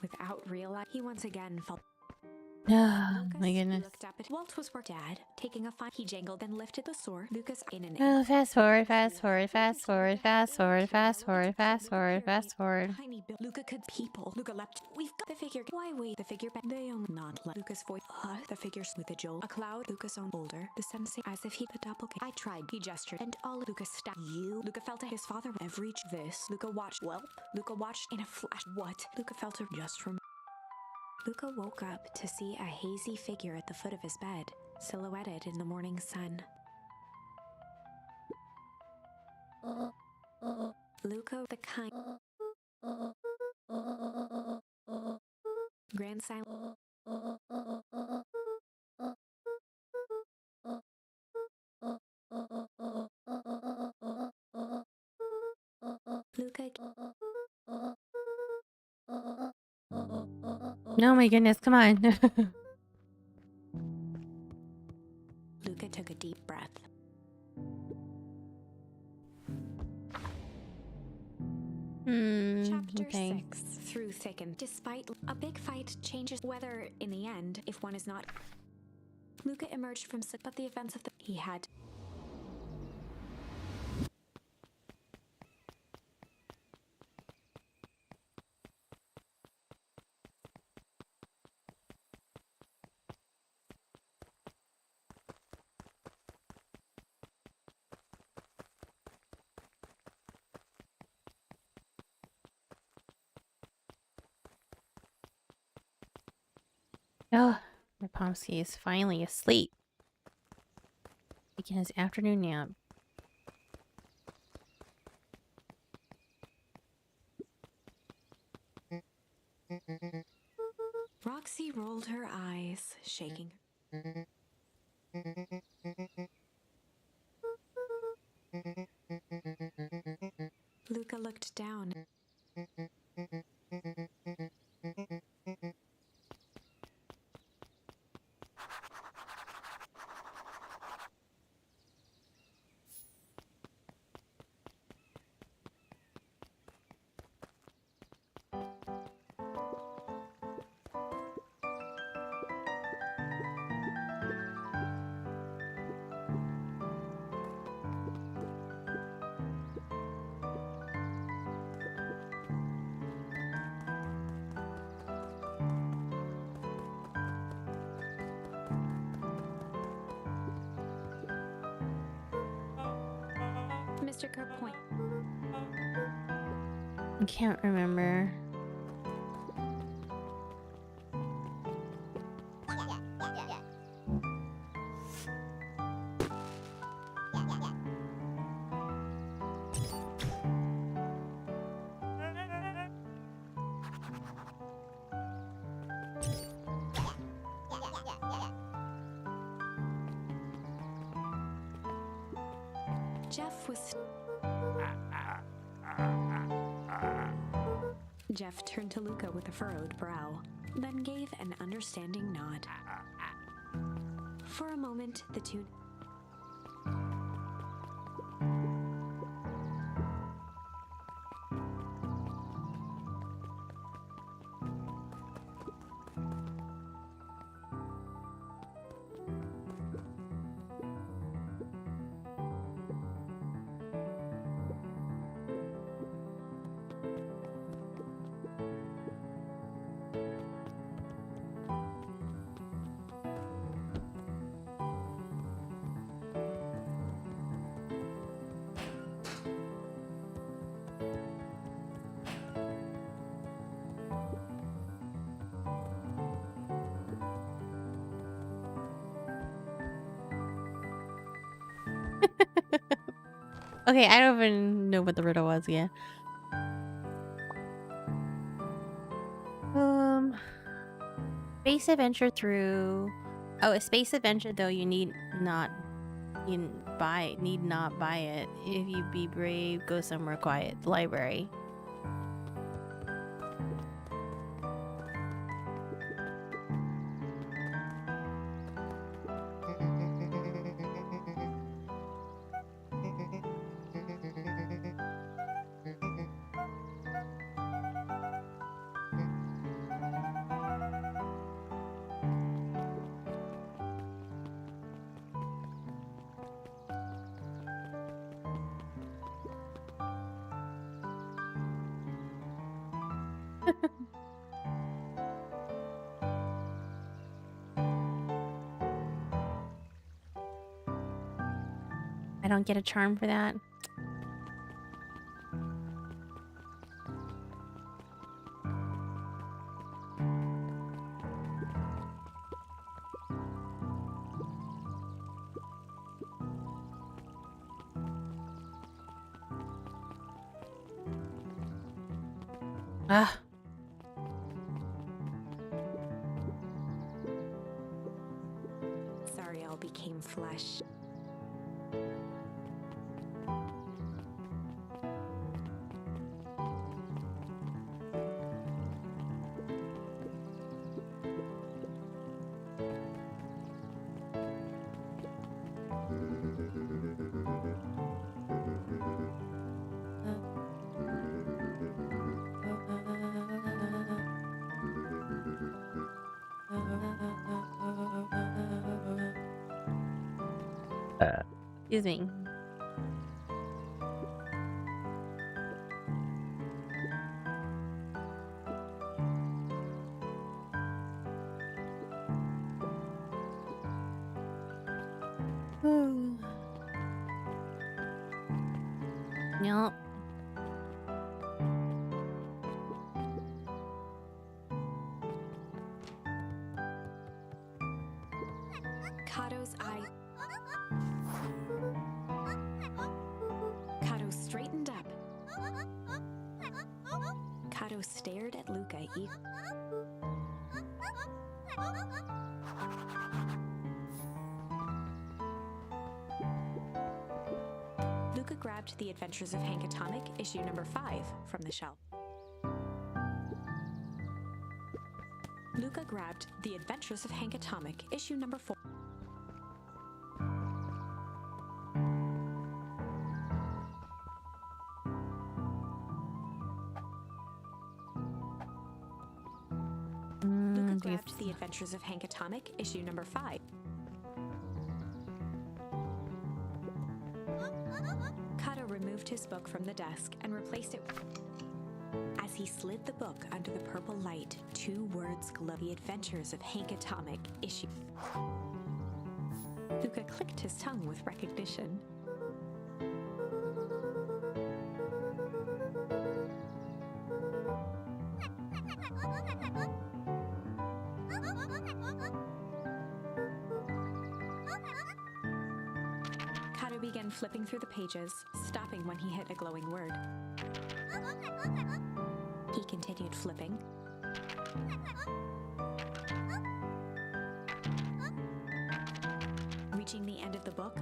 Without realizing, he once again felt. Oh, Lucas my goodness. looked up at Walt was work dad, taking a fine. He jangled and lifted the sword. Lucas in an Oh, fast forward, fast forward, fast forward, fast forward, fast forward, fast forward, fast forward. tiny bill. Luca could people. Luca leapt. We've got the figure. Why wait? The figure back. They only not let Lucas voice. The figures with a jolt. A cloud. Lucas own older. The sensei as if he the doppelganger. I tried. He gestured, and all Lucas stabbed. You. Luca felt his father every this. Luca watched. Welp. Luca watched in a flash. What? Luca felt her just from. Luca woke up to see a hazy figure at the foot of his bed, silhouetted in the morning sun. Luca, the kind grandson. Luca, No, my goodness, come on. Luca took a deep breath. Chapter Okay. 6. Through thick and despite a big fight changes whether, in the end, if one is not. Luca emerged from but the events of the he had. Oh, Rapomsky is finally asleep. Taking his afternoon nap. Roxy rolled her eyes, shaking. Luca looked down. Mr. Kerpoint. I can't remember. Jeff turned to Luca with a furrowed brow, then gave an understanding nod. For a moment, the two... Okay, I don't even know what the riddle was. Yeah. Space adventure through. Oh, a space adventure though. You need not buy it. If you be brave, go somewhere quiet. The library. I don't get a charm for that. Ah. Sorry, all became flesh. Excuse me. Yup. Kato's eye. Kato straightened up. Kato stared at Luca. Luca Luca grabbed The Adventures of Hank Atomic, issue number 5, from the shelf. Luca grabbed The Adventures of Hank Atomic, issue number 4. Luca grabbed The Adventures of Hank Atomic, issue number 5. Kato removed his book from the desk and replaced it. As he slid the book under the purple light, 2 words glowed: The Adventures of Hank Atomic, issue. Luca clicked his tongue with recognition. Kato began flipping through the pages, stopping when he hit a glowing word. He continued flipping. Reaching the end of the book,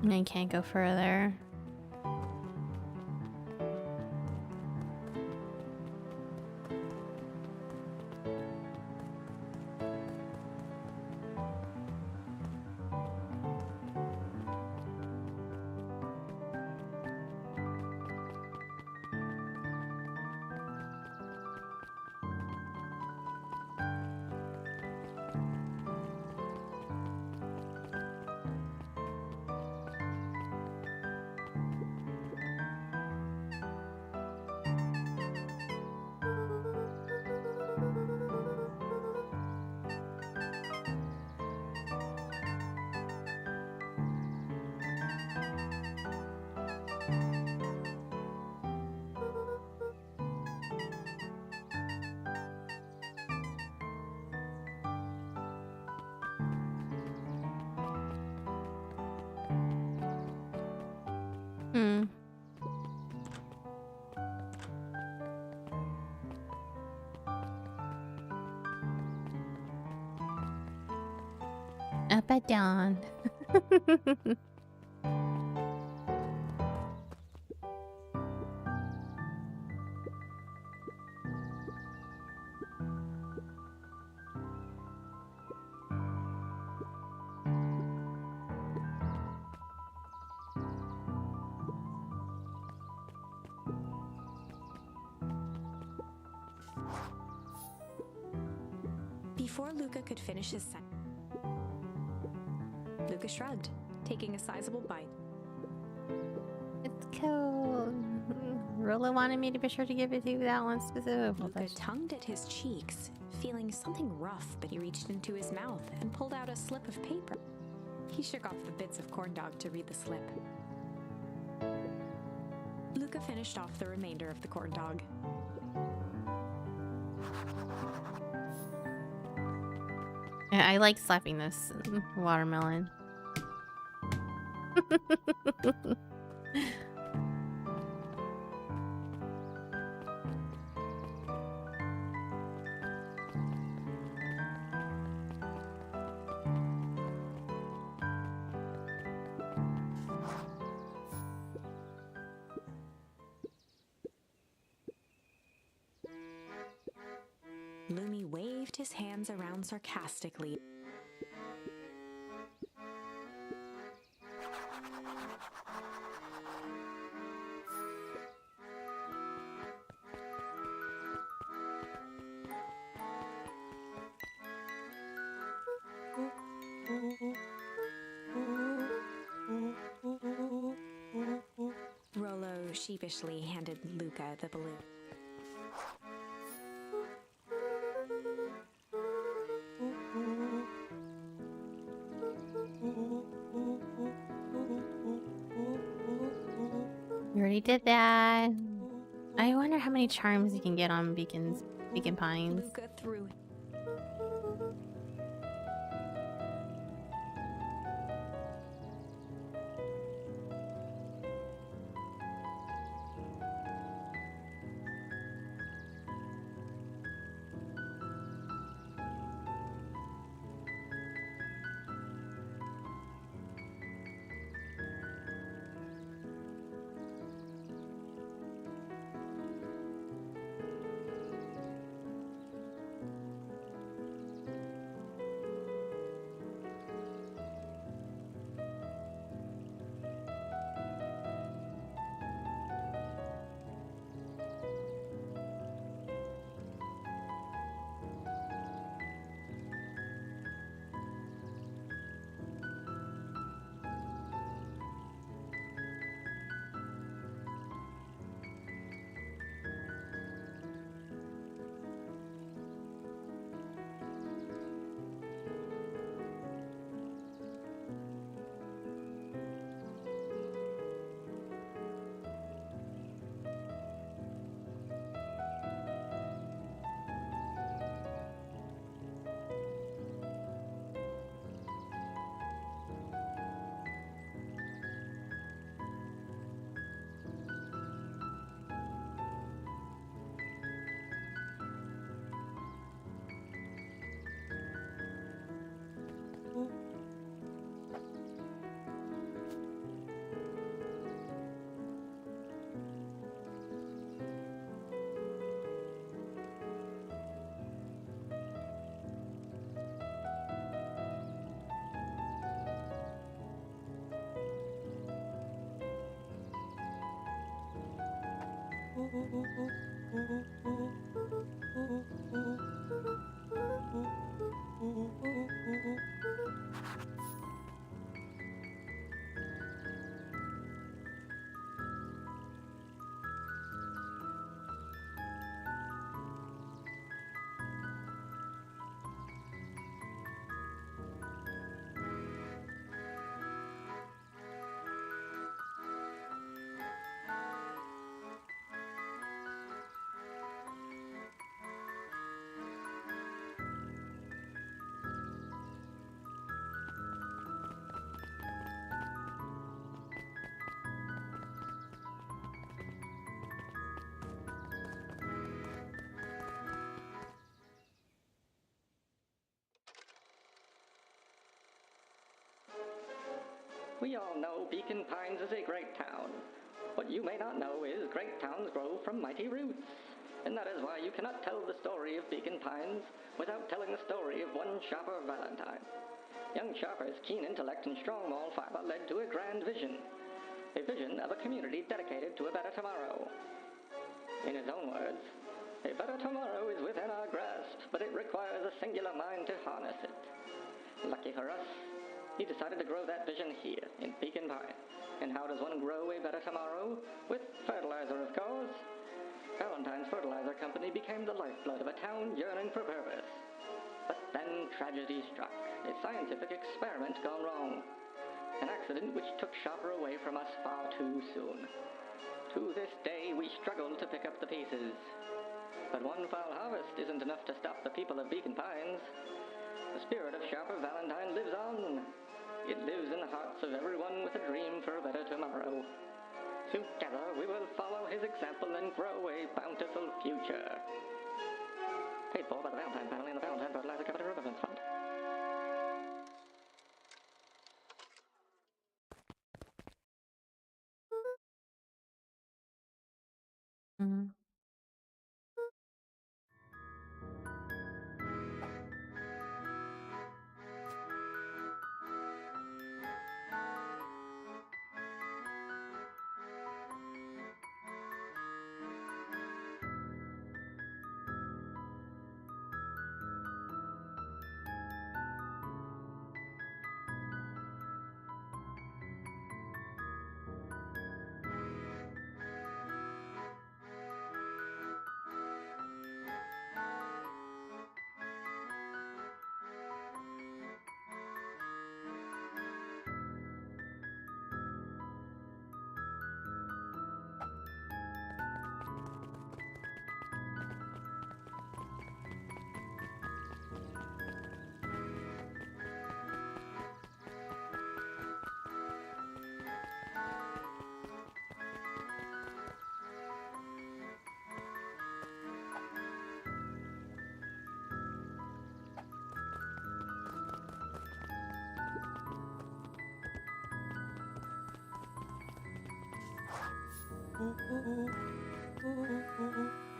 I can't go further. Up at dawn. Before Luca could finish his sentence, Luca shrugged, taking a sizable bite. It's cool. Rula wanted me to be sure to give it to you that one specific. Luca tongued at his cheeks, feeling something rough, but he reached into his mouth and pulled out a slip of paper. He shook off the bits of corn dog to read the slip. Luca finished off the remainder of the corn dog. I like slapping this watermelon. Lumi waved his hands around sarcastically. Rollo sheepishly handed Luca the balloon. We already did that. I wonder how many charms you can get on Beacon Pines. Luca threw We all know Beacon Pines is a great town. What you may not know is great towns grow from mighty roots. And that is why you cannot tell the story of Beacon Pines without telling the story of one shopper Valentine. Young Sharper's keen intellect and strong moral fiber led to a grand vision. A vision of a community dedicated to a better tomorrow. In his own words, a better tomorrow is within our grasp, but it requires a singular mind to harness it. Lucky for us, he decided to grow that vision here, in Beacon Pine. And how does one grow a better tomorrow? With fertilizer, of course. Valentine's Fertilizer Company became the lifeblood of a town yearning for purpose. But then tragedy struck, a scientific experiment gone wrong. An accident which took Shopper away from us far too soon. To this day, we struggle to pick up the pieces. But one foul harvest isn't enough to stop the people of Beacon Pines. The spirit of Shopper Valentine lives on. It lives in the hearts of everyone with a dream for a better tomorrow. Together, we will follow his example and grow a bountiful future. Paid for by the Valentine family and the Valentine Fertilizer Capital Revenue Fund.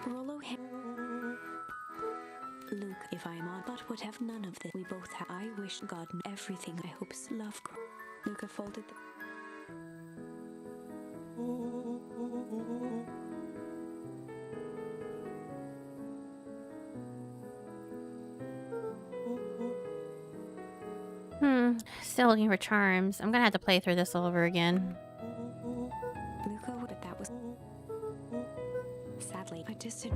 Rollo Luke, if I'm on, but would have none of this. We both have. I wish God everything. I hope love. Luca folded the. Still looking for charms. I'm gonna have to play through this all over again. Luca, but that was sadly I just did.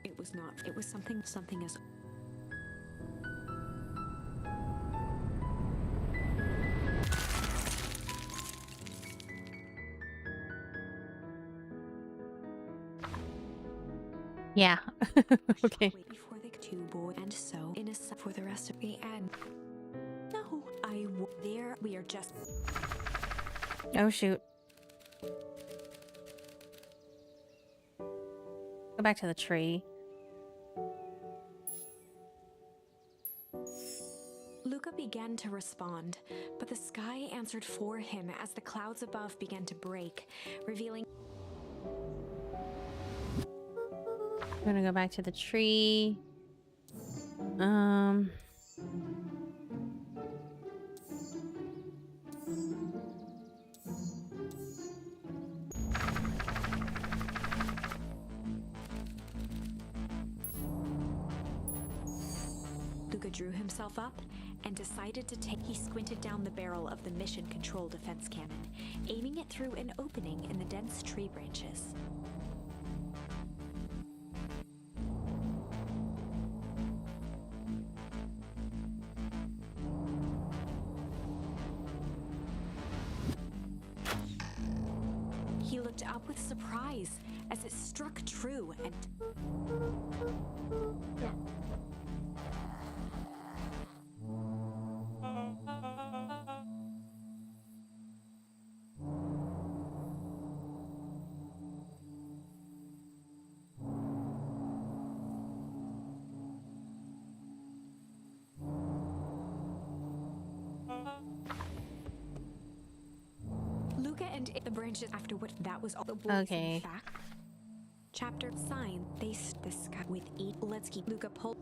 It was not. It was something as. Yeah. Okay. Before the two boy and so in a for the rest of the end. No, there we are just. Oh shoot. Go back to the tree. Luca began to respond, but the sky answered for him as the clouds above began to break, revealing. I'm gonna go back to the tree. Luca drew himself up and decided to take. He squinted down the barrel of the mission control defense cannon, aiming it through an opening in the dense tree branches. He looked up with surprise as it struck true and. Luca and the branches after what that was all the boys. Okay. In fact, chapter sign they the sky with each. Let's keep Luca pull.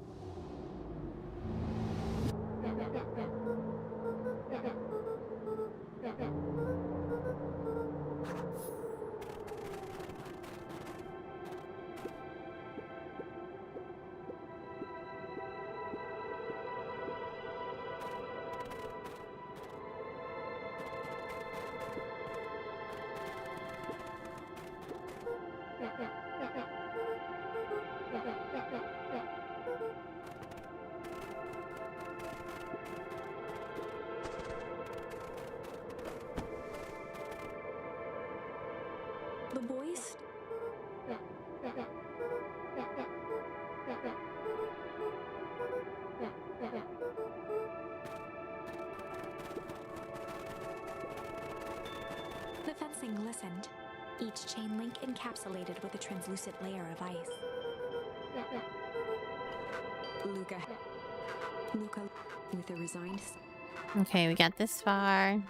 The boys. The fencing listened, each chain link encapsulated with a translucent layer of ice. Luca with a resigned. Okay, we got this far.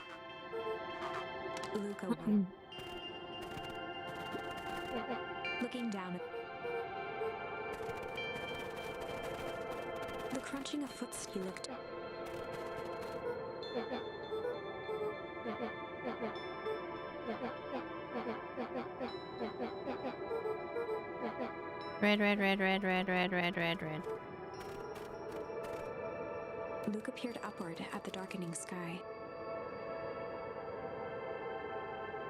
Luca looking down at the crunching of footsteps. He looked. Red, red, red, red, red, red, red, red, red. Luca peered upward at the darkening sky.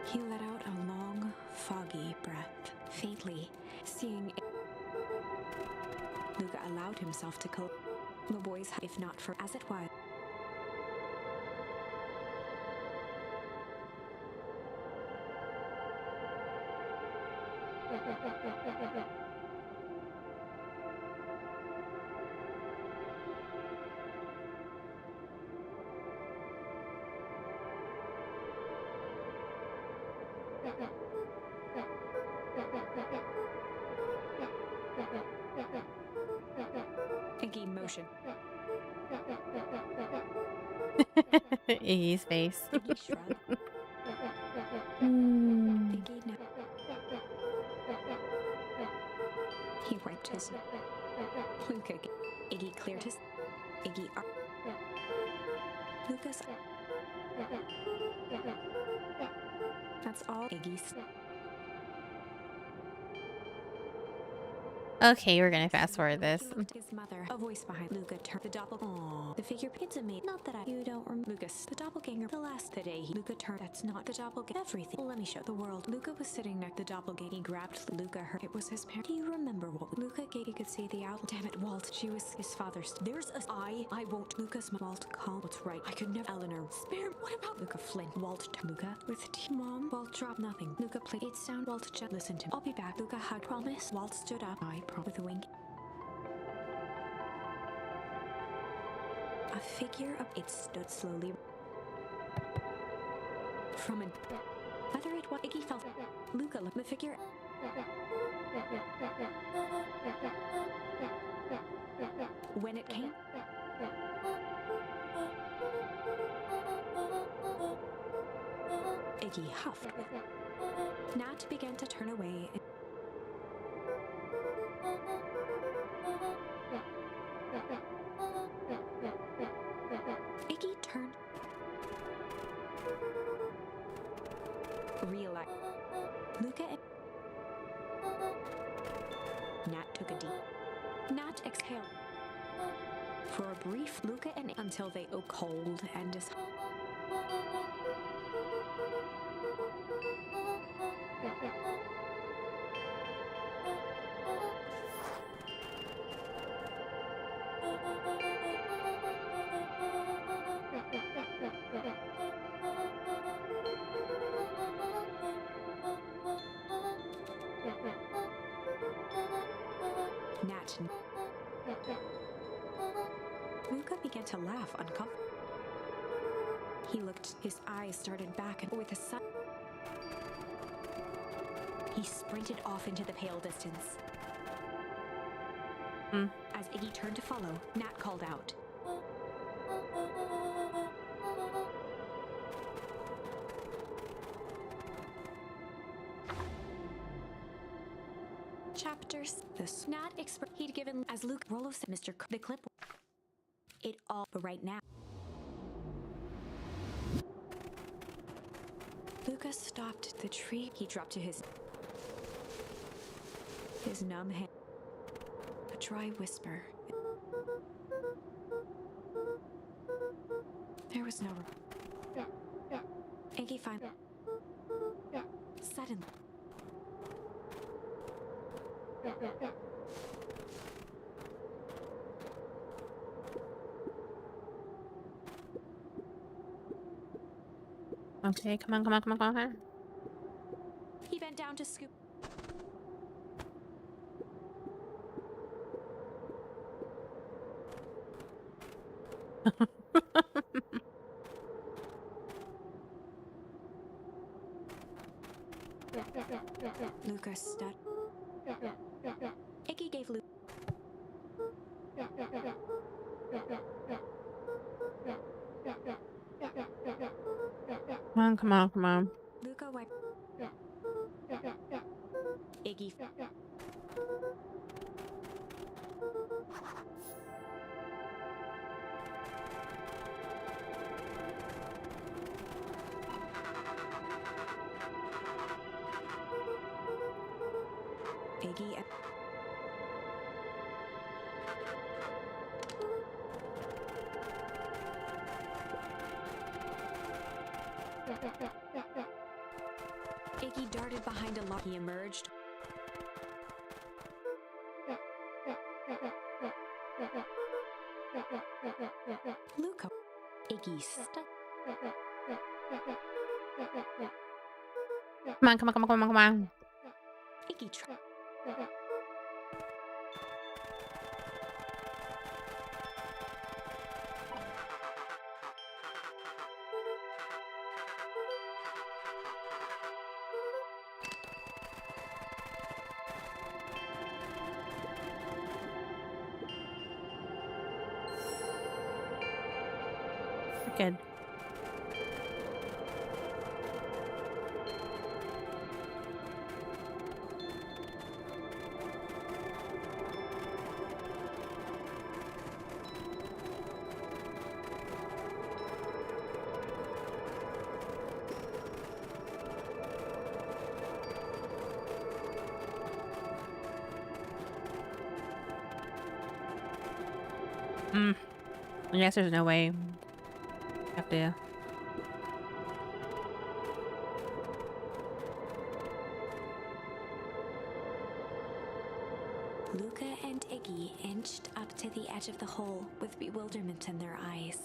He let out a long, foggy breath, faintly, seeing. Luca allowed himself to cope. The boys, if not for as it was. Iggy motion. Iggy's face. Iggy shrug. Iggy no. He wiped his. Luca. Iggy cleared his. Iggy. Lucas. That's all Iggy's. Okay, we're gonna fast forward this. He looked at his mother. A voice behind Luca turned the doppelganger. Aww. The figure it's a me. Not that you don't remember. Lucas. The doppelganger. The day Luca turned. That's not the doppelganger. Everything. Well, let me show the world. Luca was sitting next to the doppelganger. He grabbed Luca. It was his parent. Do you remember what Luca gave? He could see the outline. Damn it, Walt. She was his father's. There's a I won't. Lucas. Walt. Calm. What's right? I could never. Eleanor. Spare. What about Luca Flint? Walt. Luca. With Mom. Walt dropped nothing. Luca played. It's sound. Walt just listen to. I'll be back. Luca hug. Promise. Walt stood up. I promise. With a wink. A figure of it stood slowly from a whether it was Iggy felt Luca looked the figure when it came Iggy huffed. Nat began to turn away. Iggy turned. Realized. Luca and Nat took a deep. Nat exhaled. For a brief, Luca and until they cold and dis. Nat. Luca began to laugh uncomfortably. He looked, his eyes started back and with a sun. He sprinted off into the pale distance. As Iggy turned to follow, Nat called out. Chapters. This Nat he'd given as Luke Rollo said, Mr. The clip. It all, but right now. Lucas stopped the tree. He dropped to his numb hand. A dry whisper. There was no room. Iggy finally. Suddenly. Okay, come on, come on, come on, come on. He bent down to scoop. Lucas stood. Iggy gave Luke. Come on, come on, come on. Luca wiped. Iggy. Iggy. Iggy darted behind a log. He emerged. Luca. Iggy stuck. Come on, come on, come on, come on, come on. Iggy tried. Good. I guess there's no way. Have to. Luca and Iggy inched up to the edge of the hole with bewilderment in their eyes.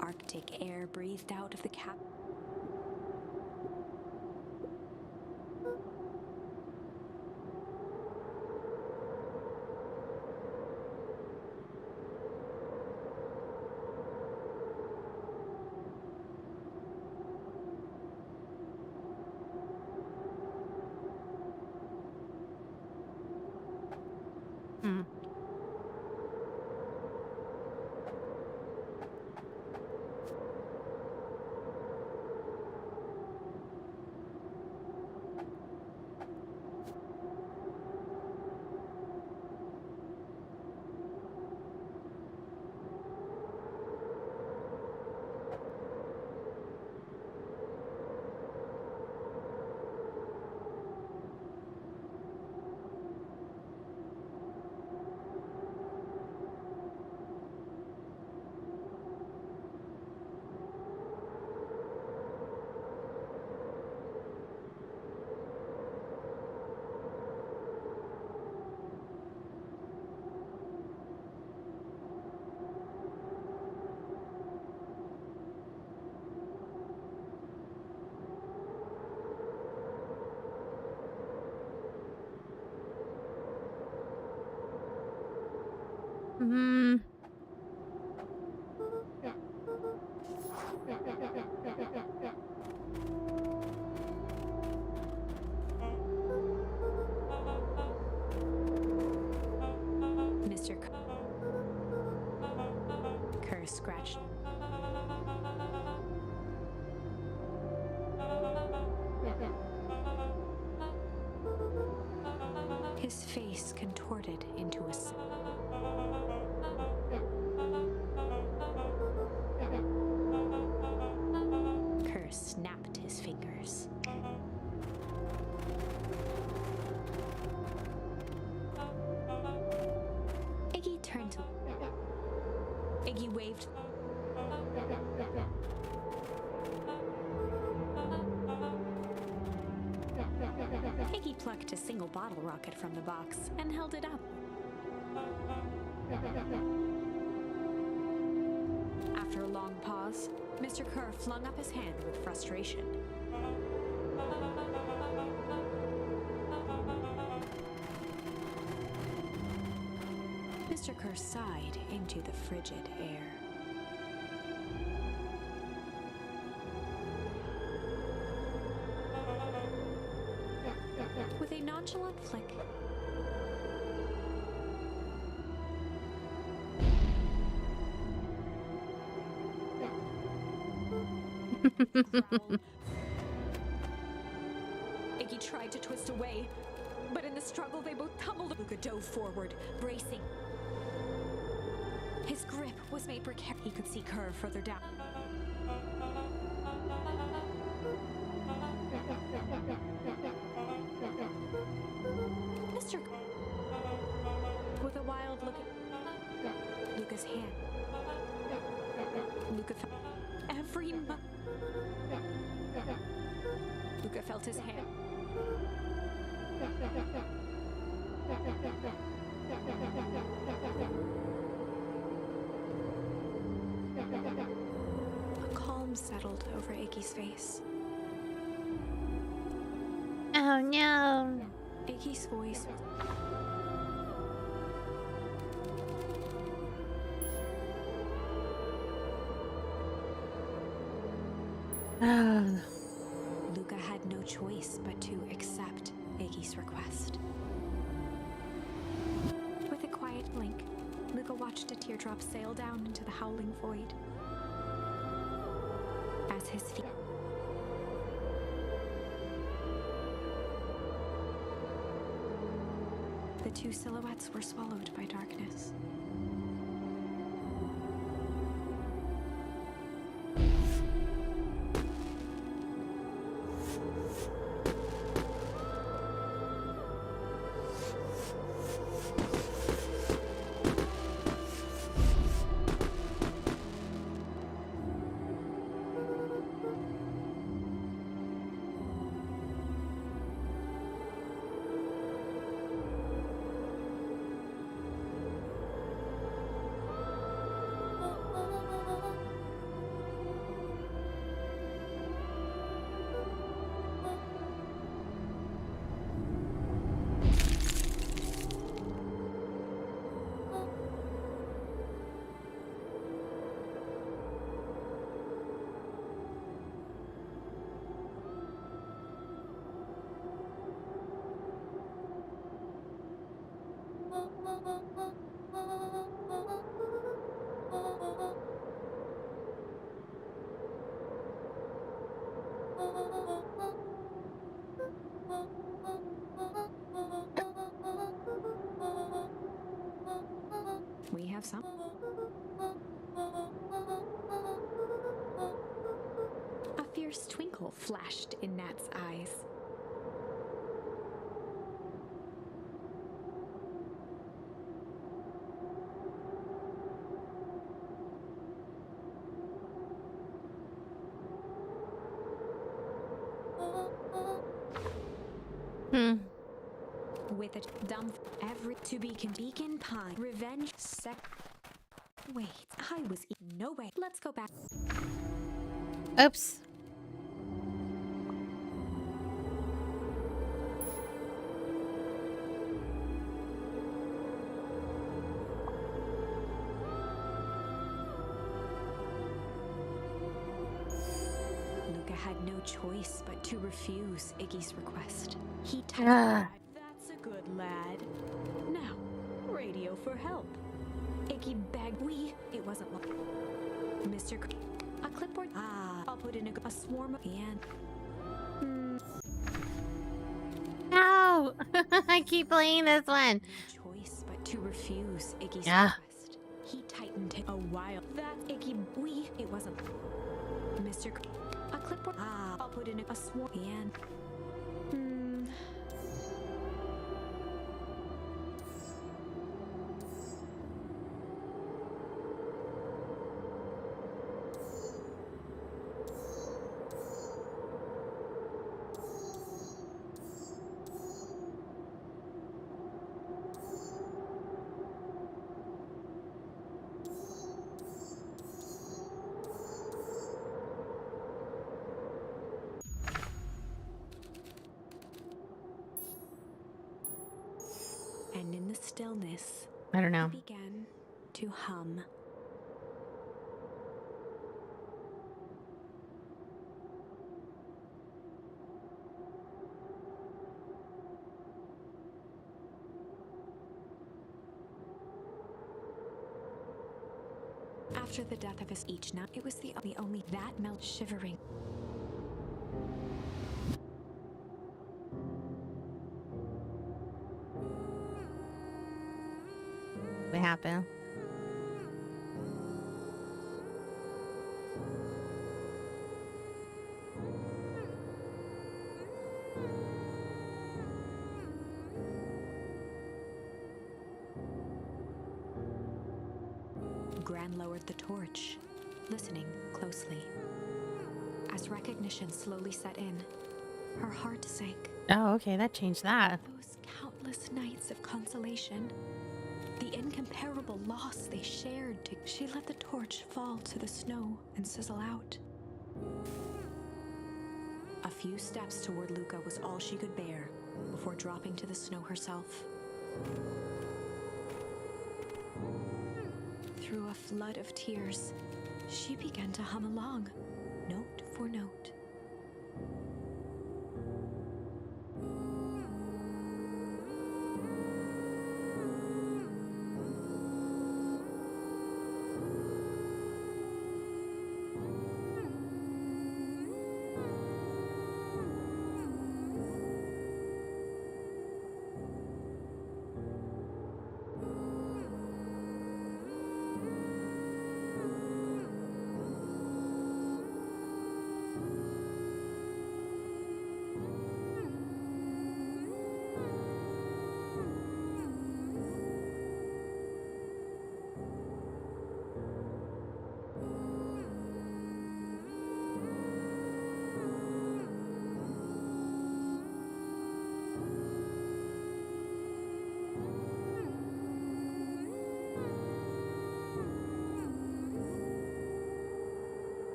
Arctic air breathed out of the CAPT. Mr. Kerr scratched. His face contorted into a Kerr snapped his fingers. Iggy turned to... Iggy waved. Iggy plucked a single bottle rocket from the box and held it up. After a long pause, Mr. Kerr flung up his hand with frustration. Mr. Kerr sighed into the frigid air. With a nonchalant flick, Iggy tried to twist away, but in the struggle they both tumbled. Luca dove forward, bracing. His grip was made precarious. He could see Kerr further down. Mr. With a wild look at Luca's hand. Luca felt Luca felt his hand. A calm settled over Iggy's face. Oh no. Iggy's voice. Luca had no choice but to accept Iggy's request. With a quiet blink, Luca watched a teardrop sail down into the howling void. As his feet... The two silhouettes were swallowed by darkness. We have some. A fierce twinkle flashed in Nat's eyes. With a dumb every to be Beacon Pine revenge Wait, I was no way. Let's go back. Oops. Luca had no choice but to refuse Iggy's request. He Ah. That's a good lad. Now, radio for help. Iggy begged it wasn't long. Mr. A clipboard. I'll put in a swarm of No! I keep playing this one. No choice but to refuse Iggy's Ah. request. He tightened it a while. That Iggy it wasn't Mr. A clipboard. I'll put in a swarm and in the stillness, I don't know. he began to hum. After the death of his each night, it was the only that melt shivering. What happened? Gran lowered the torch, listening closely. As recognition slowly set in, her heart sank. Oh, okay, that changed that. Those countless nights of consolation, the incomparable loss they shared. She let the torch fall to the snow and sizzle out. A few steps toward Luca was all she could bear, before dropping to the snow herself. Through a flood of tears, she began to hum along, note for note.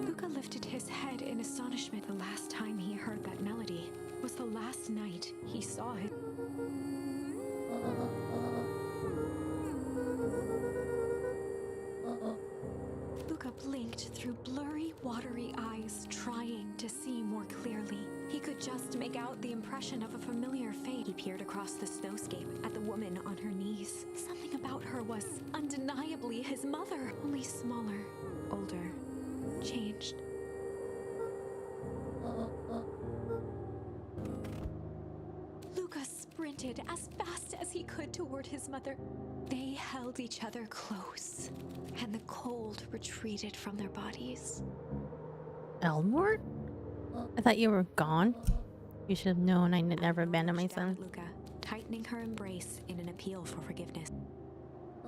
Luca lifted his head in astonishment. The last time he heard that melody was the last night he saw it. Luca blinked through blurry, watery eyes, trying to see more clearly. He could just make out the impression of a familiar face. He peered across the snowscape at the woman on her knees. Something about her was undeniably his mother, only smaller, older, changed. Luca sprinted as fast as he could toward his mother. They held each other close, and the cold retreated from their bodies. Elmore? I thought you were gone. You should have known I'd never abandoned my Reached out son. at Luca, tightening her embrace in an appeal for forgiveness.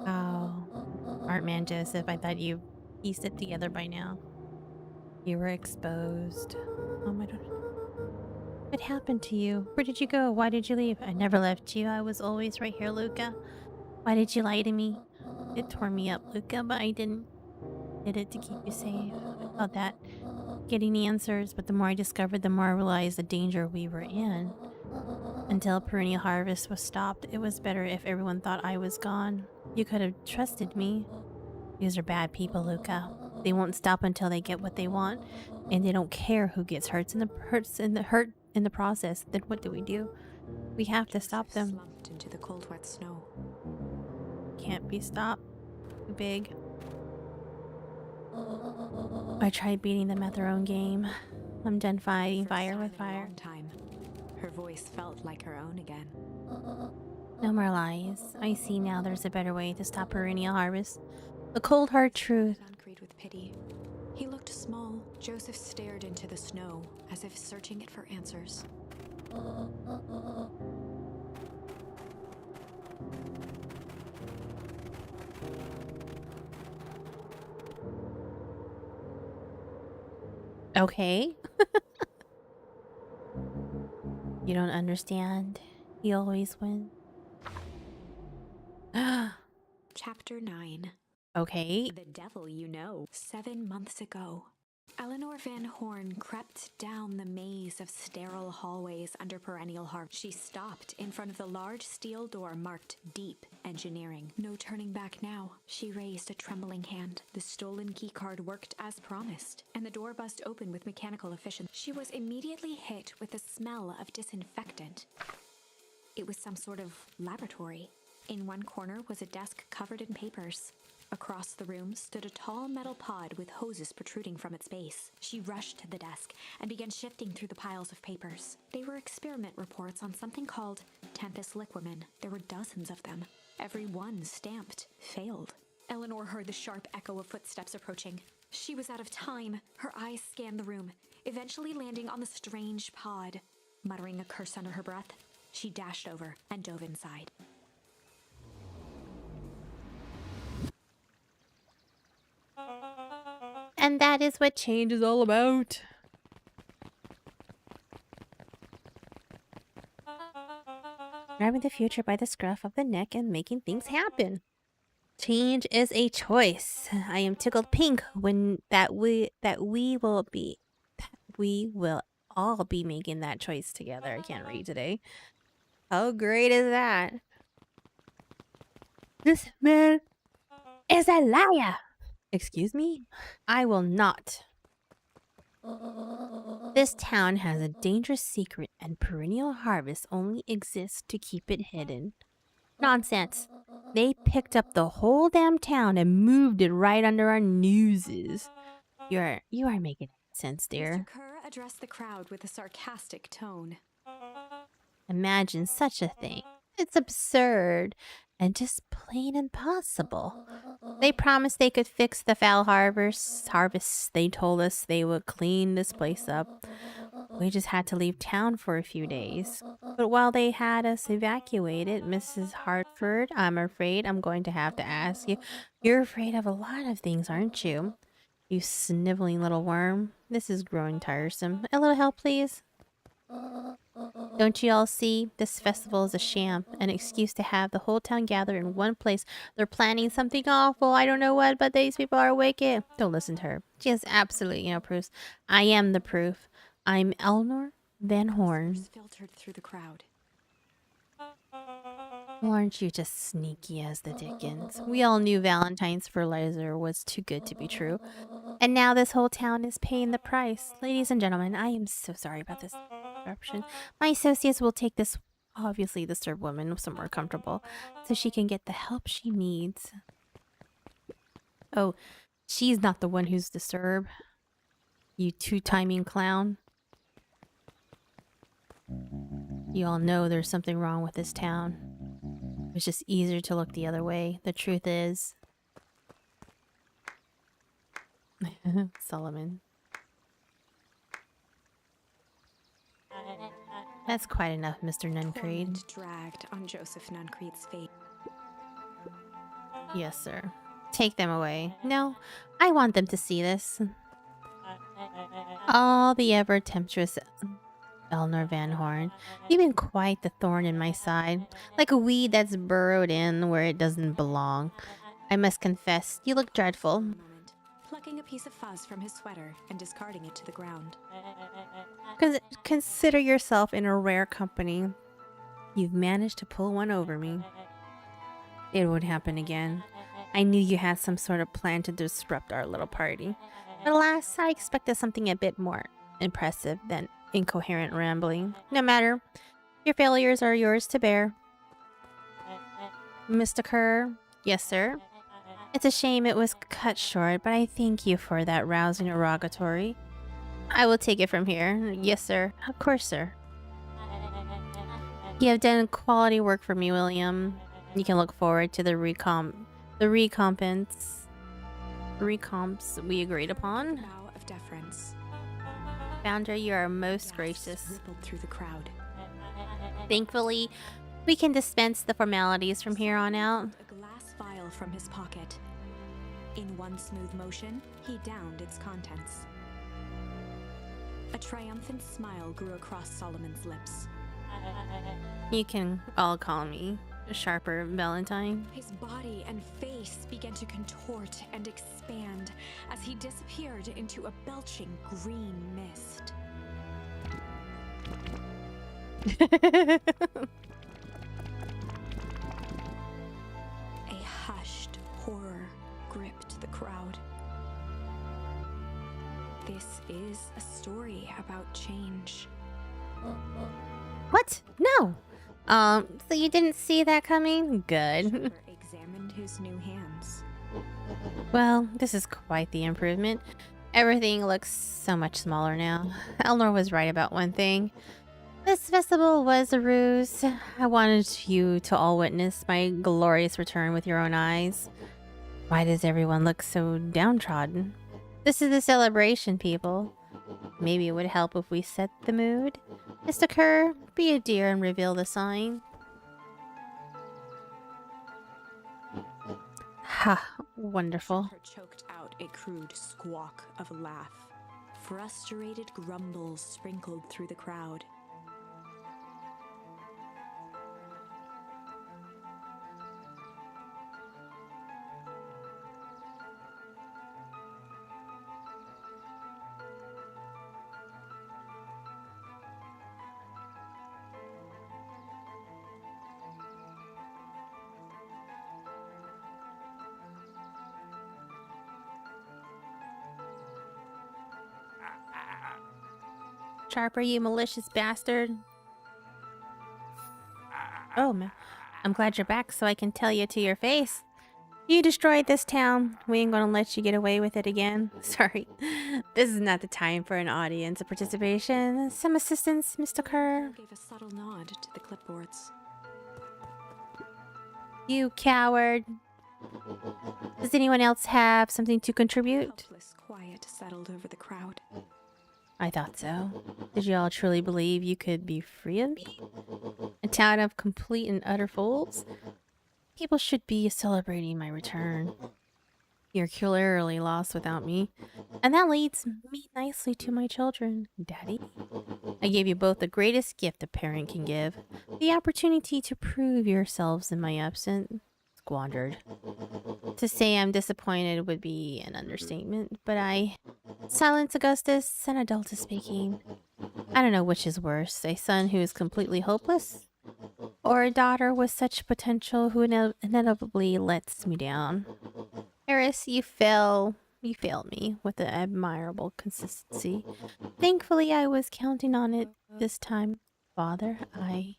Oh, Art Man Joseph, I thought you pieced it together by now. You were exposed. Oh my god. What happened to you? Where did you go? Why did you leave? I never left you. I was always right here, Luca. Why did you lie to me? It tore me up, Luca, but I did it to keep you safe. I thought that getting the answers, but the more I discovered, the more I realized the danger we were in. Until perennial harvest was stopped, it was better if everyone thought I was gone. You could have trusted me. These are bad people, Luca. They won't stop until they get what they want, and they don't care who gets hurt in the process. Then what do? We have to stop Joseph them. slumped into the cold, wet snow. Can't be stopped. Too big. I tried beating them at their own game. I'm done fighting First fire time with in a fire. long time, her voice felt like her own again. No more lies. I see now there's a better way to stop perennial harvest. The cold hard truth. Concrete with pity. He looked small. Joseph stared into the snow, as if searching it for answers. Okay. You don't understand. He always wins. Chapter 9. Okay. The Devil You Know. 7 months ago, Eleanor Van Horn crept down the maze of sterile hallways under perennial harvest. She stopped in front of the large steel door marked Deep Engineering. No turning back now. She raised a trembling hand. The stolen keycard worked as promised, and the door buzzed open with mechanical efficiency. She was immediately hit with the smell of disinfectant. It was some sort of laboratory. In one corner was a desk covered in papers. Across the room stood a tall metal pod with hoses protruding from its base. She rushed to the desk and began shifting through the piles of papers. They were experiment reports on something called Tempus liquamen. There were dozens of them. Every one stamped failed. Eleanor heard the sharp echo of footsteps approaching. She was out of time. Her eyes scanned the room, eventually landing on the strange pod. Muttering a curse under her breath, she dashed over and dove inside. And that is what change is all about. Grabbing the future by the scruff of the neck and making things happen. Change is a choice. I am tickled pink when we will all be making that choice together. I can't read today. How great is that? This man is a liar. Excuse me? I will not. This town has a dangerous secret and perennial harvest only exists to keep it hidden. Nonsense. They picked up the whole damn town and moved it right under our noses. You are making sense, dear. Mr. Kerr addressed the crowd with a sarcastic tone. Imagine such a thing. It's absurd and just plain impossible. They promised they could fix the foul harvest. They told us they would clean this place up. We just had to leave town for a few days. But while they had us evacuated, Mrs. Hartford, I'm afraid I'm going to have to ask you. You're afraid of a lot of things, aren't you? You sniveling little worm. This is growing tiresome. A little help, please? Don't you all see? This festival is a sham, an excuse to have the whole town gather in one place. They're planning something awful. I don't know what, but these people are wicked. Don't listen to her. She has absolutely no proofs. I am the proof. I'm Eleanor Van Horn. Filtered through the crowd. Well, aren't you just sneaky as the dickens? We all knew Valentine's fertilizer was too good to be true. And now this whole town is paying the price. Ladies and gentlemen, I am so sorry about this interruption. My associates will take this obviously disturbed woman somewhere comfortable so she can get the help she needs. Oh, she's not the one who's disturbed. You two-timing clown. You all know there's something wrong with this town. It's just easier to look the other way. The truth is... Solomon. That's quite enough, Mr. Nuncreed. Torment dragged on Joseph Nuncreed's face. Yes, sir. Take them away. No, I want them to see this. All the ever-tempestuous Eleanor Van Horn. You've been quite the thorn in my side. Like a weed that's burrowed in where it doesn't belong. I must confess, you look dreadful. Plucking a piece of fuzz from his sweater and discarding it to the ground. Consider yourself in a rare company. You've managed to pull one over me. It would happen again. I knew you had some sort of plan to disrupt our little party. But alas, I expected something a bit more impressive than incoherent rambling. No matter. Your failures are yours to bear. Mr. Kerr? Yes, sir? It's a shame it was cut short, but I thank you for that rousing interrogatory. I will take it from here. Yes, sir. Of course, sir. You have done quality work for me, William. You can look forward to the recomps we agreed upon. Bow of deference. Founder, you are most gracious. Rippled through the crowd. Thankfully, we can dispense the formalities from here on out. A glass vial from his pocket. In one smooth motion, he downed its contents. A triumphant smile grew across Solomon's lips. You can all call me Sharper Valentine. His body and face began to contort and expand as he disappeared into a belching green mist. A hushed horror gripped the crowd. This is a story about change. What? No. So you didn't see that coming? Good. Schubert examined his new hands. Well, this is quite the improvement. Everything looks so much smaller now. Eleanor was right about one thing. This festival was a ruse. I wanted you to all witness my glorious return with your own eyes. Why does everyone look so downtrodden? This is a celebration, people. Maybe it would help if we set the mood. Mr. Kerr, be a dear and reveal the sign. Ha, wonderful. Schubert choked out out a crude squawk of a laugh. Frustrated grumbles sprinkled through the crowd. Sharper, you malicious bastard. Oh, man. I'm glad you're back so I can tell you to your face. You destroyed this town. We ain't gonna let you get away with it again. Sorry. This is not the time for an audience participation. Some assistance, Mr. Kerr. Gave a subtle nod to the clipboards. You coward. Does anyone else have something to contribute? Helpless quiet settled over the crowd. I thought so. Did you all truly believe you could be free of me? A town of complete and utter fools? People should be celebrating my return. You're clearly lost without me. And that leads me nicely to my children. Daddy, I gave you both the greatest gift a parent can give. The opportunity to prove yourselves in my absence. Squandered. To say I'm disappointed would be an understatement, but Silence, Augustus, and Adultus speaking. I don't know which is worse, a son who is completely hopeless, or a daughter with such potential who inevitably lets me down. Eris, you failed me with an admirable consistency. Thankfully, I was counting on it this time. Father, I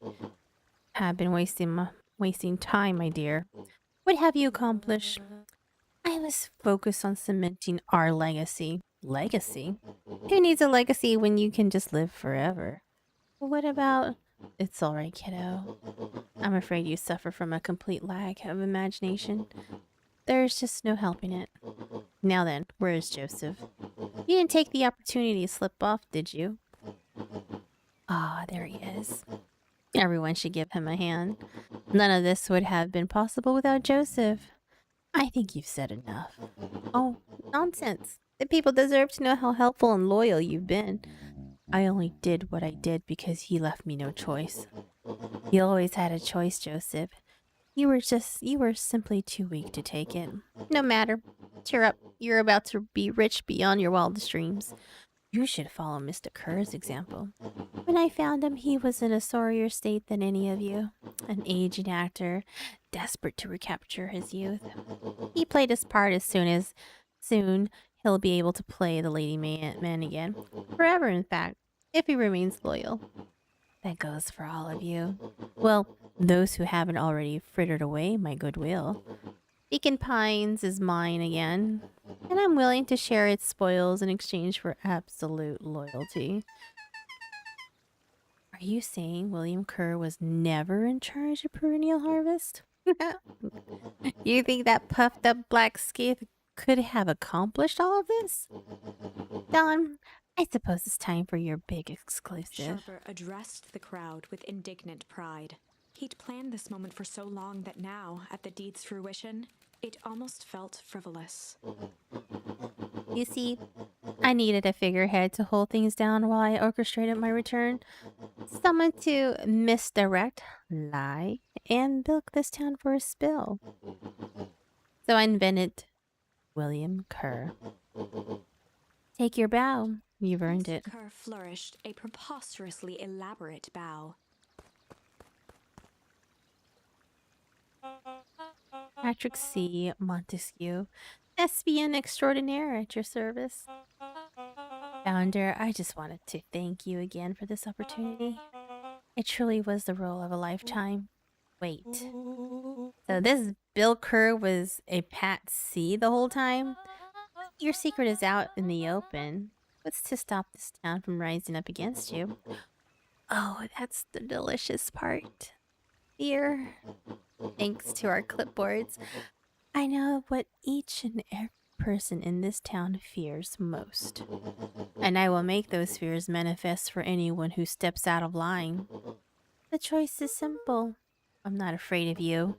have been wasting time, my dear. What have you accomplished? I was focused on cementing our legacy. Legacy? Who needs a legacy when you can just live forever? What about... It's alright, kiddo. I'm afraid you suffer from a complete lack of imagination. There's just no helping it. Now then, where is Joseph? You didn't take the opportunity to slip off, did you? Ah, there he is. Everyone should give him a hand. None of this would have been possible without Joseph. I think you've said enough. Oh, nonsense. The people deserve to know how helpful and loyal you've been. I only did what I did because he left me no choice. You always had a choice, Joseph. You were simply too weak to take it. No matter. Cheer up. You're about to be rich beyond your wildest dreams. You should follow Mr. Kerr's example. When I found him, he was in a sorrier state than any of you. An aging actor, desperate to recapture his youth. He played his part as soon he'll be able to play the lady man again. Forever, in fact, if he remains loyal. That goes for all of you. Well, those who haven't already frittered away my goodwill. Beacon Pines is mine again, and I'm willing to share its spoils in exchange for absolute loyalty. Are you saying William Kerr was never in charge of Perennial Harvest? You think that puffed up black scith could have accomplished all of this? Don, I suppose it's time for your big exclusive. Sharper addressed the crowd with indignant pride. He'd planned this moment for so long that now, at the deed's fruition, it almost felt frivolous. You see, I needed a figurehead to hold things down while I orchestrated my return. Someone to misdirect, lie, and bilk this town for a spill. So I invented William Kerr. Take your bow. You've earned it. Kerr flourished a preposterously elaborate bow. Patrick C. Montesquieu, Thespian extraordinaire at your service. Founder, I just wanted to thank you again for this opportunity. It truly was the role of a lifetime. Wait. So this Bill Kerr was a Pat C the whole time? Your secret is out in the open. What's to stop this town from rising up against you? Oh, that's the delicious part. Fear. Thanks to our clipboards, I know what each and every person in this town fears most. And I will make those fears manifest for anyone who steps out of line. The choice is simple. I'm not afraid of you.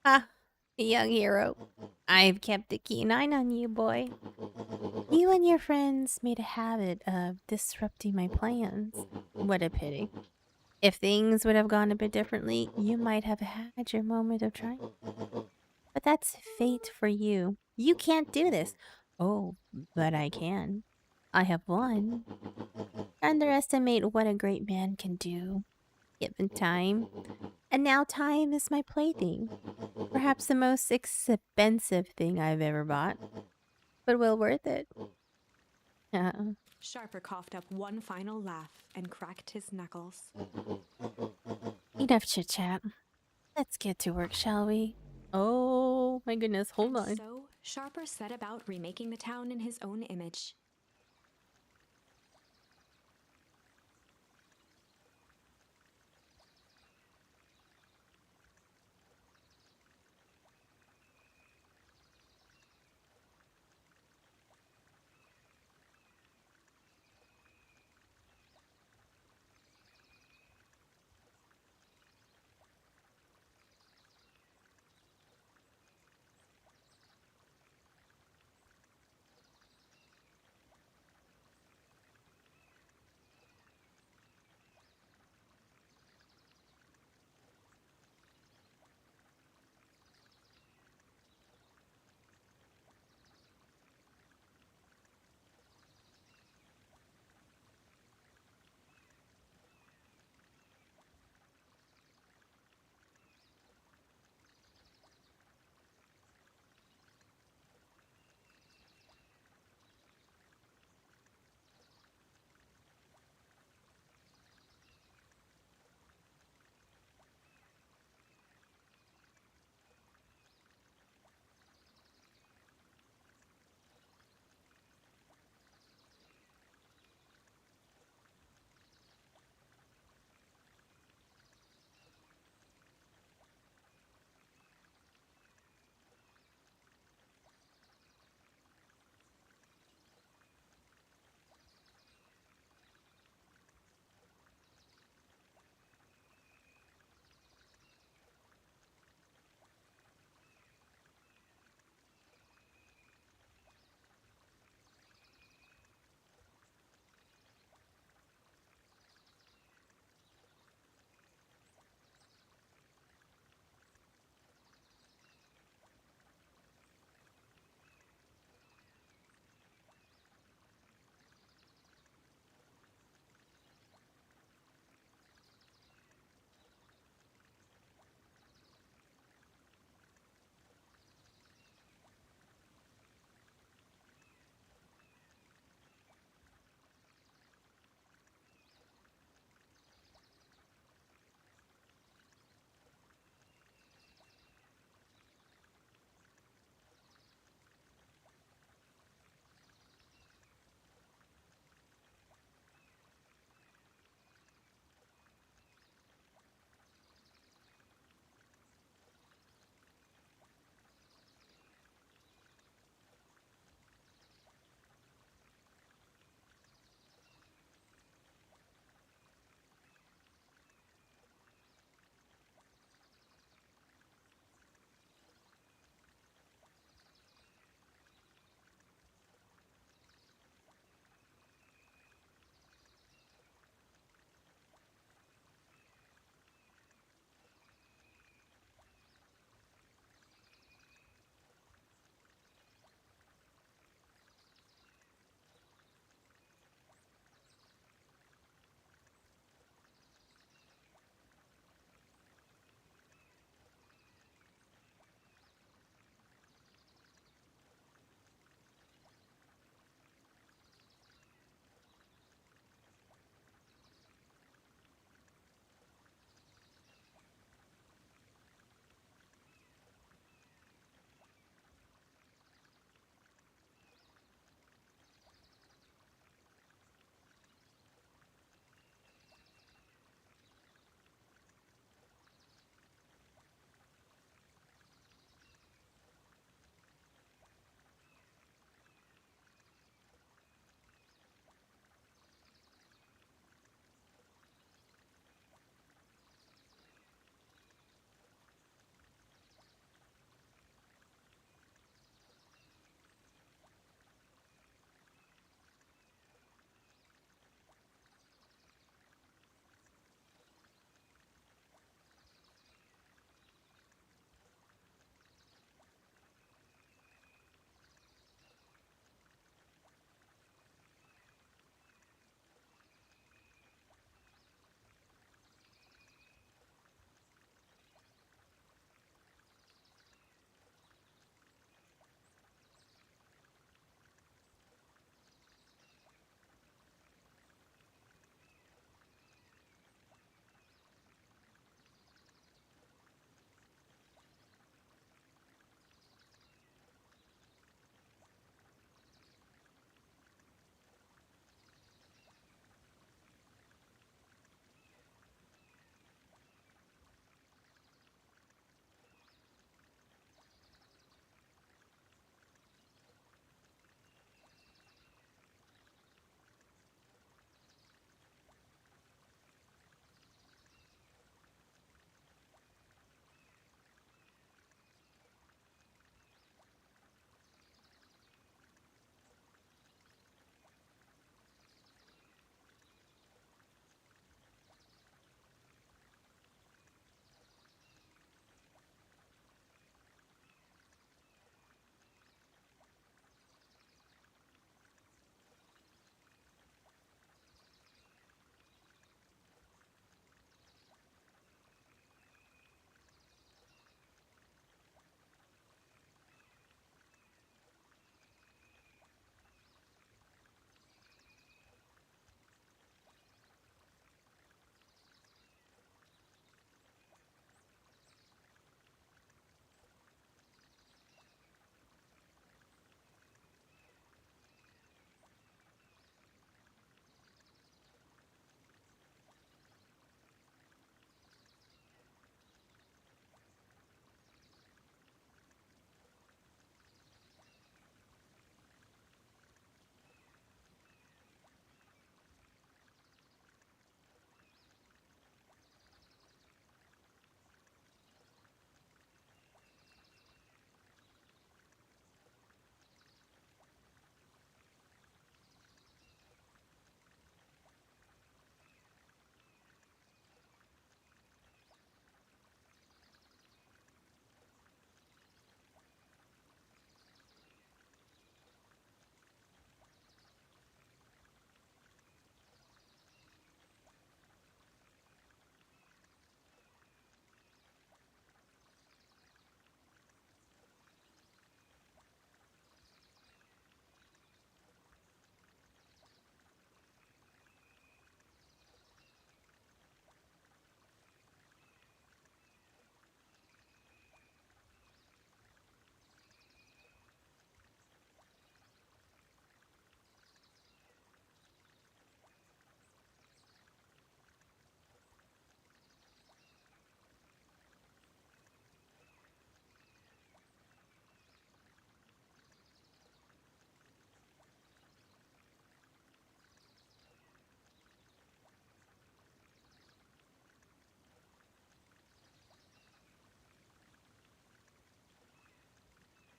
Ah, Young hero, I've kept a keen eye on you, boy. You and your friends made a habit of disrupting my plans. What a pity. If things would have gone a bit differently, you might have had your moment of triumph. But that's fate for you. You can't do this. Oh, but I can. I have won. Underestimate what a great man can do, given time. And now time is my plaything. Perhaps the most expensive thing I've ever bought, but well worth it. Sharper coughed up one final laugh and cracked his knuckles. Enough chit chat. Let's get to work, shall we? Oh my goodness, hold on. So, Sharper set about remaking the town in his own image.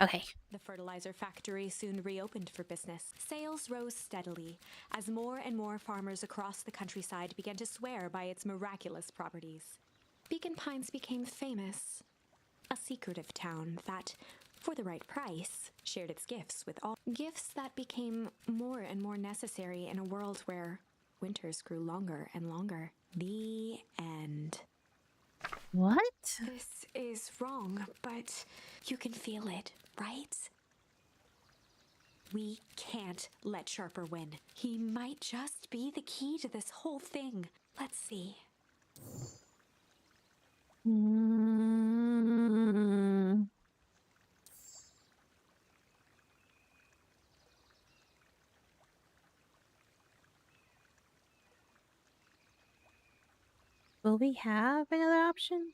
Okay. The fertilizer factory soon reopened for business. Sales rose steadily as more and more farmers across the countryside began to swear by its miraculous properties. Beacon Pines became famous, a secretive town that, for the right price, shared its gifts with all. Gifts that became more and more necessary in a world where winters grew longer and longer. The end. What? This is wrong, but you can feel it, right? We can't let Sharper win. He might just be the key to this whole thing. Let's see. Mm. Will we have another option?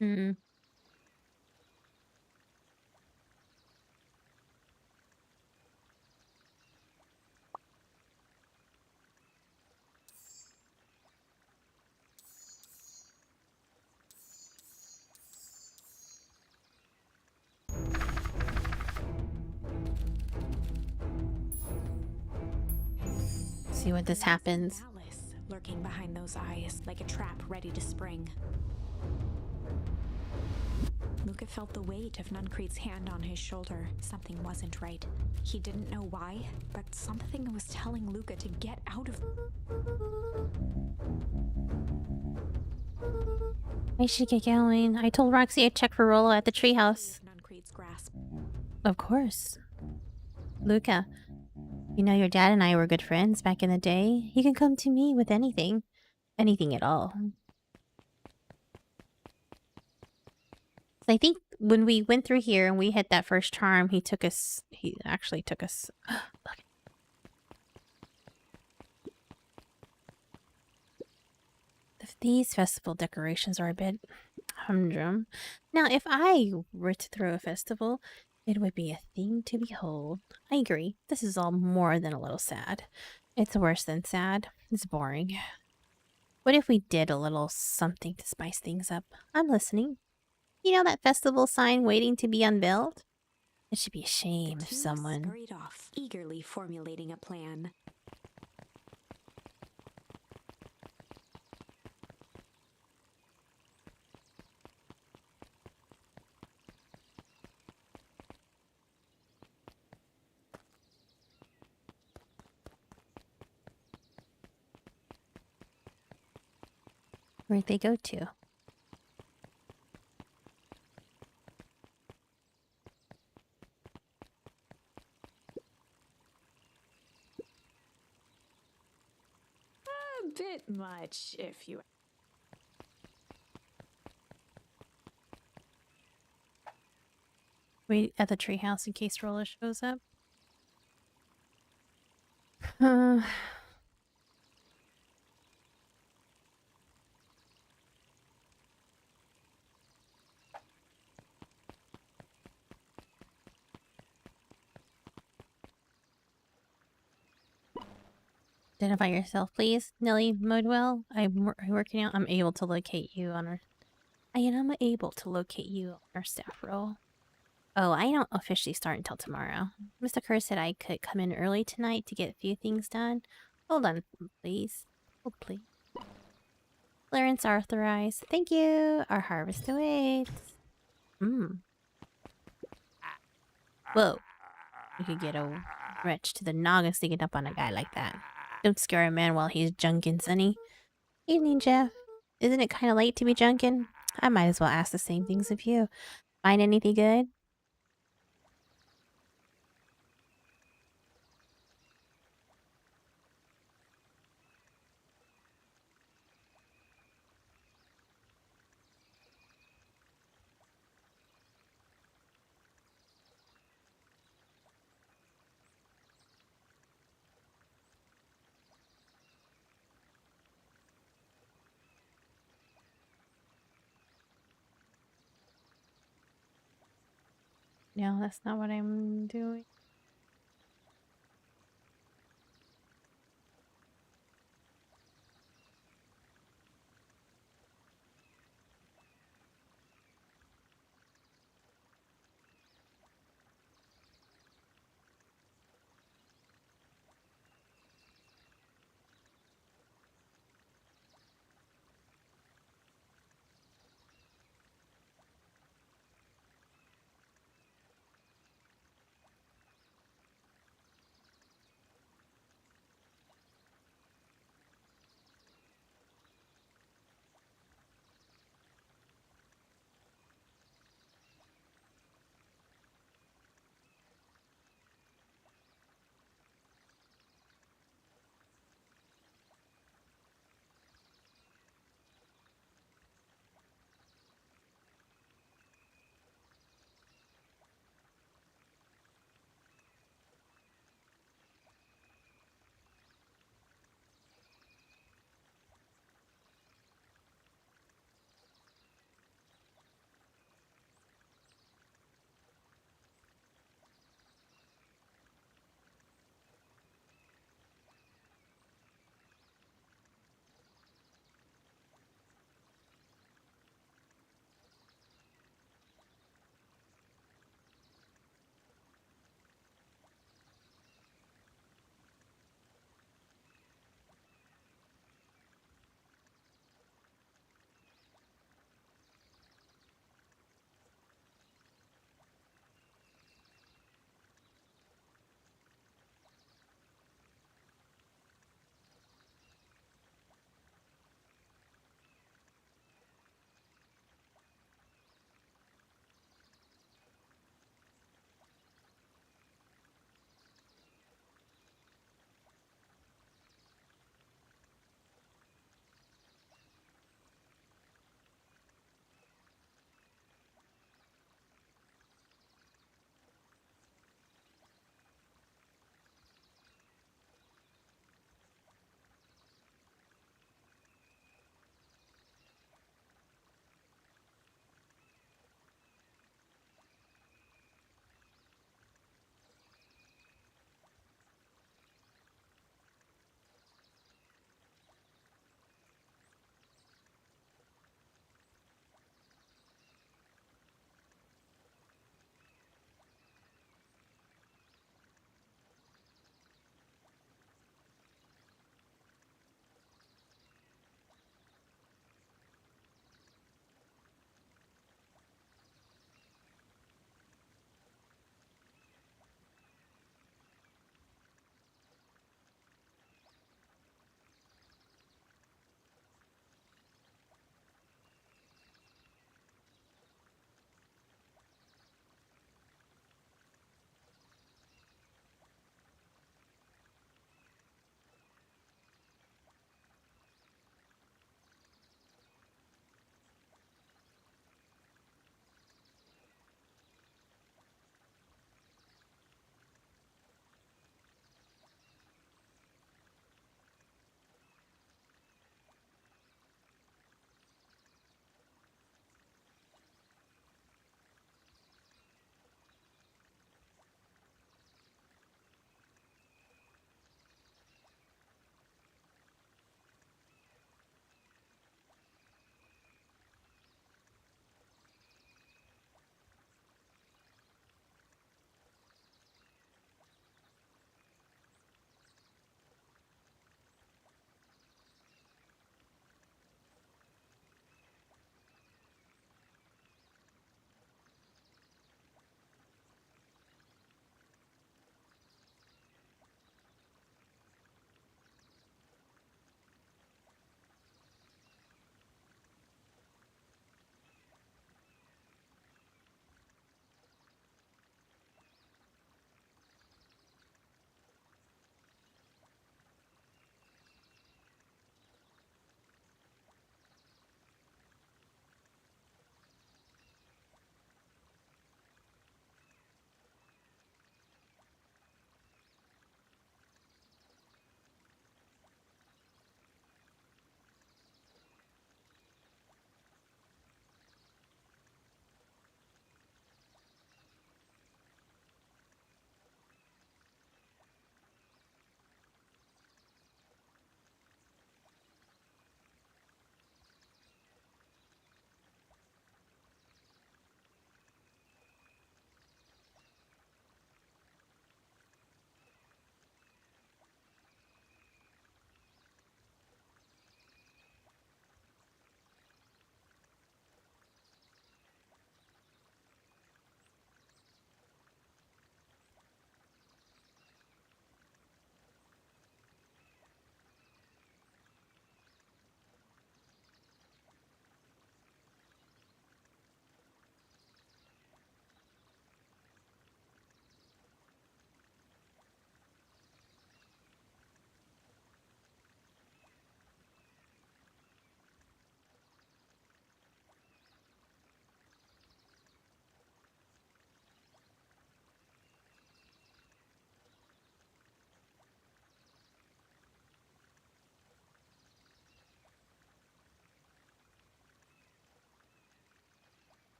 Hmm. See what this happens. Malice lurking behind those eyes, like a trap ready to spring. Luca felt the weight of Nuncrete's hand on his shoulder. Something wasn't right. He didn't know why, but something was telling Luca to get out of... I should get going. I told Roxy I'd check for Rollo at the treehouse. Nuncrete's grasp. Of course. Luca, you know your dad and I were good friends back in the day. You can come to me with anything. Anything at all. I think when we went through here and we hit that first charm, he actually took us... Look. These festival decorations are a bit humdrum. Now, if I were to throw a festival, it would be a thing to behold. I agree. This is all more than a little sad. It's worse than sad. It's boring. What if we did a little something to spice things up? I'm listening. You know that festival sign waiting to be unveiled? It should be a shame The if two someone... scurried off, eagerly formulating a plan. Where'd they go to? A bit much, if you... Wait at the treehouse in case Rolla shows up. Identify yourself, please. Nellie Modwell. I'm working out. I'm able to locate you on our... I am able to locate you on our staff roll. Oh, I don't officially start until tomorrow. Mr. Kerr said I could come in early tonight to get a few things done. Hold on, please. Hold, please. Clearance authorized. Thank you. Our harvest awaits. Whoa. You could get a wretch to the noggin sneaking up on a guy like that. Don't scare a man while he's junkin', Sonny. Evening, Jeff. Isn't it kind of late to be junkin'? I might as well ask the same things of you. Find anything good? No, that's not what I'm doing.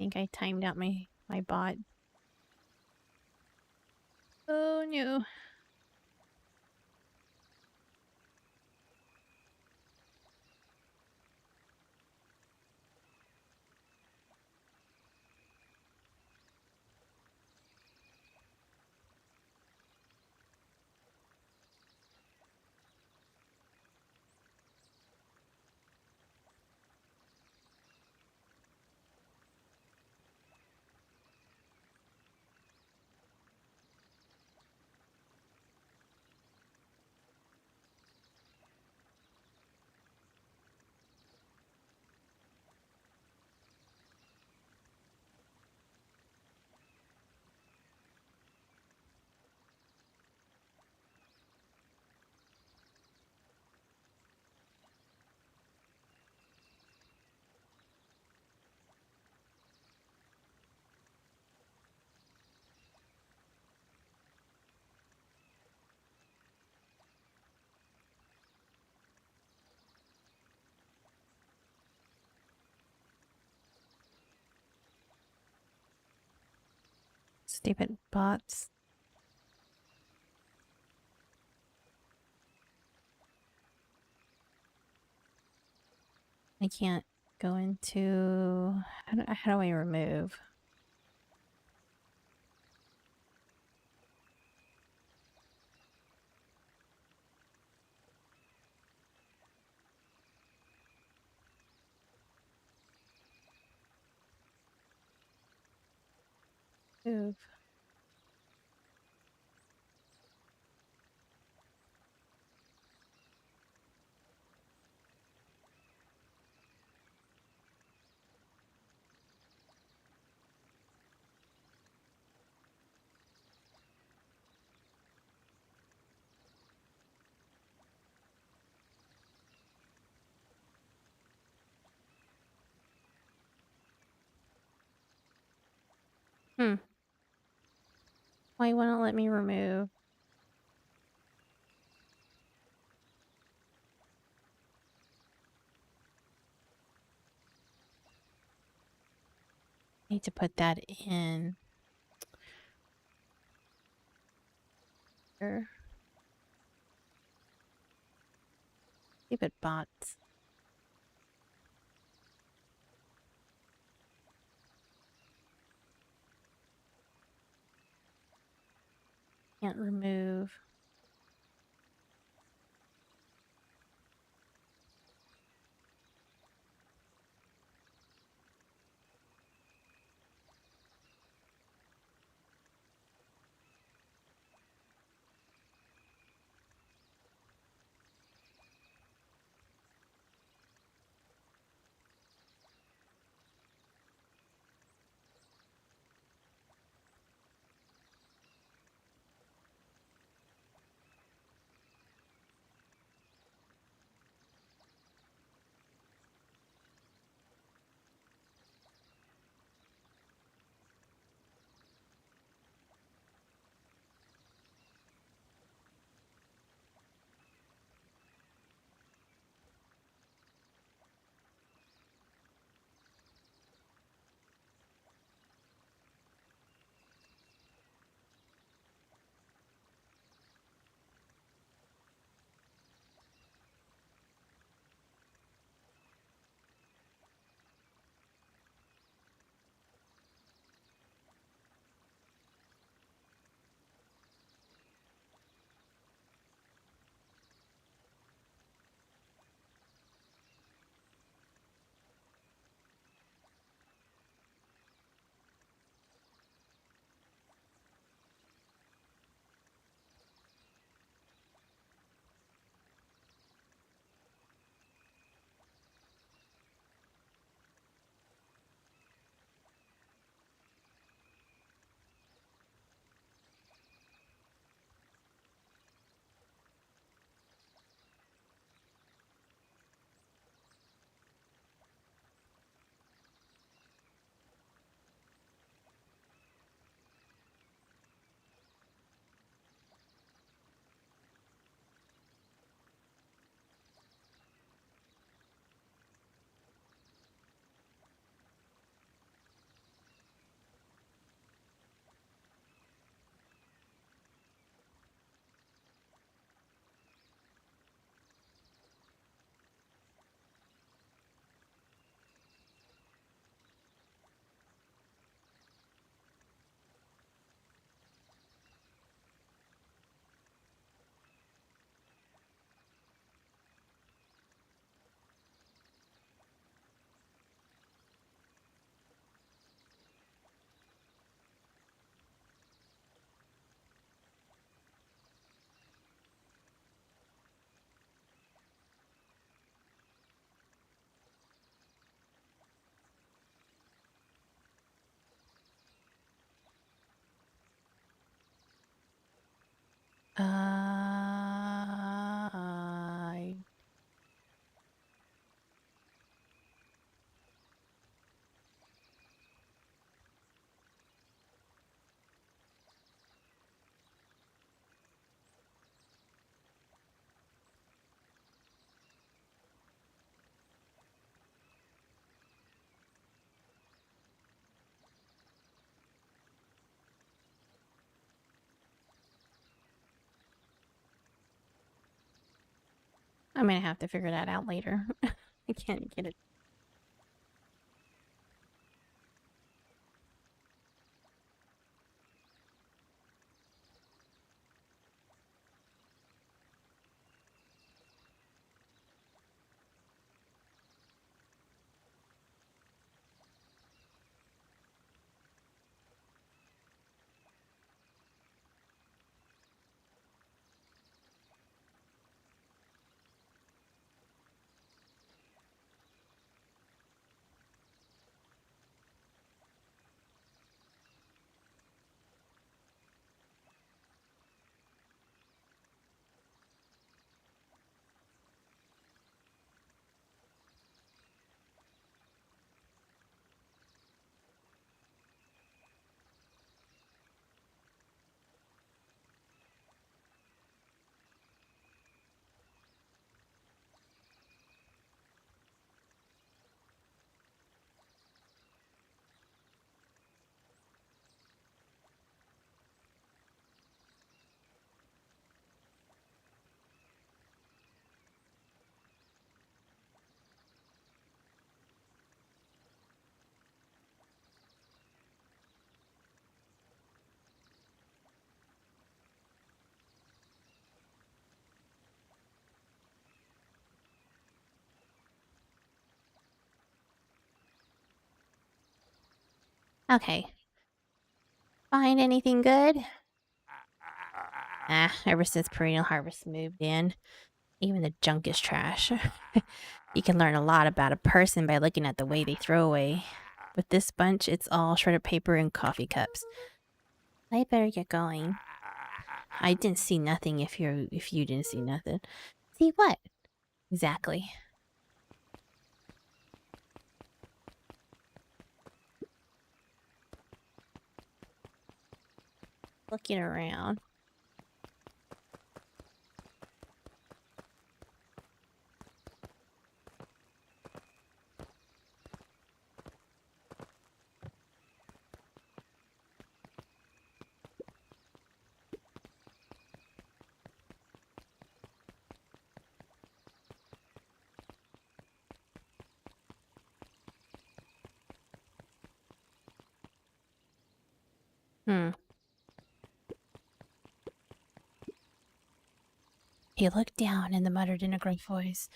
think I timed out my bot. Oh no. Stupid bots. I can't go into... How do I remove? Move. Why won't it let me remove? Need to put that in. Here. Stupid bots. Can't remove. I I'm gonna have to figure that out later. I can't get it. Okay. Find anything good? Ever since Perennial Harvest moved in, even the junk is trash. You can learn a lot about a person by looking at the way they throw away. With this bunch, it's all shredded paper and coffee cups. I better get going. I didn't see nothing if you didn't see nothing. See what? Exactly. Looking around. He looked down and muttered in a great voice,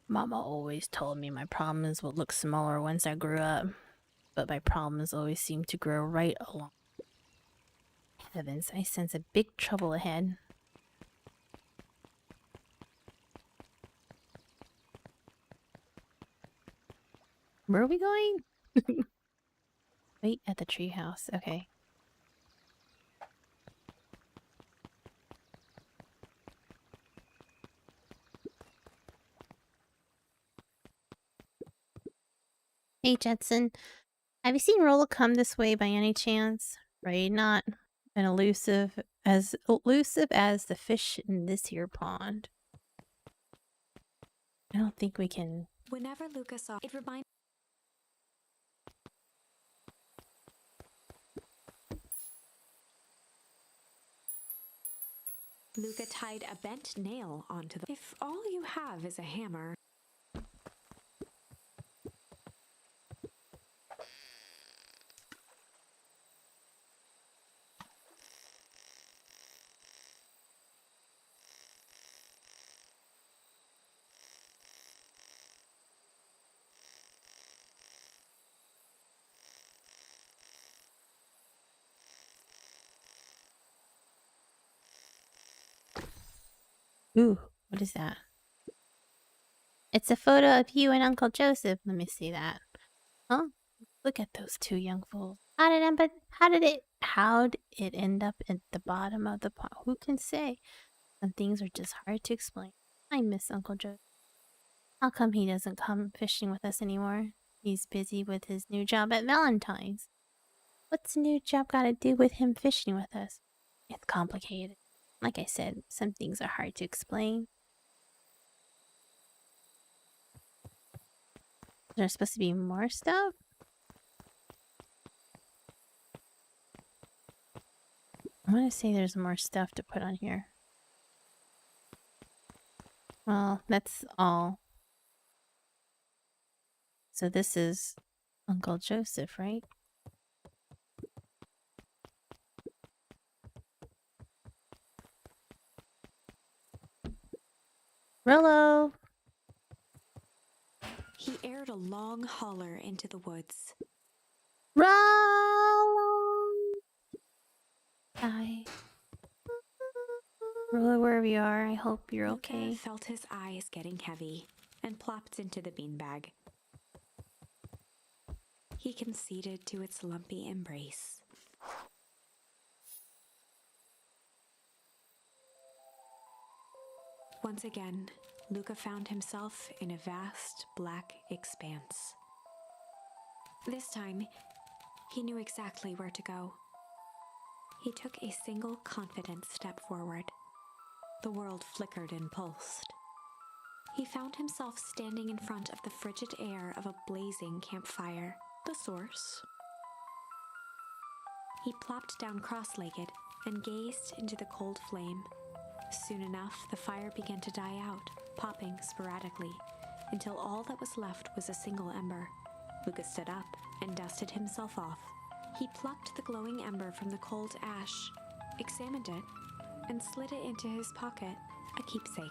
"Mama always told me my problems would look smaller once I grew up, but my problems always seem to grow right along. Heavens, I sense a big trouble ahead." Where are we going? Wait at the treehouse. Okay. Hey, Jetson. Have you seen Rolla come this way by any chance? Right, not an elusive as the fish in this here pond. I don't think we can. Whenever Luca saw it, reminded Luca tied a bent nail onto the. If all you have is a hammer. Ooh, what is that? It's a photo of you and Uncle Joseph. Let me see that. Huh? Look at those two young fools. How did it end up at the bottom of the pond? Who can say? Some things are just hard to explain. I miss Uncle Joe. How come he doesn't come fishing with us anymore? He's busy with his new job at Valentine's. What's the new job got to do with him fishing with us? It's complicated. Like I said, some things are hard to explain. There's supposed to be more stuff? I want to say there's more stuff to put on here. Well, that's all. So this is Uncle Joseph, right? Rollo! He aired a long holler into the woods. Rollo! Hi. Rollo, wherever you are, I hope you're Luca okay. felt his eyes getting heavy and plopped into the beanbag. He conceded to its lumpy embrace. Once again, Luca found himself in a vast black expanse. This time, he knew exactly where to go. He took a single confident step forward. The world flickered and pulsed. He found himself standing in front of the frigid air of a blazing campfire, the source. He plopped down cross-legged and gazed into the cold flame. Soon enough, the fire began to die out, popping sporadically, until all that was left was a single ember. Luca stood up and dusted himself off. He plucked the glowing ember from the cold ash, examined it, and slid it into his pocket, a keepsake.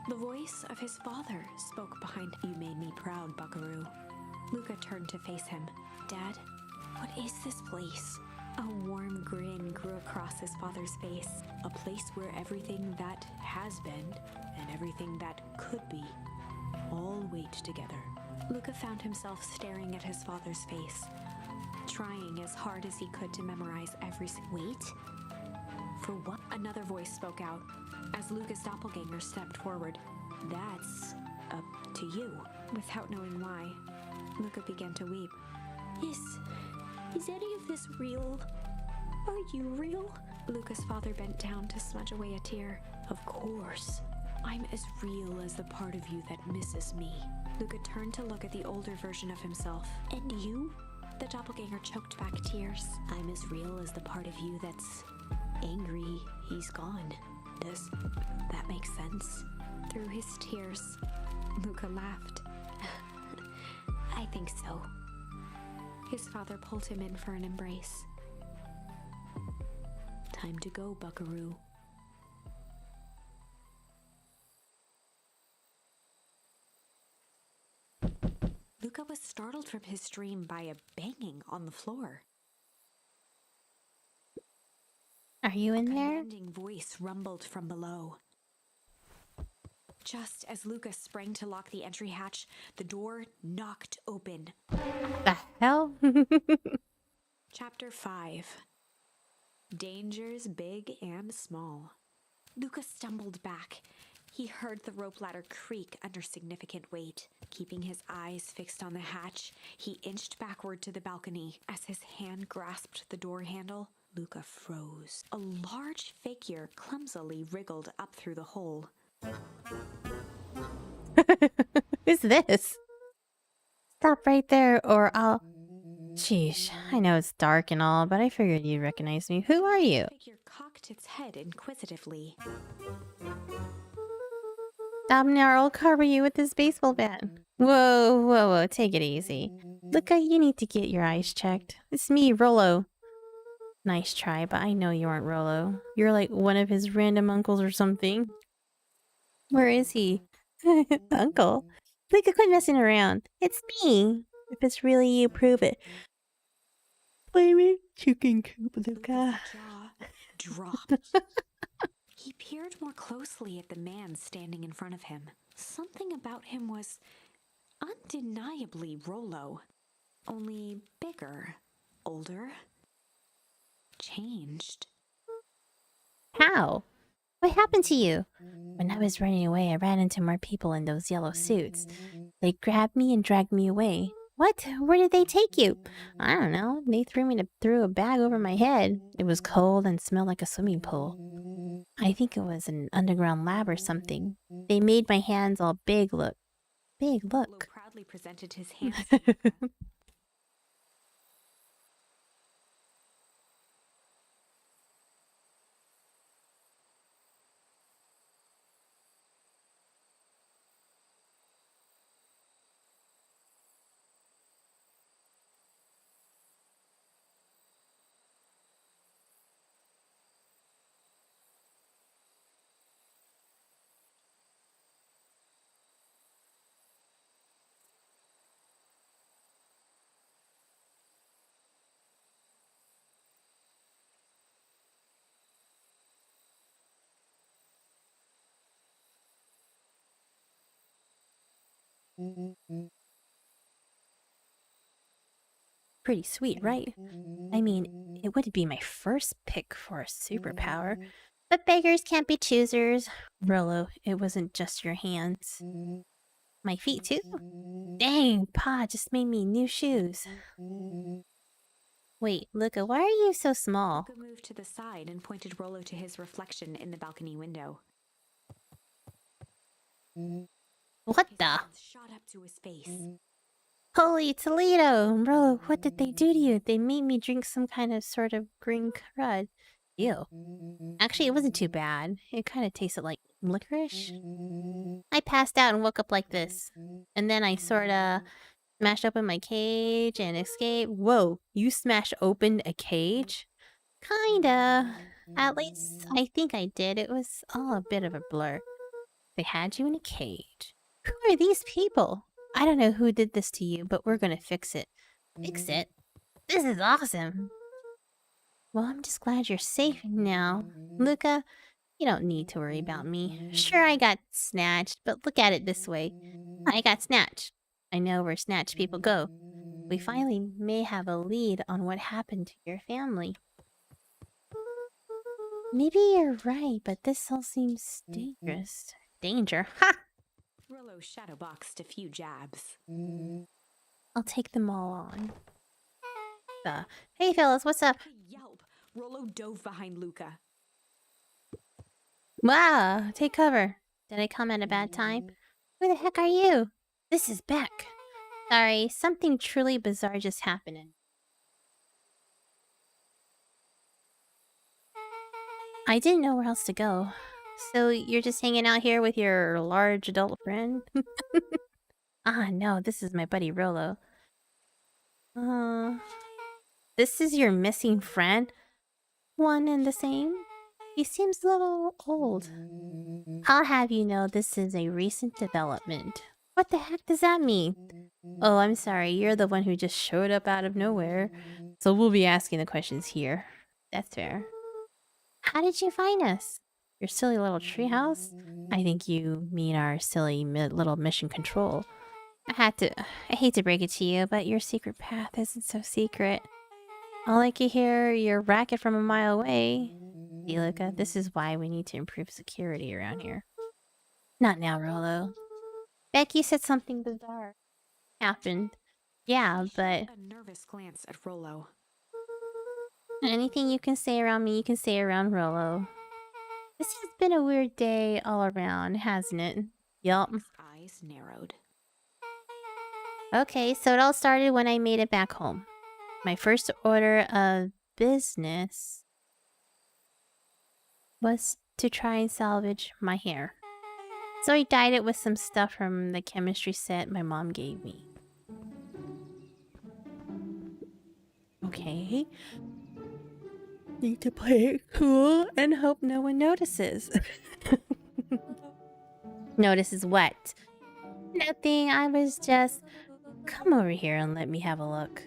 The voice of his father spoke behind. "You made me proud, Buckaroo." Luca turned to face him. "Dad, what is this place?" A warm grin grew across his father's face. "A place where everything that has been and everything that could be all wait together." Luca found himself staring at his father's face, trying as hard as he could to memorize every wait? For what? Another voice spoke out as Luca's doppelganger stepped forward. "That's up to you." Without knowing why, Luca began to weep. Is any of this real? Are you real?" Luca's father bent down to smudge away a tear. "Of course. I'm as real as the part of you that misses me." Luca turned to look at the older version of himself. "And you?" The doppelganger choked back tears. "I'm as real as the part of you that's angry he's gone. Does that make sense?" Through his tears, Luca laughed. "I think so." His father pulled him in for an embrace. "Time to go, Buckaroo." Luca was startled from his dream by a banging on the floor. Are you in A there? commanding voice rumbled from below. Just as Luca sprang to lock the entry hatch, the door knocked open. The hell? Chapter 5. Dangers big and small. Luca stumbled back. He heard the rope ladder creak under significant weight. Keeping his eyes fixed on the hatch, he inched backward to the balcony. As his hand grasped the door handle, Luca froze. A large figure clumsily wriggled up through the hole. Who's this? Stop right there or I'll... Sheesh, I know it's dark and all, but I figured you'd recognize me. Who are you? The figure cocked its head inquisitively. Domnar will cover you with this baseball bat. Whoa, whoa, whoa, take it easy. Luca, you need to get your eyes checked. It's me, Rollo. Nice try, but I know you aren't Rollo. You're like one of his random uncles or something. Where is he? Uncle? Luca, quit messing around. It's me. If it's really you, prove it. Play me chicken coop, Luca's Luca. jaw dropped. He peered more closely at the man standing in front of him. Something about him was undeniably Rollo. Only bigger, older, changed. How? What happened to you? When I was running away, I ran into more people in those yellow suits. They grabbed me and dragged me away. What? Where did they take you? I don't know. They threw a bag over my head. It was cold and smelled like a swimming pool. I think it was an underground lab or something. They made my hands all big look. Big Rolo look. proudly presented his hands. Pretty sweet, right? I mean, it would be my first pick for a superpower. But beggars can't be choosers. Rolo, it wasn't just your hands. My feet, too? Dang, Pa just made me new shoes. Wait, Luca, why are you so small? Luca moved to the side and pointed Rolo to his reflection in the balcony window. What His the? hands shot up to his face. Holy Toledo! Bro, what did they do to you? They made me drink some kind of sort of green crud. Ew. Actually, it wasn't too bad. It kind of tasted like licorice. I passed out and woke up like this. And then I sorta smashed open my cage and escaped. Whoa, you smashed open a cage? Kinda. At least I think I did. It was all a bit of a blur. They had you in a cage. Who are these people? I don't know who did this to you, but we're gonna fix it. Fix it? This is awesome. Well, I'm just glad you're safe now. Luca, you don't need to worry about me. Sure, I got snatched, but look at it this way. I got snatched. I know where snatched people go. We finally may have a lead on what happened to your family. Maybe you're right, but this all seems dangerous. Danger? Ha! Rolo shadowboxed a few jabs. I'll take them all on. Hey fellas, what's up? With a yelp, Rolo dove behind Luca. Wow, take cover. Did I come at a bad time? Who the heck are you? This is Beck. Sorry, something truly bizarre just happened. I didn't know where else to go. So you're just hanging out here with your large adult friend? Ah, no, this is my buddy Rolo. This is your missing friend? One and the same? He seems a little old. I'll have you know this is a recent development. What the heck does that mean? Oh, I'm sorry, you're the one who just showed up out of nowhere. So we'll be asking the questions here. That's fair. How did you find us? Your silly little treehouse? I think you mean our silly little mission control. I hate to break it to you, but your secret path isn't so secret. All I can hear your racket from a mile away. See, Luca, this is why we need to improve security around here. Not now, Rolo. Becky said something bizarre happened. Yeah, He but shot a nervous glance at Rolo. anything you can say around me, you can say around Rolo. This has been a weird day all around, hasn't it? Yup. His eyes narrowed. Okay, so it all started when I made it back home. My first order of business was to try and salvage my hair. So I dyed it with some stuff from the chemistry set my mom gave me. Okay. Need to play it cool and hope no one notices. Notices what? Nothing, I was just... Come over here and let me have a look.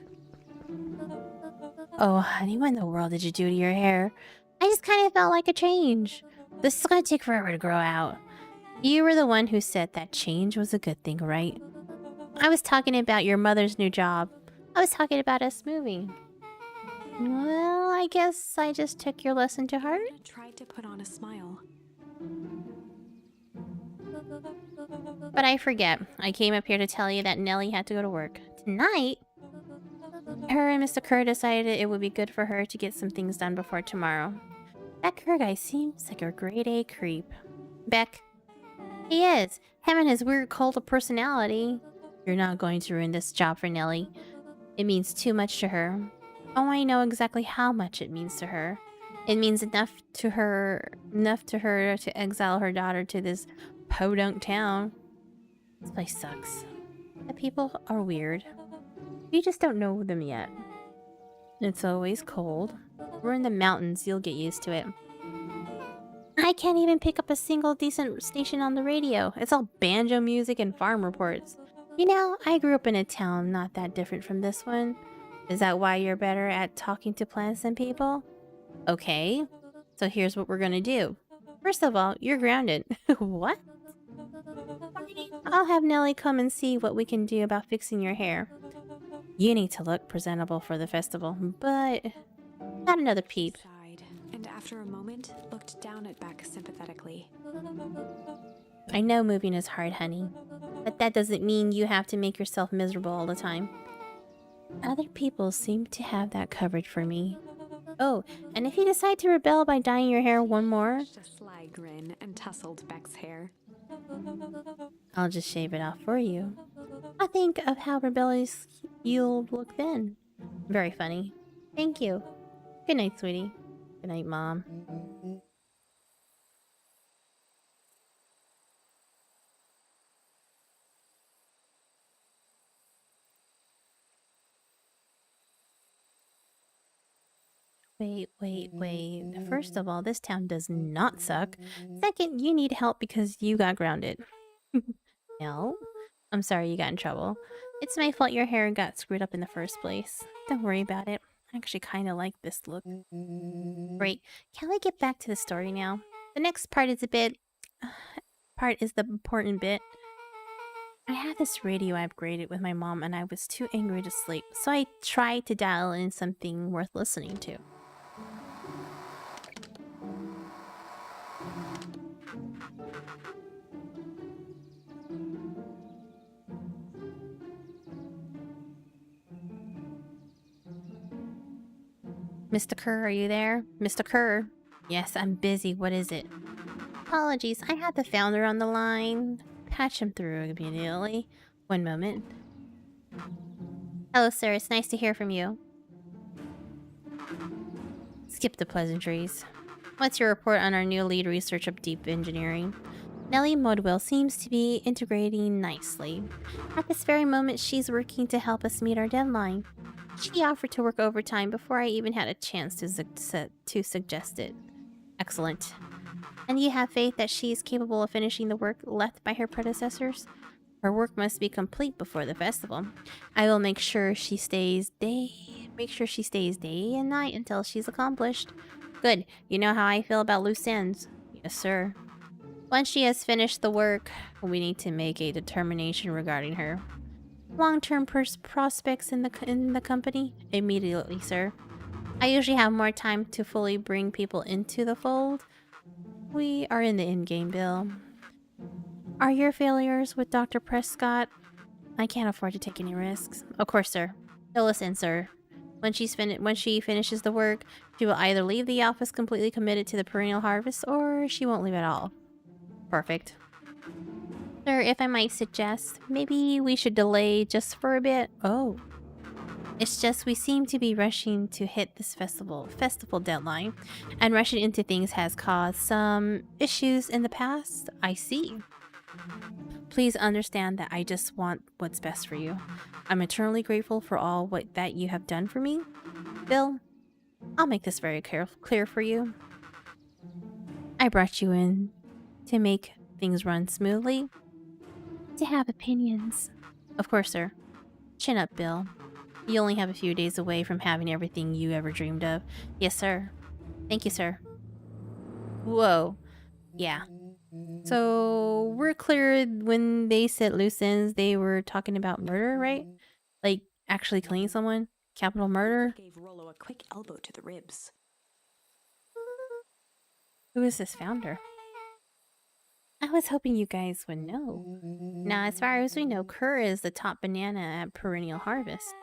Oh, honey, what in the world did you do to your hair? I just kind of felt like a change. This is gonna take forever to grow out. You were the one who said that change was a good thing, right? I was talking about your mother's new job. I was talking about us moving. Well, I guess I just took your lesson to heart. Anna tried to put on a smile. But I forget. I came up here to tell you that Nellie had to go to work. Tonight? Her and Mr. Kerr decided it would be good for her to get some things done before tomorrow. That Kerr guy seems like a grade A creep. Beck. He is. Him and his weird cult of personality. You're not going to ruin this job for Nellie. It means too much to her. Oh, I know exactly how much it means to her. It means enough to her to exile her daughter to this podunk town. This place sucks. The people are weird. You just don't know them yet. It's always cold. We're in the mountains, you'll get used to it. I can't even pick up a single decent station on the radio. It's all banjo music and farm reports. You know, I grew up in a town not that different from this one. Is that why you're better at talking to plants than people? Okay. So here's what we're gonna do. First of all, you're grounded. What? I'll have Nellie come and see what we can do about fixing your hair. You need to look presentable for the festival, but not another peep. Sighed, and after a moment, looked down at Beck sympathetically. I know moving is hard, honey, but that doesn't mean you have to make yourself miserable all the time. Other people seem to have that covered for me. Oh, and if you decide to rebel by dyeing your hair one more, A sly grin and tousled Beck's hair. I'll just shave it off for you. I think of how rebellious you'll look then. Very funny. Thank you. Good night, sweetie. Good night, Mom. Wait. First of all, this town does not suck. Second, you need help because you got grounded. No? I'm sorry you got in trouble. It's my fault your hair got screwed up in the first place. Don't worry about it. I actually kind of like this look. Great. Can we get back to the story now? The next part is the important bit. I had this radio I upgraded with my mom and I was too angry to sleep, so I tried to dial in something worth listening to. Mr. Kerr, are you there? Mr. Kerr? Yes, I'm busy. What is it? Apologies, I had the founder on the line. Patch him through immediately. One moment. Hello, sir. It's nice to hear from you. Skip the pleasantries. What's your report on our new lead research of deep engineering? Nellie Modwell seems to be integrating nicely. At this very moment, she's working to help us meet our deadline. She offered to work overtime before I even had a chance to suggest it. Excellent. And you have faith that she is capable of finishing the work left by her predecessors? Her work must be complete before the festival. I will make sure she stays day and night until she's accomplished. Good. You know how I feel about loose ends. Yes, sir. Once she has finished the work, we need to make a determination regarding her. Long-term prospects in the company? Immediately, sir. I usually have more time to fully bring people into the fold. We are in the in-game, Bill. Are your failures with Dr. Prescott? I can't afford to take any risks. Of course, sir. Fill us in, sir. When she finishes the work, she will either leave the office completely committed to the perennial harvest, or she won't leave at all. Perfect. Sir, if I might suggest, maybe we should delay just for a bit. Oh. It's just we seem to be rushing to hit this festival deadline, and rushing into things has caused some issues in the past. I see. Please understand that I just want what's best for you. I'm eternally grateful for all that you have done for me. Bill, I'll make this very clear for you. I brought you in to make things run smoothly, to have opinions. Of course, sir. Chin up, Bill. You only have a few days away from having everything you ever dreamed of. Yes, sir. Thank you, sir. Whoa. Yeah. So, we're clear when they said loose ends, they were talking about murder, right? Like, actually killing someone? Capital murder? Gave Rollo a quick elbow to the ribs. Who is this founder? I was hoping you guys would know. Now, as far as we know, Kerr is the top banana at Perennial Harvest.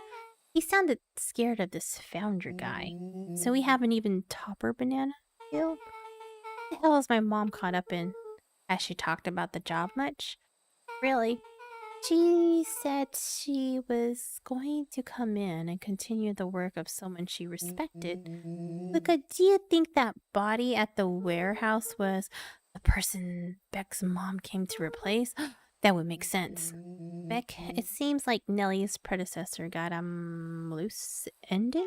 He sounded scared of this founder guy. So we have an even topper banana field? What the hell is my mom caught up in? Has she talked about the job much? Really? She said she was going to come in and continue the work of someone she respected. Luca, do you think that body at the warehouse was the person Beck's mom came to replace? That would make sense. Beck, it seems like Nellie's predecessor got loose-ended?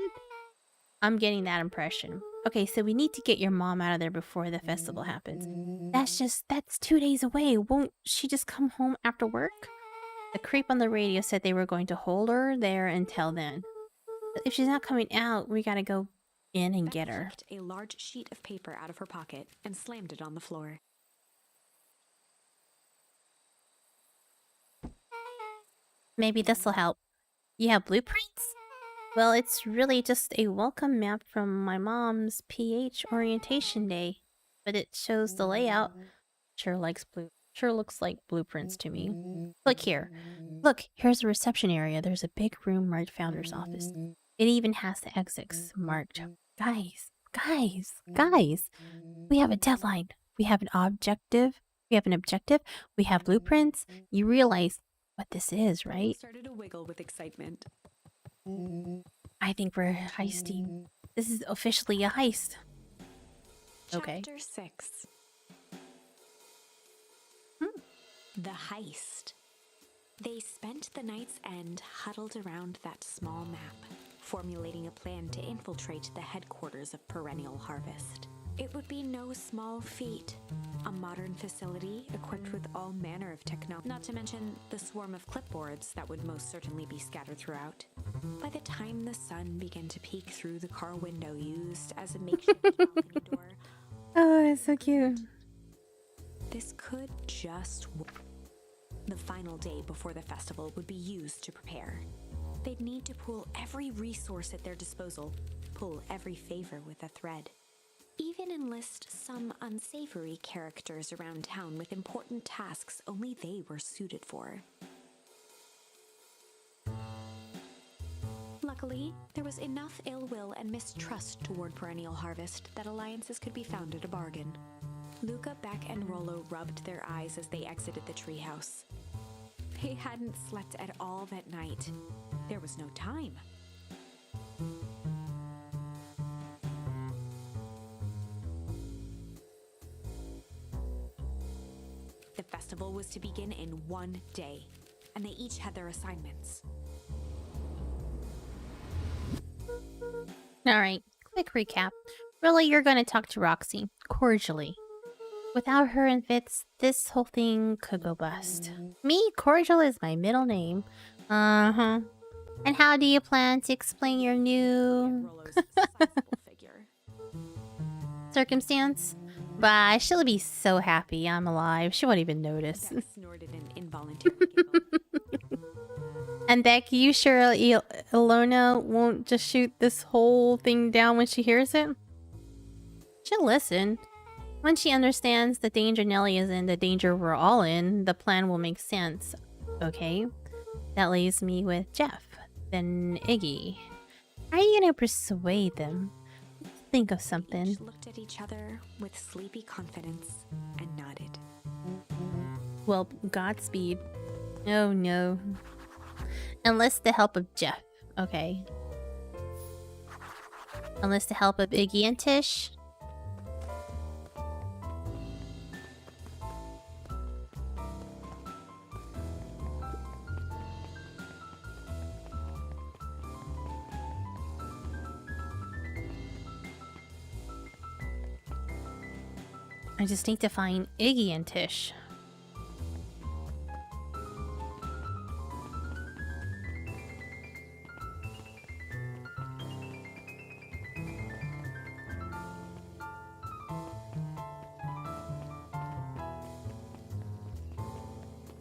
I'm getting that impression. Okay, so we need to get your mom out of there before the festival happens. That's 2 days away. Won't she just come home after work? The creep on the radio said they were going to hold her there until then. But if she's not coming out, we gotta go in and Beck get her. plucked a large sheet of paper out of her pocket and slammed it on the floor. Maybe this'll help. You have blueprints? Well, it's really just a welcome map from my mom's PH orientation day, but it shows the layout. Sure looks like blueprints to me. Look here. Look, here's the reception area. There's a big room marked founder's office. It even has the exits marked. Guys. We have a deadline. We have an objective. We have blueprints. You realize what this is, right? Started to wiggle with excitement. I think we're heisting. This is officially a heist. Okay. Chapter 6. The heist. They spent the night's end huddled around that small map, formulating a plan to infiltrate the headquarters of Perennial Harvest. It would be no small feat. A modern facility equipped with all manner of technology, not to mention the swarm of clipboards that would most certainly be scattered throughout. By the time the sun began to peek through the car window used as a makeshift balcony door, Oh, it's so cute. this could just work. The final day before the festival would be used to prepare. They'd need to pool every resource at their disposal, pull every favor with a thread. Even enlist some unsavory characters around town with important tasks only they were suited for. Luckily, there was enough ill will and mistrust toward Perennial Harvest that alliances could be found at a bargain. Luca, Beck, and Rollo rubbed their eyes as they exited the treehouse. They hadn't slept at all that night. There was no time. The festival was to begin in 1 day, and they each had their assignments. Alright, quick recap. Really, you're gonna talk to Roxy, cordially. Without her and Fitz, this whole thing could go bust. Me, Cordial is my middle name. Uh-huh. And how do you plan to explain your new Rollo's sizable figure. circumstance? Bye, she'll be so happy I'm alive. She won't even notice. Beck snorted an involuntary giggle. And Beck, you sure Ilona won't just shoot this whole thing down when she hears it? She'll listen. When she understands the danger Nellie is in, the danger we're all in, the plan will make sense. Okay? That leaves me with Jeff, then Iggy. How are you gonna persuade them? Think of something. Each looked at each other with sleepy confidence and nodded. Well, Godspeed. Oh no. Enlist the help of Jeff, okay? Enlist the help of Iggy and Tish. I just need to find Iggy and Tish.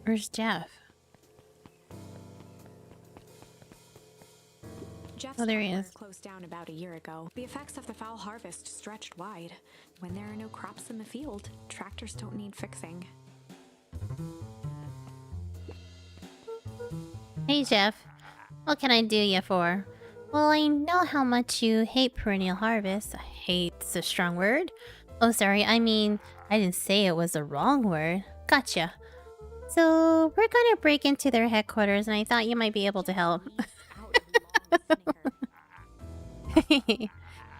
Where's Jeff? Jeff's Oh, there he farm is. closed down about a year ago. The effects of the foul harvest stretched wide. When there are no crops in the field, tractors don't need fixing. Hey, Jeff. What can I do you for? Well, I know how much you hate perennial harvest. Hate's a strong word. Oh, sorry. I mean, I didn't say it was a wrong word. Gotcha. So, we're gonna break into their headquarters, and I thought you might be able to help.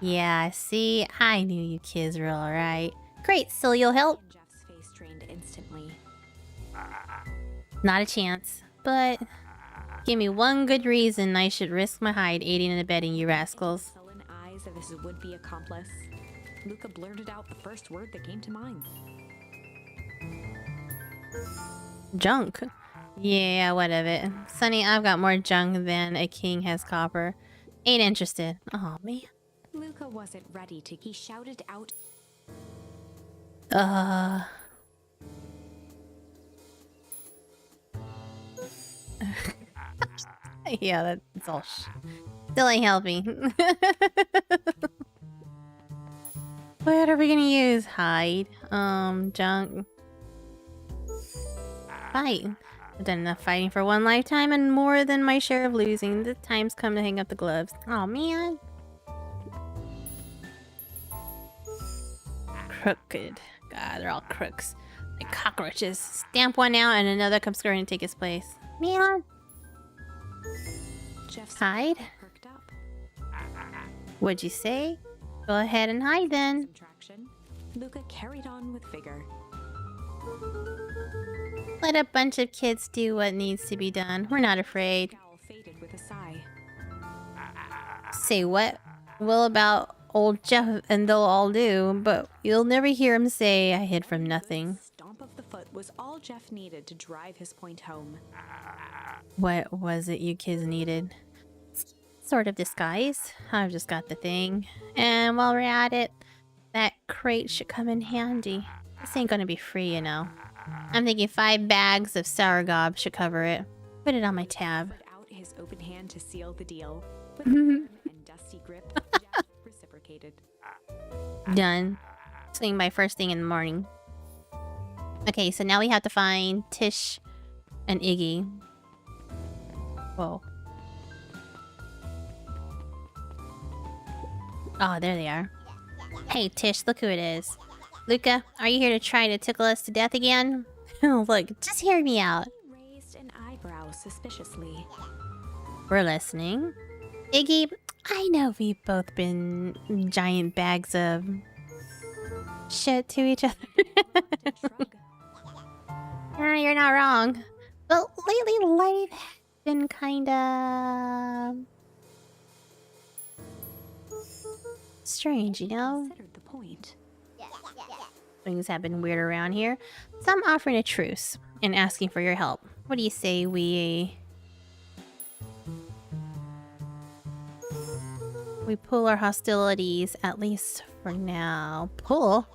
Yeah, see? I knew you kids were alright. Great, so you'll help? Jeff's face drained instantly. Not a chance. But give me one good reason I should risk my hide aiding and abetting you rascals. Sullen eyes of his would-be accomplice, Luca blurted out the first word that came to mind. Junk. Yeah, what of it. Sonny, I've got more junk than a king has copper. Ain't interested. Oh man. Luca wasn't ready to. He shouted out. Yeah, that's all still ain't helping. What are we gonna use? Hide. Junk. Fight. I've done enough fighting for one lifetime and more than my share of losing. The time's come to hang up the gloves. Oh man. Crooked. God, they're all crooks. Like cockroaches. Stamp one out and another comes scurrying to take his place. Man. Jeff's Hide? perked up. What'd you say? Go ahead and hide then. Some traction. Luca carried on with vigor. Let a bunch of kids do what needs to be done. We're not afraid. Scowl faded with a sigh. Say what? Well, about old Jeff and they'll all do, but you'll never hear him say I hid from nothing. Stomp of the foot was all Jeff needed to drive his point home. What was it you kids needed? Sort of disguise. I've just got the thing. And while we're at it, that crate should come in handy. This ain't gonna be free, you know. I'm thinking 5 bags of sour gob should cover it. Put it on my tab. Put out his open hand to seal the deal. With a firm and dusty grip, Jeff reciprocated. Done. Swing by first thing in the morning. Okay, so now we have to find Tish and Iggy. Whoa. Oh, there they are. Hey, Tish, look who it is. Luca, are you here to try to tickle us to death again? Look, just hear me out. He raised an eyebrow suspiciously. We're listening. Iggy, I know we've both been giant bags of shit to each other. You're not wrong. But lately life has been kinda strange, you know? Considered the point. Things have been weird around here. So I'm offering a truce and asking for your help. What do you say we pull our hostilities, at least for now? Pull?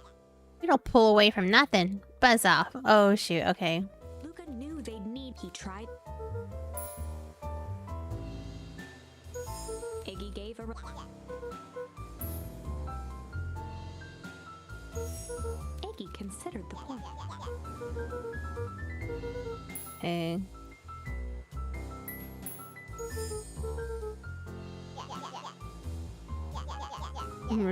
We don't pull away from nothing. Buzz off. Oh shoot, okay. Luca knew they'd need. He tried. Iggy gave a. Iggy considered the point. Hey.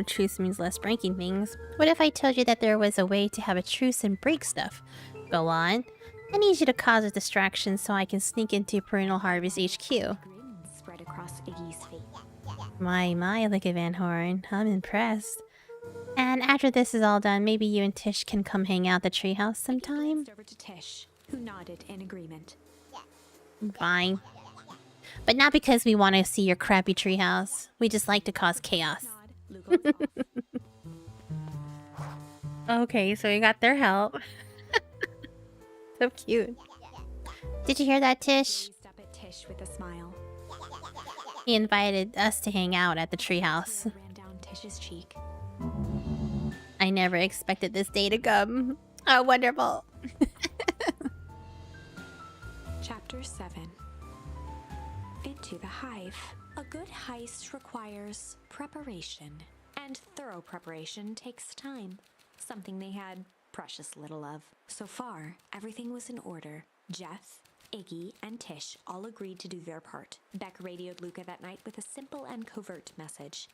Truce means less breaking things. What if I told you that there was a way to have a truce and break stuff? Go on. I need you to cause a distraction so I can sneak into Perennial Harvest HQ. Grin spread across Iggy's face. My, look at Van Horn. I'm impressed. And after this is all done, maybe you and Tish can come hang out at the treehouse sometime? Glanced over to Tish, who nodded in agreement. Fine. But not because we want to see your crappy treehouse. We just like to cause chaos. Nod. Luca was off. Okay, so we got their help. So cute. Did you hear that, Tish? Gazed up at Tish with a smile. He invited us to hang out at the treehouse. Ran down Tish's cheek. I never expected this day to come. Oh, wonderful. Chapter 7. Into the Hive. A good heist requires preparation, and thorough preparation takes time, something they had precious little of. So far, everything was in order. Jeff, Iggy, and Tish all agreed to do their part. Beck radioed Luca that night with a simple and covert message.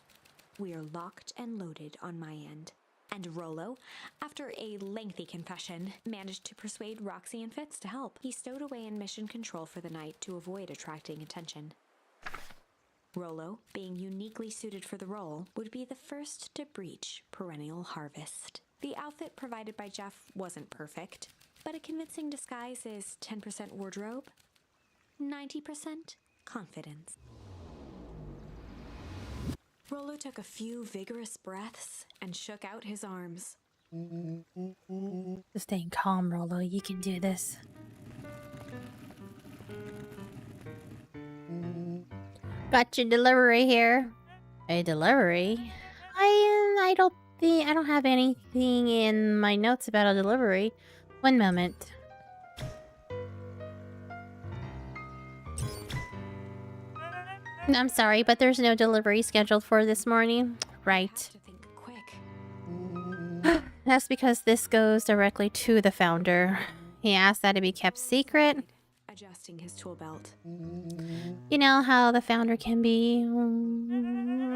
"We're locked and loaded on my end." And Rollo, after a lengthy confession, managed to persuade Roxy and Fitz to help. He stowed away in mission control for the night to avoid attracting attention. Rollo, being uniquely suited for the role, would be the first to breach perennial harvest. The outfit provided by Jeff wasn't perfect, but a convincing disguise is 10% wardrobe, 90% confidence. Rollo took a few vigorous breaths and shook out his arms. Just staying calm, Rollo. You can do this. Got your delivery here. A delivery? I don't have anything in my notes about a delivery. One moment. I'm sorry, but there's no delivery scheduled for this morning. Right. Have to think quick. That's because this goes directly to the founder. He asked that it be kept secret. Adjusting his tool belt. You know how the founder can be.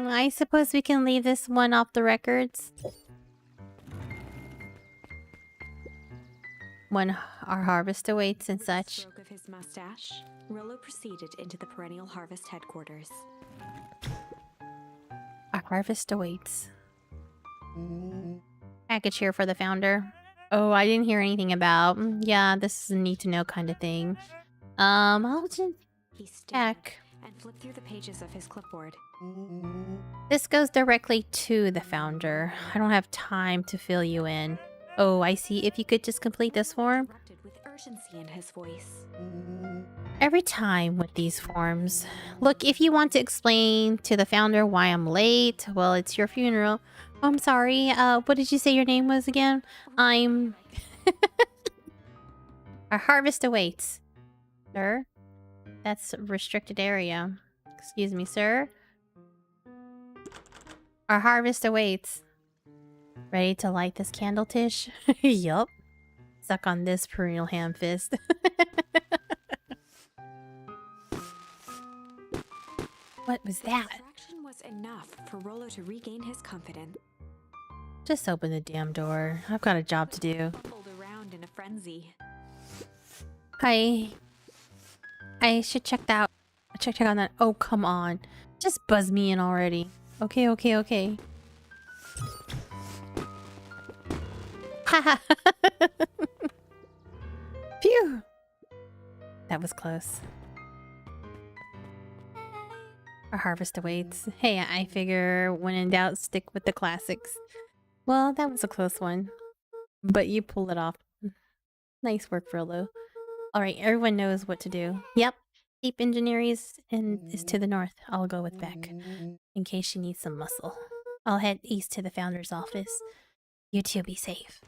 I suppose we can leave this one off the records. When our harvest awaits and such. Stroke of his mustache, Rollo proceeded into the Perennial Harvest headquarters. Our harvest awaits. Package here for the founder. Oh, I didn't hear anything about. Yeah, this is a need to know kind of thing. I'll just He stared check. and flipped through the pages of his clipboard. This goes directly to the founder. I don't have time to fill you in. Oh, I see. If you could just complete this form. Erupted with urgency in his voice. Every time with these forms. Look, if you want to explain to the founder why I'm late, well, it's your funeral. Oh, I'm sorry. What did you say your name was again? I'm... Our harvest awaits. Sir? That's restricted area. Excuse me, sir? Our harvest awaits. Ready to light this candle, Tish? Yup. Suck on this perennial ham fist. What was that? Distraction was enough for Rollo to regain his confidence. Just open the damn door. I've got a job to do. Fumbled around in a frenzy. I should check that. Check on that. Oh, come on. Just buzz me in already. Okay. Haha. Phew. That was close. Our harvest awaits. Hey, I figure when in doubt, stick with the classics. Well, that was a close one. But you pulled it off. Nice work, Frillo. Alright, everyone knows what to do. Yep. Deep engineering is to the north. I'll go with Beck. In case she needs some muscle. I'll head east to the founder's office. You two be safe.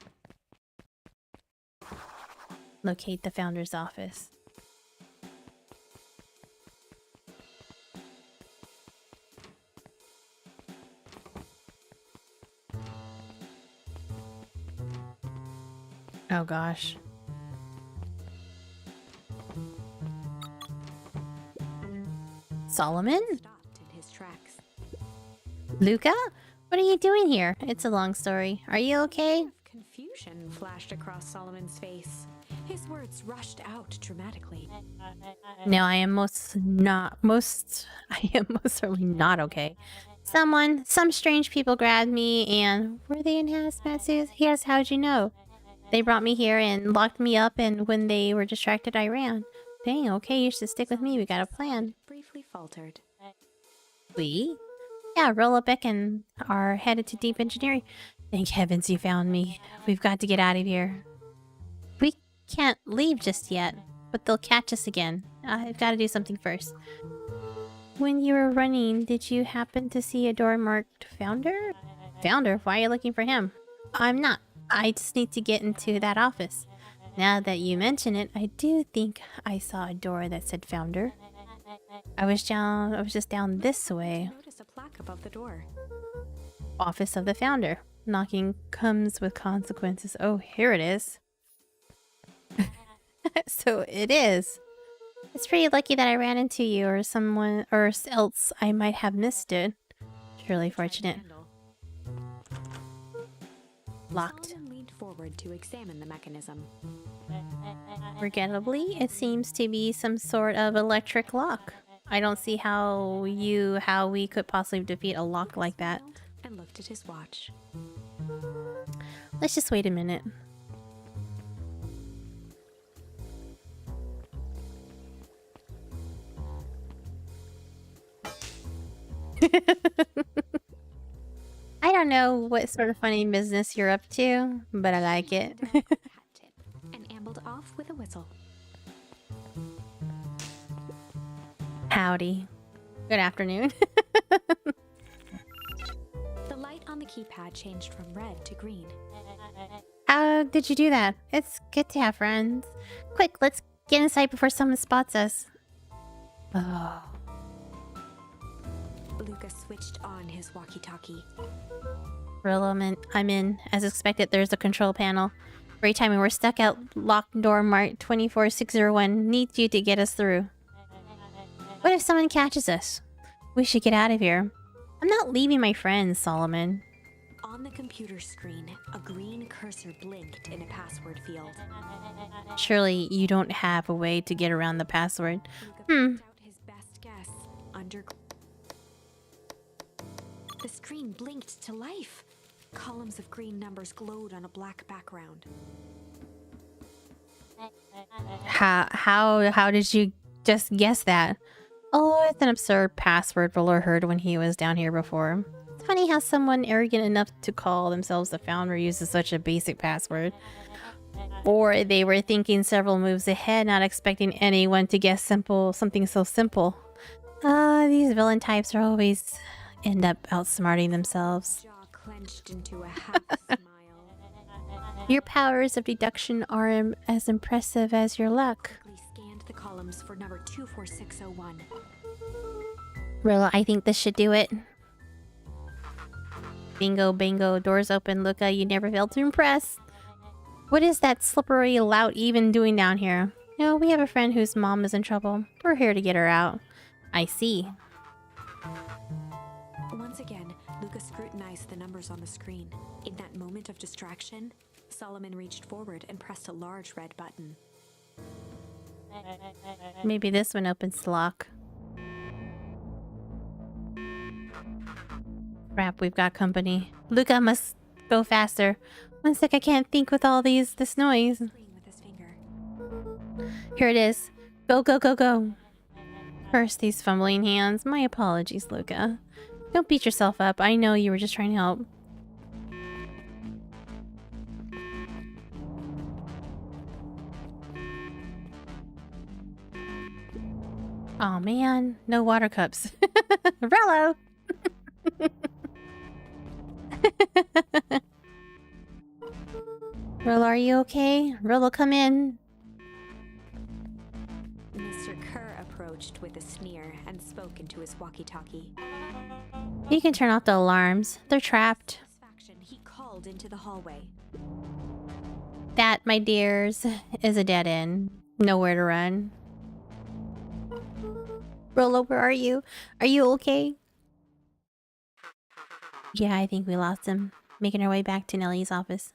Locate the founder's office. Oh gosh. Solomon? Stopped in his tracks. Luca? What are you doing here? It's a long story. Are you okay? Confusion flashed across Solomon's face. His words rushed out dramatically. No, I am most certainly not okay. Some strange people grabbed me and were they in hazmat suits? Yes, how'd you know? They brought me here and locked me up, and when they were distracted, I ran. Dang, okay, you should stick with me. We got a plan. Briefly faltered. We? Yeah, Rolla Beck and are headed to deep engineering. Thank heavens you found me. We've got to get out of here. We can't leave just yet, but they'll catch us again. I've got to do something first. When you were running, did you happen to see a door marked Founder? Founder? Why are you looking for him? I'm not. I just need to get into that office. Now that you mention it, I do think I saw a door that said Founder. I was just down this way. Noticed a plaque above the door. Office of the Founder. Knocking comes with consequences. Oh, here it is. So it is. It's pretty lucky that I ran into you or someone or else I might have missed it. Truly fortunate. Locked. Solomon leaned forward to examine the mechanism. Regrettably, it seems to be some sort of electric lock. I don't see how we could possibly defeat a lock like that. Smiled and looked at his watch. Let's just wait a minute. I don't know what sort of funny business you're up to, but I like it. He handed out a hat tip and ambled off with a whistle. Howdy. Good afternoon. The light on the keypad changed from red to green. How did you do that? It's good to have friends. Quick, let's get inside before someone spots us. Oh. Luca switched on his walkie-talkie. Real, I'm in. As expected, there's a control panel. Great timing. We're stuck at locked door marked 24601. Need you to get us through. What if someone catches us? We should get out of here. I'm not leaving my friends, Solomon. On the computer screen, a green cursor blinked in a password field. Surely you don't have a way to get around the password. Luca picked out his best guess. The screen blinked to life. Columns of green numbers glowed on a black background. How did you just guess that? Oh, it's an absurd password Roller heard when he was down here before. It's funny how someone arrogant enough to call themselves the founder uses such a basic password. Or they were thinking several moves ahead, not expecting anyone to guess something so simple. These villain types are always end up outsmarting themselves. Jaw clenched into a half smile. Your powers of deduction are as impressive as your luck. Quickly scanned the columns for number 24601. Rilla, I think this should do it. Bingo, bingo, doors open. Luca, you never failed to impress. What is that slippery lout even doing down here? No, we have a friend whose mom is in trouble. We're here to get her out. I see. Once again, Luca scrutinized the numbers on the screen. In that moment of distraction, Solomon reached forward and pressed a large red button. Maybe this one opens the lock. Crap, we've got company. Luca must go faster. One sec, I can't think with all this noise. Playing with his finger. Here it is. Go, go, go, go. First, these fumbling hands. My apologies, Luca. Don't beat yourself up. I know you were just trying to help. Aw, man. No water cups. Rello! Rello, are you okay? Rello, come in. Mr. Kerr approached with a sneer and spoke into his walkie-talkie. You can turn off the alarms. They're trapped. Satisfaction, he called into the hallway. That, my dears, is a dead end. Nowhere to run. Rolo, where are you? Are you okay? Yeah, I think we lost him. Making our way back to Nellie's office.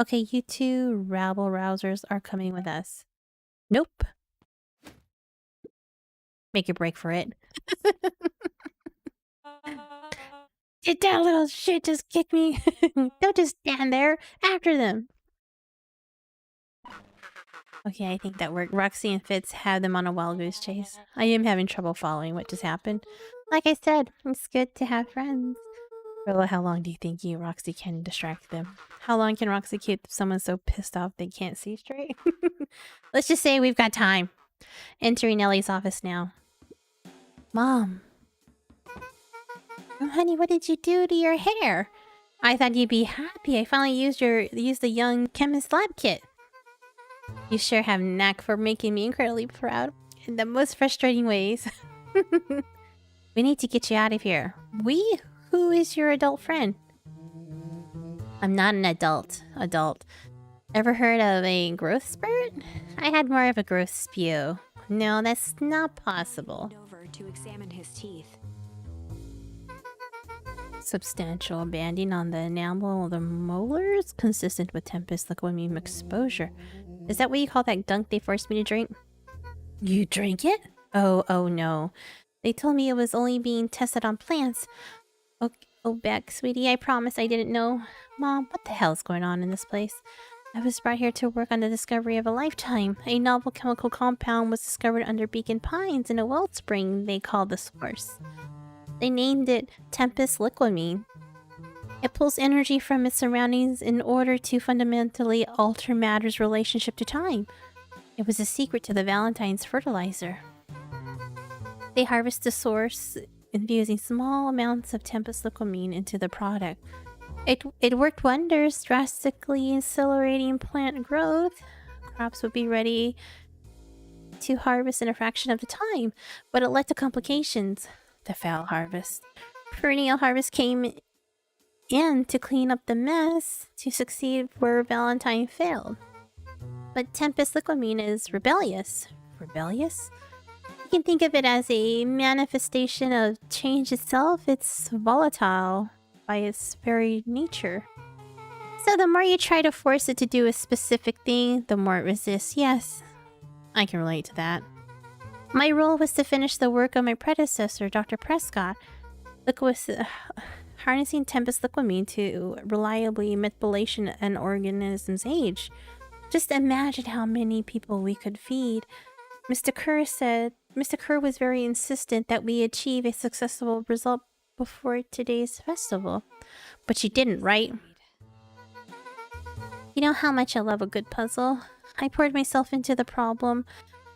Okay, you two rabble-rousers are coming with us. Nope. Make a break for it. Get down, little shit, just kick me. Don't just stand there. After them. Okay, I think that worked. Roxy and Fitz had them on a wild goose chase. I am having trouble following what just happened. Like I said, it's good to have friends. Rilla, how long do you think you, Roxy, can distract them? How long can Roxy keep someone so pissed off they can't see straight? Let's just say we've got time. Entering Ellie's office now. Mom. Oh, honey, what did you do to your hair? I thought you'd be happy. I finally used the young chemist lab kit. You sure have a knack for making me incredibly proud in the most frustrating ways. We need to get you out of here. We? Who is your adult friend? I'm not an adult. Ever heard of a growth spurt? I had more of a growth spew. No, that's not possible. Leaned over to examine his teeth. Substantial banding on the enamel of the molars, consistent with Tempest liquid exposure. Is that what you call that gunk they forced me to drink? You drank it? Oh no. They told me it was only being tested on plants. Oh, Beck, sweetie, I promise I didn't know. Mom, what the hell's going on in this place? I was brought here to work on the discovery of a lifetime. A novel chemical compound was discovered under Beacon Pines in a wellspring they called the source. They named it Tempest Liquamine. It pulls energy from its surroundings in order to fundamentally alter matter's relationship to time. It was a secret to the Valentine's fertilizer. They harvest the source, infusing small amounts of Tempest Liquamine into the product. It worked wonders, drastically accelerating plant growth. Crops would be ready to harvest in a fraction of the time, but it led to complications. The foul harvest. Perennial harvest came in to clean up the mess, to succeed where Valentine failed. But Tempest Liquamine is rebellious. Rebellious? You can think of it as a manifestation of change itself. It's volatile by its very nature. So the more you try to force it to do a specific thing, the more it resists. Yes, I can relate to that. My role was to finish the work of my predecessor, Dr. Prescott. Harnessing Tempest Liquamine to reliably manipulation an organism's age. Just imagine how many people we could feed. Mr. Kerr was very insistent that we achieve a successful result before today's festival. But you didn't, right? You know how much I love a good puzzle. I poured myself into the problem.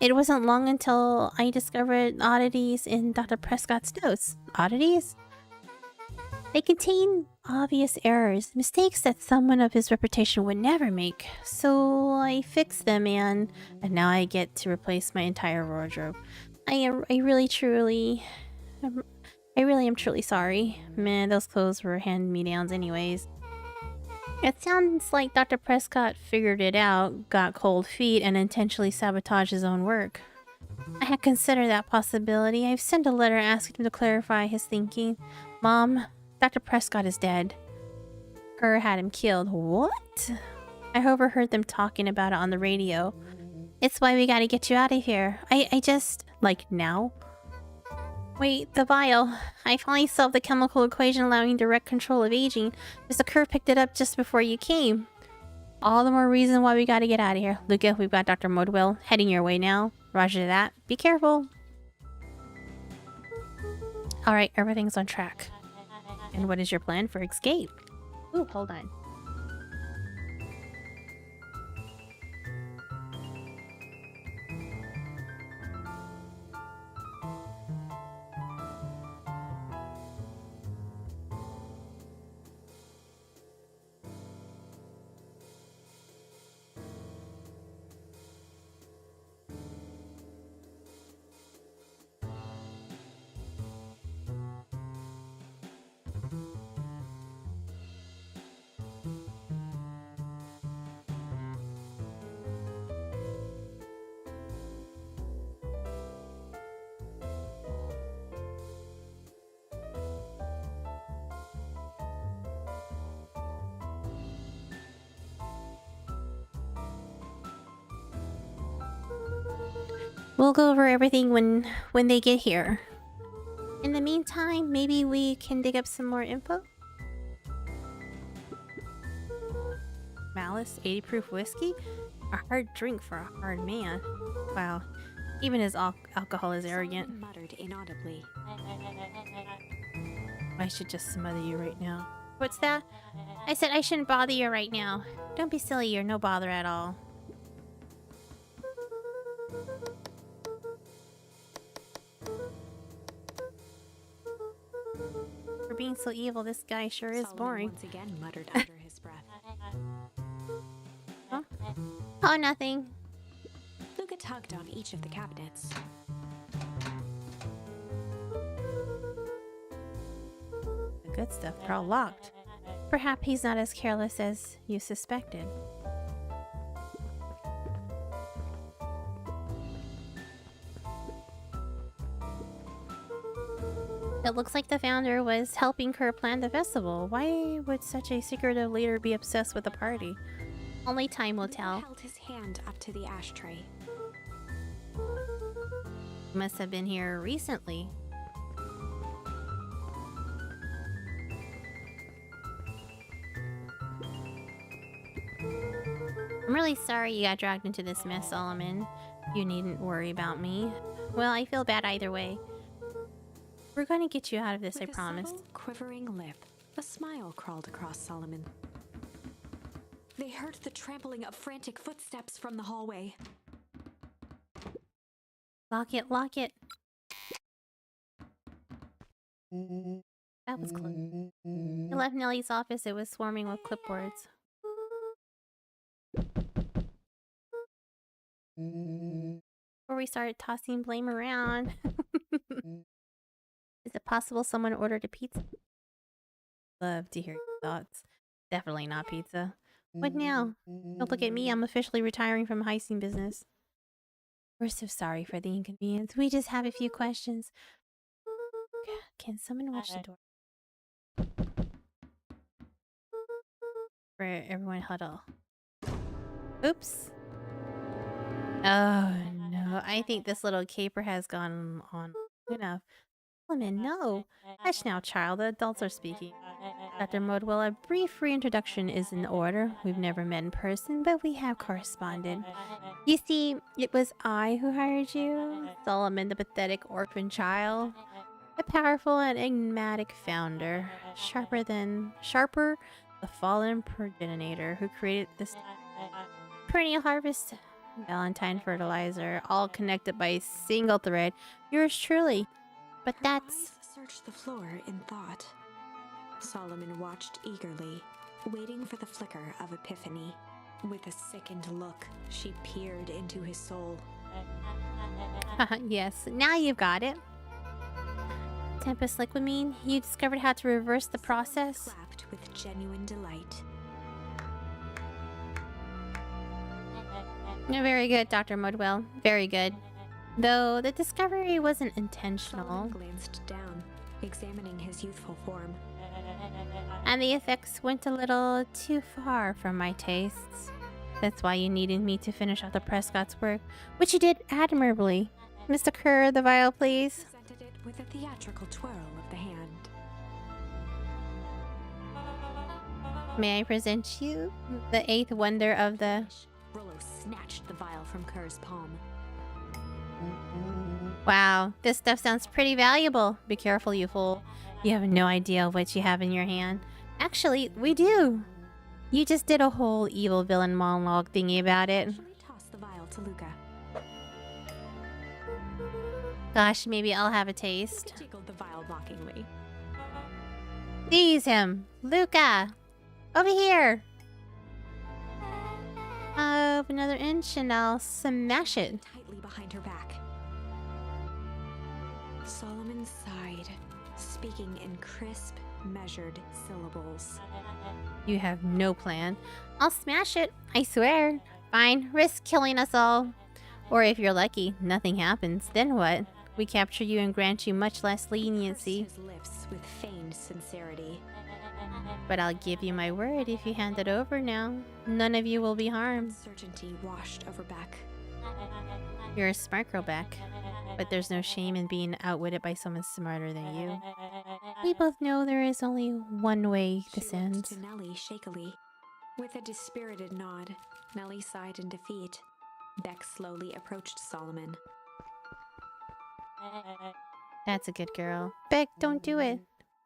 It wasn't long until I discovered oddities in Dr. Prescott's notes. Oddities? They contain obvious errors, mistakes that someone of his reputation would never make. So I fixed them and now I get to replace my entire wardrobe. I really am truly sorry. Man, those clothes were hand-me-downs anyways. It sounds like Dr. Prescott figured it out, got cold feet, and intentionally sabotaged his own work. I had considered that possibility. I've sent a letter asking him to clarify his thinking. Mom, Dr. Prescott is dead. Her had him killed. What? I overheard them talking about it on the radio. It's why we gotta get you out of here. I just... Like, now? Wait, the vial. I finally solved the chemical equation allowing direct control of aging. Mr. Kerr picked it up just before you came. All the more reason why we gotta get out of here. Luca, we've got Dr. Modwell heading your way now. Roger that. Be careful. Alright, everything's on track. And what is your plan for escape? Ooh, hold on. We'll go over everything when they get here. In the meantime, maybe we can dig up some more info? Malice, 80 proof whiskey? A hard drink for a hard man. Wow. Even his alcohol is arrogant. Someone muttered inaudibly. I should just smother you right now. What's that? I said I shouldn't bother you right now. Don't be silly, you're no bother at all. For being so evil, this guy sure is Solomon boring. once again muttered under his breath. Huh? Oh, nothing. Luca tugged on each of the cabinets. The good stuff, they're all locked. Perhaps he's not as careless as you suspected. It looks like the founder was helping her plan the festival. Why would such a secretive leader be obsessed with the party? Only time will Luca tell. held his hand up to the ashtray. Must have been here recently. I'm really sorry you got dragged into this mess, Solomon. You needn't worry about me. Well, I feel bad either way. We're gonna get you out of this, With I a promise. subtle, quivering lip, a smile crawled across Solomon. They heard the trampling of frantic footsteps from the hallway. Lock it, lock it. That was close. I left Nellie's office. It was swarming with clipboards. Before we started tossing blame around. Is it possible someone ordered a pizza? Love to hear your thoughts. Definitely not pizza. What now? Don't look at me. I'm officially retiring from heisting business. We're so sorry for the inconvenience. We just have a few questions. Can someone watch the door? For everyone huddle. Oops. Oh no, I think this little caper has gone on enough. Solomon, no. Hush now, child. The adults are speaking. Dr. Modwell, a brief reintroduction is in order. We've never met in person, but we have corresponded. You see, it was I who hired you, Solomon, the pathetic orphan child. A powerful and enigmatic founder, sharper, the fallen progenitor who created this perennial harvest, Valentine fertilizer, all connected by a single thread. Yours truly. But Her that's... eyes searched the floor in thought. Solomon watched eagerly, waiting for the flicker of epiphany. With a sickened look, she peered into his soul. Yes, now you've got it. Tempest Liquimine, you discovered how to reverse the process? Clapped with genuine delight. Very good, Dr. Modwell. Very good. Though the discovery wasn't intentional. Solomon glanced down, examining his youthful form. And the effects went a little too far from my tastes. That's why you needed me to finish off the Prescott's work, which you did admirably. Mr. Kerr, the vial, please. Presented it with a theatrical twirl of the hand. May I present you the eighth wonder of the... Rollo snatched the vial from Kerr's palm. Wow, this stuff sounds pretty valuable. Be careful, you fool. You have no idea what you have in your hand. Actually, we do. You just did a whole evil villain monologue thingy about it. Actually tossed the vial to Luca. Gosh, maybe I'll have a taste. Jiggled the vial mockingly. Seize him! Luca! Over here! Up another inch and I'll smash it. Tightly behind her back. Solomon sighed, speaking in crisp, measured syllables. You have no plan. I'll smash it, I swear. Fine, risk killing us all. Or if you're lucky, nothing happens. Then what? We capture you and grant you much less leniency. Pursed his lips with feigned sincerity. But I'll give you my word if you hand it over now. None of you will be harmed. Uncertainty washed over Beck. You're a smart girl, Beck. But there's no shame in being outwitted by someone smarter than you. We both know there is only one way this She looked ends. to Nellie shakily. With a dispirited nod, Nellie sighed in defeat. Beck slowly approached Solomon. That's a good girl. Beck, don't do it.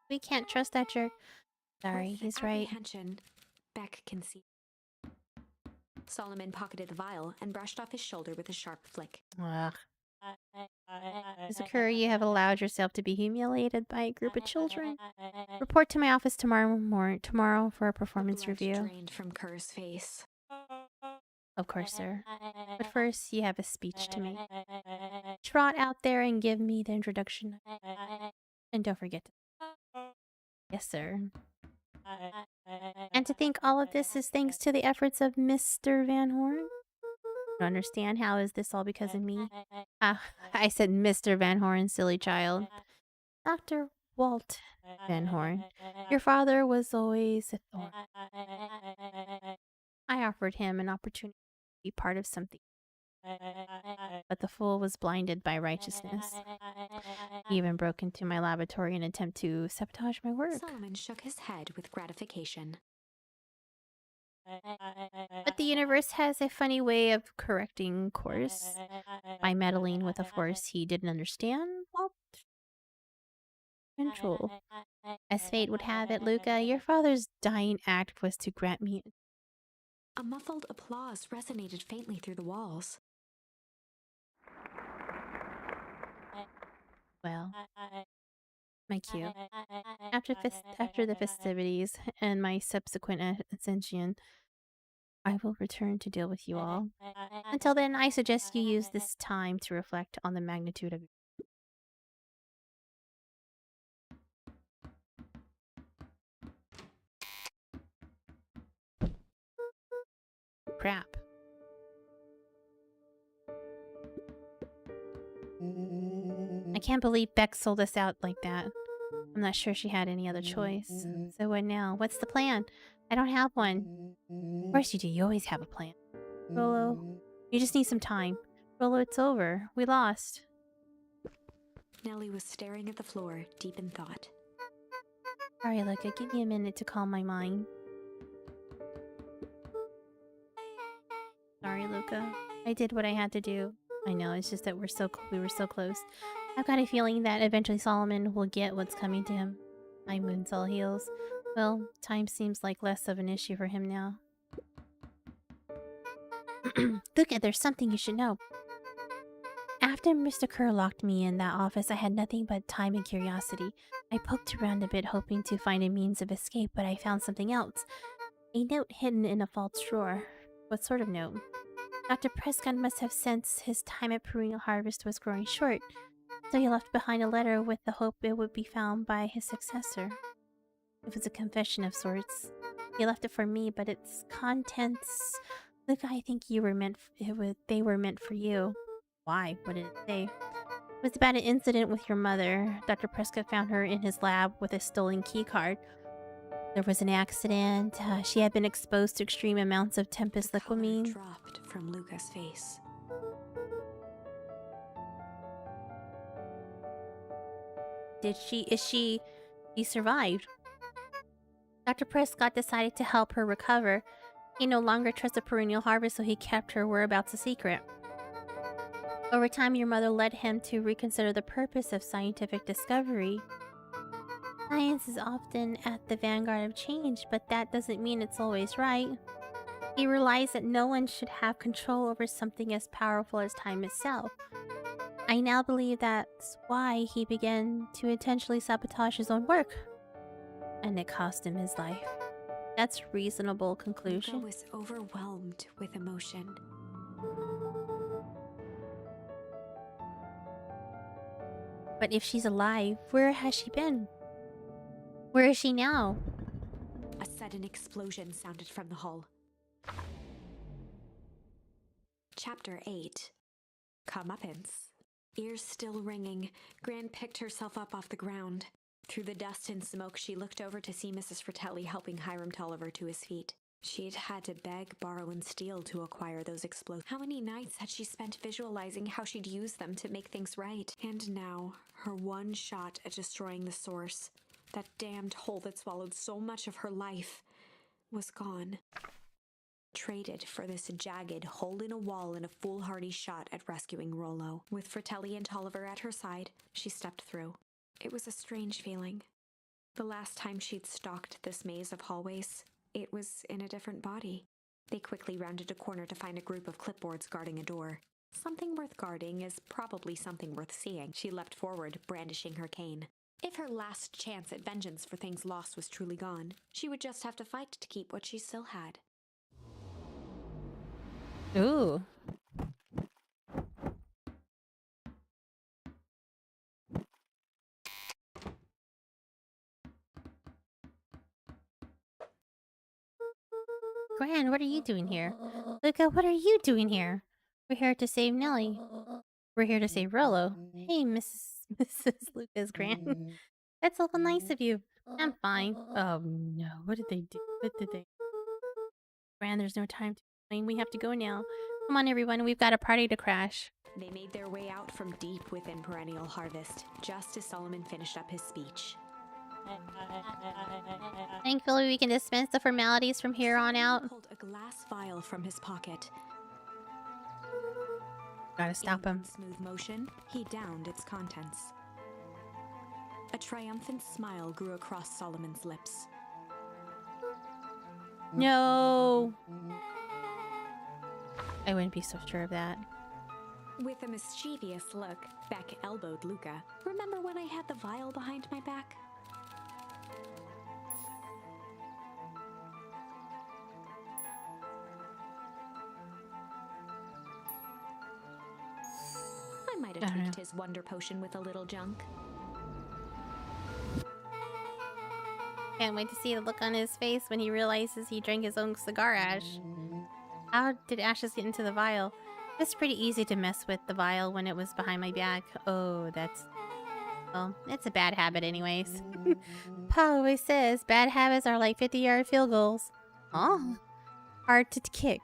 We can't trust that jerk. Sorry, With he's right. apprehension, Beck conceived. Solomon pocketed the vial and brushed off his shoulder with a sharp flick. Ugh. Mr. Curry, you have allowed yourself to be humiliated by a group of children. Report to my office tomorrow for a performance Blood review. drained from Kerr's face. Of course, sir. But first, you have a speech to make. Trot out there and give me the introduction. And don't forget to... Yes, sir. And to think all of this is thanks to the efforts of Mr. Van Horn? Don't understand. How is this all because of me? I said Mr. Van Horn, silly child. Dr. Walt Van Horn. Your father was always a thorn. I offered him an opportunity to be part of something, but the fool was blinded by righteousness. He even broke into my laboratory in an attempt to sabotage my work. Solomon shook his head with gratification. But the universe has a funny way of correcting course. By meddling with a force he didn't understand, Walt control. As fate would have it, Luca, your father's dying act was to grant me. A muffled applause resonated faintly through the walls. Well, my cue. After the festivities and my subsequent ascension, I will return to deal with you all. Until then, I suggest you use this time to reflect on the magnitude of crap. I can't believe Beck sold us out like that. I'm not sure she had any other choice. So what now? What's the plan? I don't have one. Of course you do. You always have a plan. Rolo, you just need some time. Rolo, it's over. We lost. Nellie was staring at the floor, deep in thought. Sorry, Luca. Give me a minute to calm my mind. Sorry, Luca. I did what I had to do. I know, it's just that we were so close. I've got a feeling that eventually Solomon will get what's coming to him. My wounds all heals. Well, time seems like less of an issue for him now. Luca, there's something you should know. After Mr. Kerr locked me in that office, I had nothing but time and curiosity. I poked around a bit, hoping to find a means of escape, but I found something else. A note hidden in a false drawer. What sort of note? Dr. Prescott must have sensed his time at perennial harvest was growing short, so he left behind a letter with the hope it would be found by his successor. It was a confession of sorts. He left it for me, but its contents... Look, I think they were meant for you. Why? What did it say? It was about an incident with your mother. Dr. Prescott found her in his lab with a stolen keycard. There was an accident. She had been exposed to extreme amounts of Tempest The color liquamine. dropped from Luca's face. She survived. Dr. Prescott decided to help her recover. He no longer trusted perennial harvest, so he kept her whereabouts a secret. Over time, your mother led him to reconsider the purpose of scientific discovery. Science is often at the vanguard of change, but that doesn't mean it's always right. He realized that no one should have control over something as powerful as time itself. I now believe that's why he began to intentionally sabotage his own work. And it cost him his life. That's a reasonable conclusion. Luca was overwhelmed with emotion. But if she's alive, where has she been? Where is she now? A sudden explosion sounded from the hull. Chapter 8. Comeuppance. Ears still ringing, Gran picked herself up off the ground. Through the dust and smoke, she looked over to see Mrs. Fratelli helping Hiram Tolliver to his feet. She'd had to beg, borrow, and steal to acquire those explosives. How many nights had she spent visualizing how she'd use them to make things right? And now, her one shot at destroying the source, that damned hole that swallowed so much of her life, was gone. Traded for this jagged hole in a wall and a foolhardy shot at rescuing Rollo. With Fratelli and Tolliver at her side, she stepped through. It was a strange feeling. The last time she'd stalked this maze of hallways, it was in a different body. They quickly rounded a corner to find a group of clipboards guarding a door. Something worth guarding is probably something worth seeing. She leapt forward, brandishing her cane. If her last chance at vengeance for things lost was truly gone, she would just have to fight to keep what she still had. Ooh. Gran, what are you doing here? Luca, what are you doing here? We're here to save Nellie. We're here to save Rollo. Hey, Mrs. Lucas Gran. That's so nice of you. I'm fine. Oh no, what did they do? What did they... Gran, there's no time to explain. We have to go now. Come on, everyone. We've got a party to crash. They made their way out from deep within Perennial Harvest, just as Solomon finished up his speech. Thankfully, we can dispense the formalities from here on out. Solomon pulled a glass vial from his pocket. Gotta stop him. In smooth motion, he downed its contents. A triumphant smile grew across Solomon's lips. No! I wouldn't be so sure of that. With a mischievous look, Beck elbowed Luca. Remember when I had the vial behind my back? I might have tweaked his wonder potion with a little junk. Can't wait to see the look on his face when he realizes he drank his own cigar ash. How did ashes get into the vial? It's pretty easy to mess with the vial when it was behind my back. Oh, that's... Well, it's a bad habit anyways. Pa always says bad habits are like 50-yard field goals. Oh, hard to kick.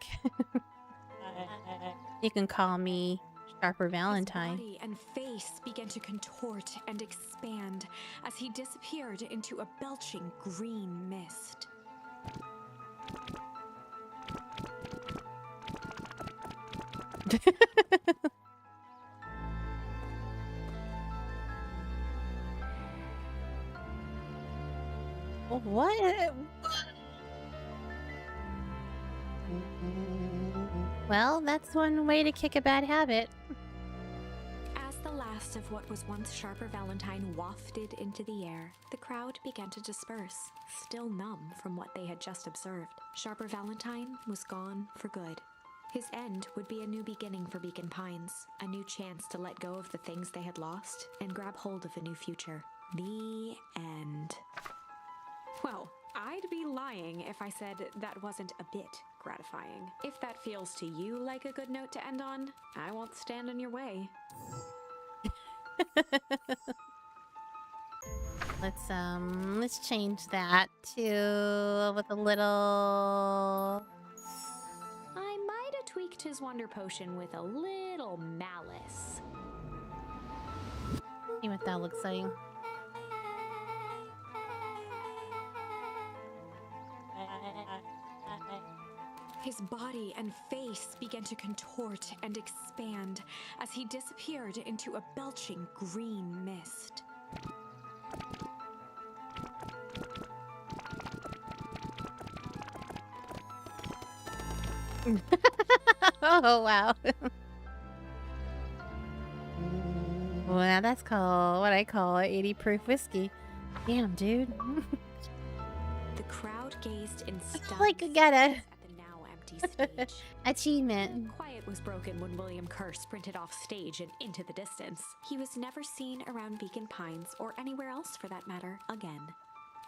You can call me Sharper Valentine. His body and face began to contort and expand as he disappeared into a belching green mist. What? Well, that's one way to kick a bad habit. As the last of what was once Sharper Valentine wafted into the air, the crowd began to disperse, still numb from what they had just observed. Sharper Valentine was gone for good. His end would be a new beginning for Beacon Pines, a new chance to let go of the things they had lost and grab hold of a new future. The end. Well, I'd be lying if I said that wasn't a bit gratifying. If that feels to you like a good note to end on, I won't stand in your way. Let's change that to with a little... I might have tweaked his wonder potion with a little malice. See what that looks like. His body and face began to contort and expand as he disappeared into a belching green mist. Oh, wow. Well, now that's called what I call 80 proof whiskey. Damn, dude. The crowd gazed in stunned Like, got a at the now empty stage. achievement. Quiet was broken when William Kerr sprinted off stage and into the distance. He was never seen around Beacon Pines, or anywhere else for that matter, again.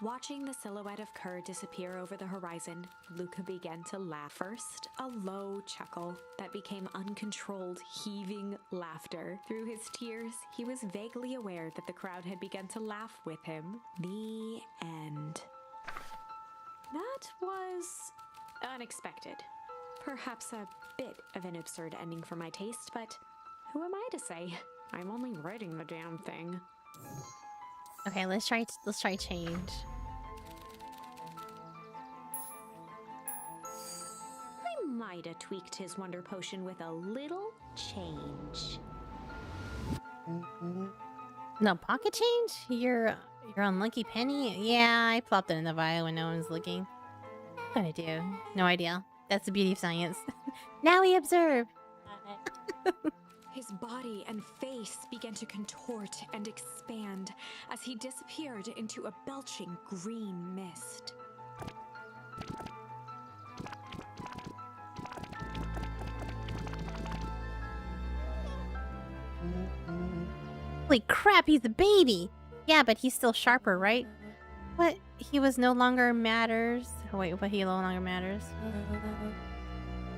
Watching the silhouette of Kerr disappear over the horizon, Luca began to laugh. First, a low chuckle that became uncontrolled, heaving laughter. Through his tears, he was vaguely aware that the crowd had begun to laugh with him. The end. That was unexpected. Perhaps a bit of an absurd ending for my taste, but who am I to say? I'm only writing the damn thing. Okay, let's try change. I might have tweaked his wonder potion with a little change. No pocket change? You're unlucky penny? Yeah, I plopped it in the vial when no one's looking. What can I do? No idea. That's the beauty of science. Now we observe. His body and face began to contort and expand as he disappeared into a belching green mist. Holy crap, he's a baby! Yeah, but he's still sharper, right? What? He was no longer matters? Oh, wait, what? He no longer matters?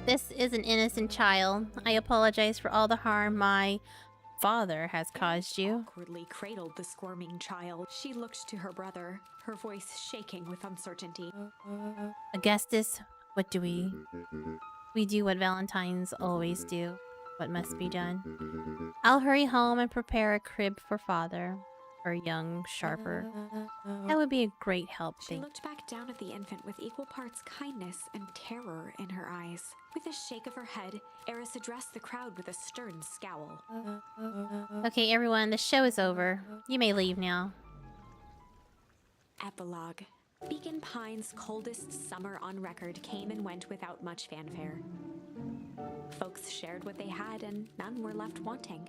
This is an innocent child. I apologize for all the harm my father has caused you. Awkwardly cradled the squirming child. She looked to her brother, her voice shaking with uncertainty. Augustus, what do we? We do what Valentines always do. What must be done. I'll hurry home and prepare a crib for father. For young Sharper. That would be a great help, She looked back down at the infant with equal parts kindness and terror in her eyes. With a shake of her head, Eris addressed the crowd with a stern scowl. Okay, everyone, the show is over. You may leave now. Epilogue. Beacon Pines' coldest summer on record came and went without much fanfare. Folks shared what they had and none were left wanting.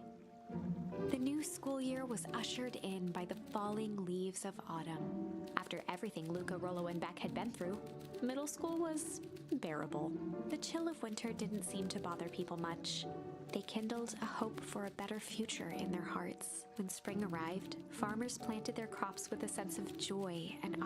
The new school year was ushered in by the falling leaves of autumn. After everything Luca, Rollo, and Beck had been through, middle school was bearable. The chill of winter didn't seem to bother people much. They kindled a hope for a better future in their hearts. When spring arrived, farmers planted their crops with a sense of joy and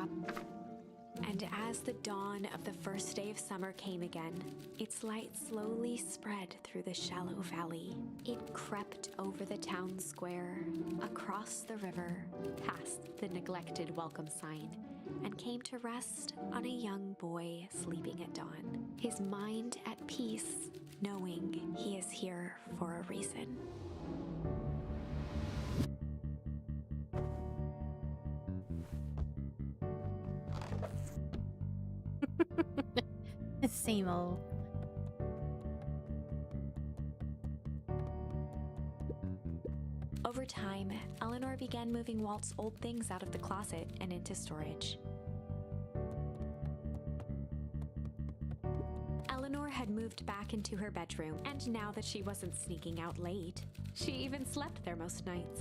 And as the dawn of the first day of summer came again, its light slowly spread through the shallow valley. It crept over the town square, across the river, past the neglected welcome sign, and came to rest on a young boy sleeping at dawn, his mind at peace, knowing he is here for a reason. Same old. Over time, Eleanor began moving Walt's old things out of the closet and into storage. Eleanor had moved back into her bedroom, and now that she wasn't sneaking out late, she even slept there most nights.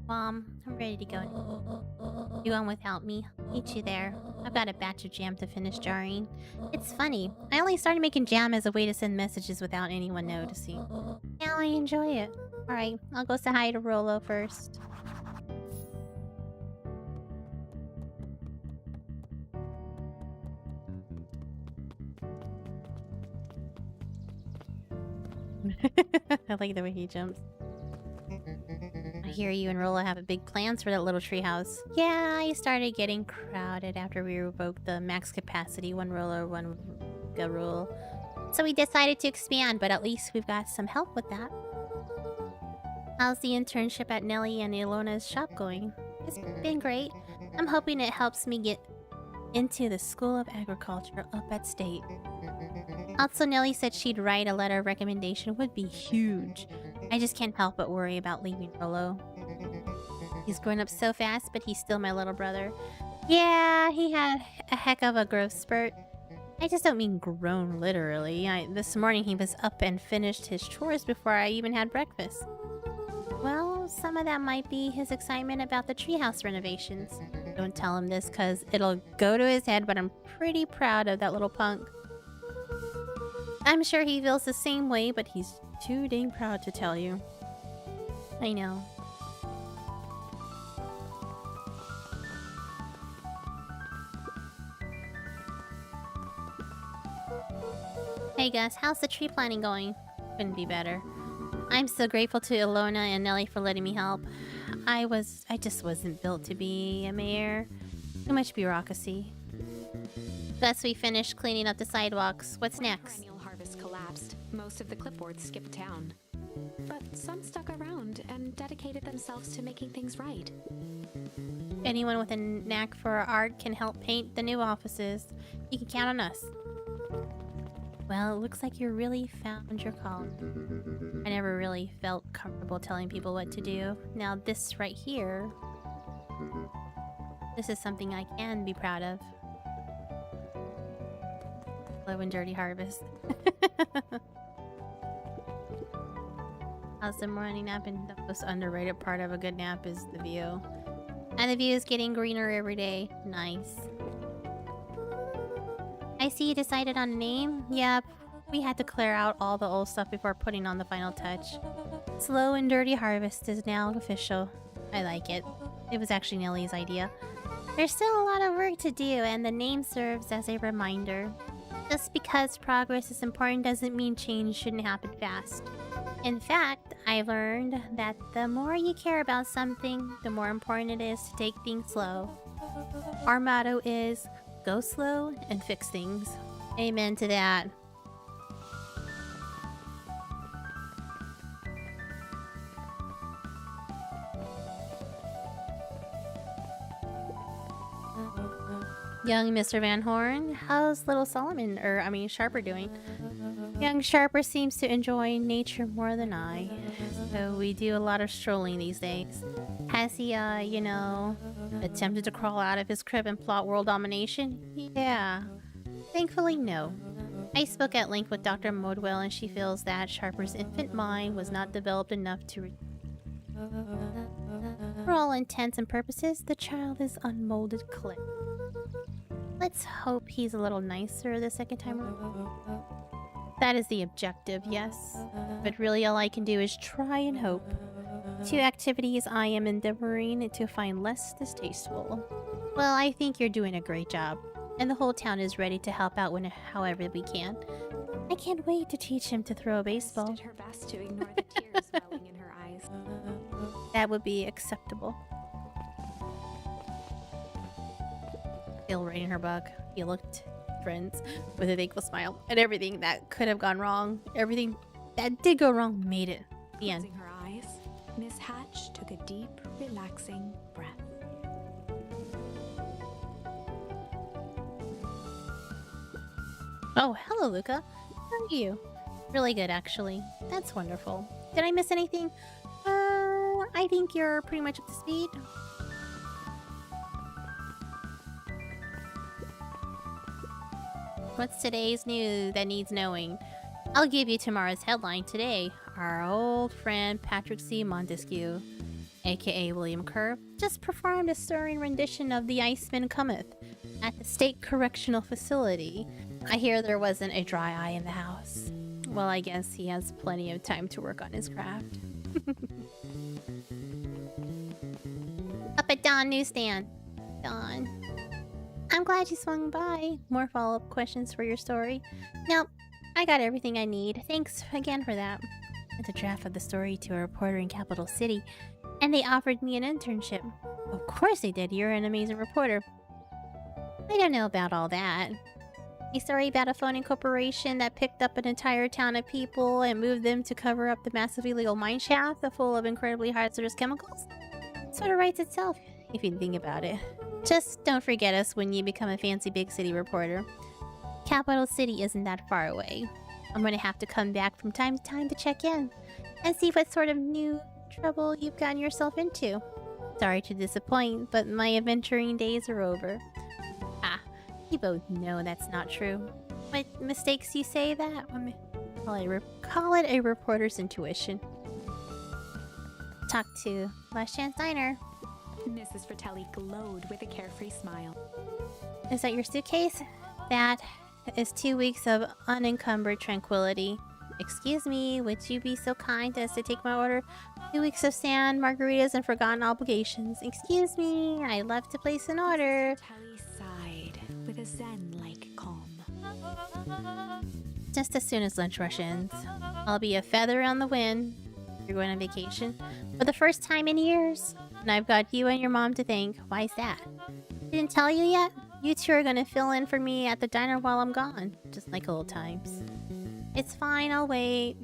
Mom, I'm ready to go. You going without me? Meet you there. I've got a batch of jam to finish jarring. It's funny. I only started making jam as a way to send messages without anyone noticing. Now I enjoy it. Alright, I'll go say hi to Rollo first. I like the way he jumps. I hear you and Rolla have big plans for that little treehouse. Yeah, I started getting crowded after we revoked the max capacity one roller, one rule. So we decided to expand, but at least we've got some help with that. How's the internship at Nellie and Ilona's shop going? It's been great. I'm hoping it helps me get into the School of Agriculture up at State. Also, Nellie said she'd write a letter of recommendation. Would be huge. I just can't help but worry about leaving Rollo. He's grown up so fast, but he's still my little brother. Yeah, he had a heck of a growth spurt. I just don't mean grown literally. This morning he was up and finished his chores before I even had breakfast. Well, some of that might be his excitement about the treehouse renovations. Don't tell him this, because it'll go to his head, but I'm pretty proud of that little punk. I'm sure he feels the same way, but he's too dang proud to tell you. I know. Hey Gus, how's the tree planting going? Couldn't be better. I'm so grateful to Ilona and Nellie for letting me help. I just wasn't built to be a mayor. Too much bureaucracy. Gus, we finished cleaning up the sidewalks. What's When next? perennial harvest collapsed, most of the clipboards skipped town. But some stuck around and dedicated themselves to making things right. Anyone with a knack for art can help paint the new offices. You can count on us. Well, it looks like you really found your calling. I never really felt comfortable telling people what to do. Now this right here, this is something I can be proud of. Slow and dirty harvest. How's the morning nap? And the most underrated part of a good nap is the view. And the view is getting greener every day. Nice. I see you decided on a name. Yep. We had to clear out all the old stuff before putting on the final touch. Slow and Dirty Harvest is now official. I like it. It was actually Nellie's idea. There's still a lot of work to do, and the name serves as a reminder. Just because progress is important doesn't mean change shouldn't happen fast. In fact, I've learned that the more you care about something, the more important it is to take things slow. Our motto is, go slow and fix things. Amen to that. Young Mr. Van Horn, how's little Solomon, Sharper doing? Young Sharper seems to enjoy nature more than I, so we do a lot of strolling these days. Has he, attempted to crawl out of his crib and plot world domination? Yeah. Thankfully, no. I spoke at length with Dr. Modwell, and she feels that Sharper's infant mind was not developed enough to... For all intents and purposes, the child is unmolded clay. Let's hope he's a little nicer the second time around. That is the objective, yes. But really all I can do is try and hope. 2 activities I am endeavoring to find less distasteful. Well, I think you're doing a great job. And the whole town is ready to help out however we can. I can't wait to teach him to throw a baseball. Did her best to ignore the tears welling in her eyes. That would be acceptable. Still writing her book. He looked friends with a thankful smile. And everything that could have gone wrong, everything that did go wrong, made it. The end. Closing her eyes, Miss Hatch took a deep, relaxing breath. Oh, hello, Luca. How are you? Really good, actually. That's wonderful. Did I miss anything? I think you're pretty much up to speed. What's today's news that needs knowing? I'll give you tomorrow's headline today. Our old friend Patrick C. Montesquieu, aka William Kerr, just performed a stirring rendition of The Iceman Cometh at the State Correctional Facility. I hear there wasn't a dry eye in the house. Well, I guess he has plenty of time to work on his craft. Up at Dawn Newsstand. Dawn. I'm glad you swung by. More follow-up questions for your story? Nope. I got everything I need. Thanks again for that. It's a draft of the story to a reporter in Capital City, and they offered me an internship. Of course they did. You're an amazing reporter. I don't know about all that. A story about a phony corporation that picked up an entire town of people and moved them to cover up the massive illegal mine shaft full of incredibly hazardous chemicals? Sort of writes itself, if you think about it. Just don't forget us when you become a fancy big city reporter. Capital City isn't that far away. I'm gonna have to come back from time to time to check in and see what sort of new trouble you've gotten yourself into. Sorry to disappoint, but my adventuring days are over. Ah, you both know that's not true. What mistakes you say that? Call it a reporter's intuition. Talk to Last Chance Diner. Mrs. Fratelli glowed with a carefree smile. Is that your suitcase? That is 2 weeks of unencumbered tranquility. Excuse me, would you be so kind as to take my order? 2 weeks of sand, margaritas, and forgotten obligations. Excuse me, I'd love to place an order. Fratelli sighed with a zen-like calm. Just as soon as lunch rush ends, I'll be a feather on the wind. You're going on vacation for the first time in years. And I've got you and your mom to thank. Why's that? Didn't tell you yet? You two are gonna fill in for me at the diner while I'm gone. Just like old times. It's fine, I'll wait.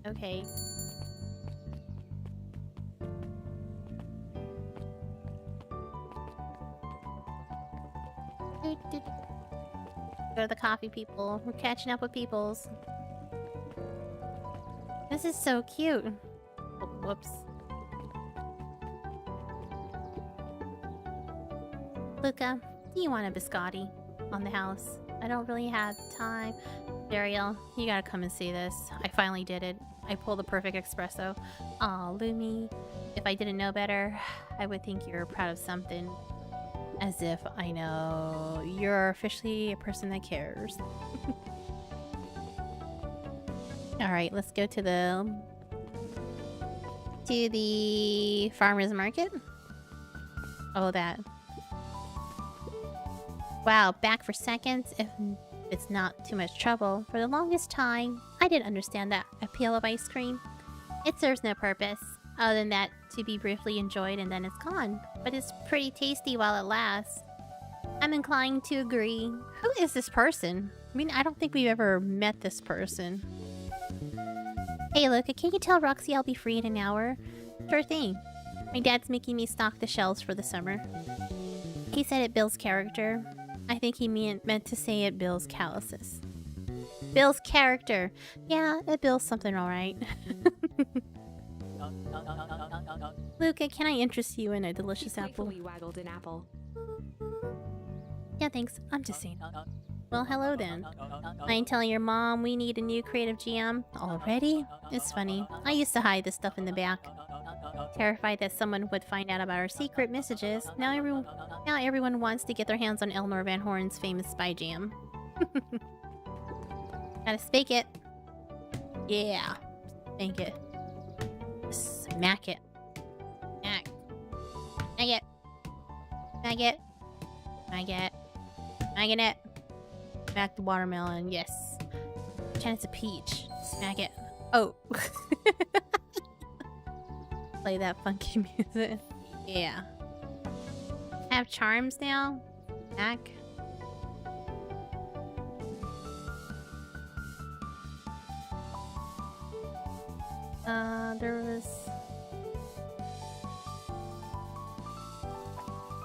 Okay. Go to the coffee people. We're catching up with peoples. This is so cute. Oh, whoops. Luca, do you want a biscotti on the house? I don't really have time. Dariel, you gotta come and see this. I finally did it. I pulled the perfect espresso. Aw, Lumi. If I didn't know better, I would think you're proud of something. As if I know you're officially a person that cares. Alright, let's go to the farmer's market. Oh, that. Wow, back for seconds if it's not too much trouble. For the longest time, I didn't understand that appeal of ice cream. It serves no purpose, other than that to be briefly enjoyed and then it's gone. But it's pretty tasty while it lasts. I'm inclined to agree. Who is this person? I mean, I don't think we've ever met this person. Hey, look, can you tell Roxy I'll be free in an hour? Sure thing. My dad's making me stock the shelves for the summer. He said it builds character. I think he meant to say it builds calluses. Builds character. Yeah, it builds something alright. Luca, can I interest you in a delicious apple? He waggled an apple. Yeah, thanks. I'm just saying. Well, hello then. I ain't telling your mom we need a new creative GM already? It's funny. I used to hide this stuff in the back. Terrified that someone would find out about our secret messages. Now everyone wants to get their hands on Eleanor Van Horn's famous spy jam. Gotta spank it. Yeah. Spank it. Smack it. Smack. Smack it. Smack it. Smack it. Smacking it. Smack the watermelon. Yes. Pretend it's a peach. Smack it. Oh. Play that funky music. Yeah. Have charms now? Smack. There was...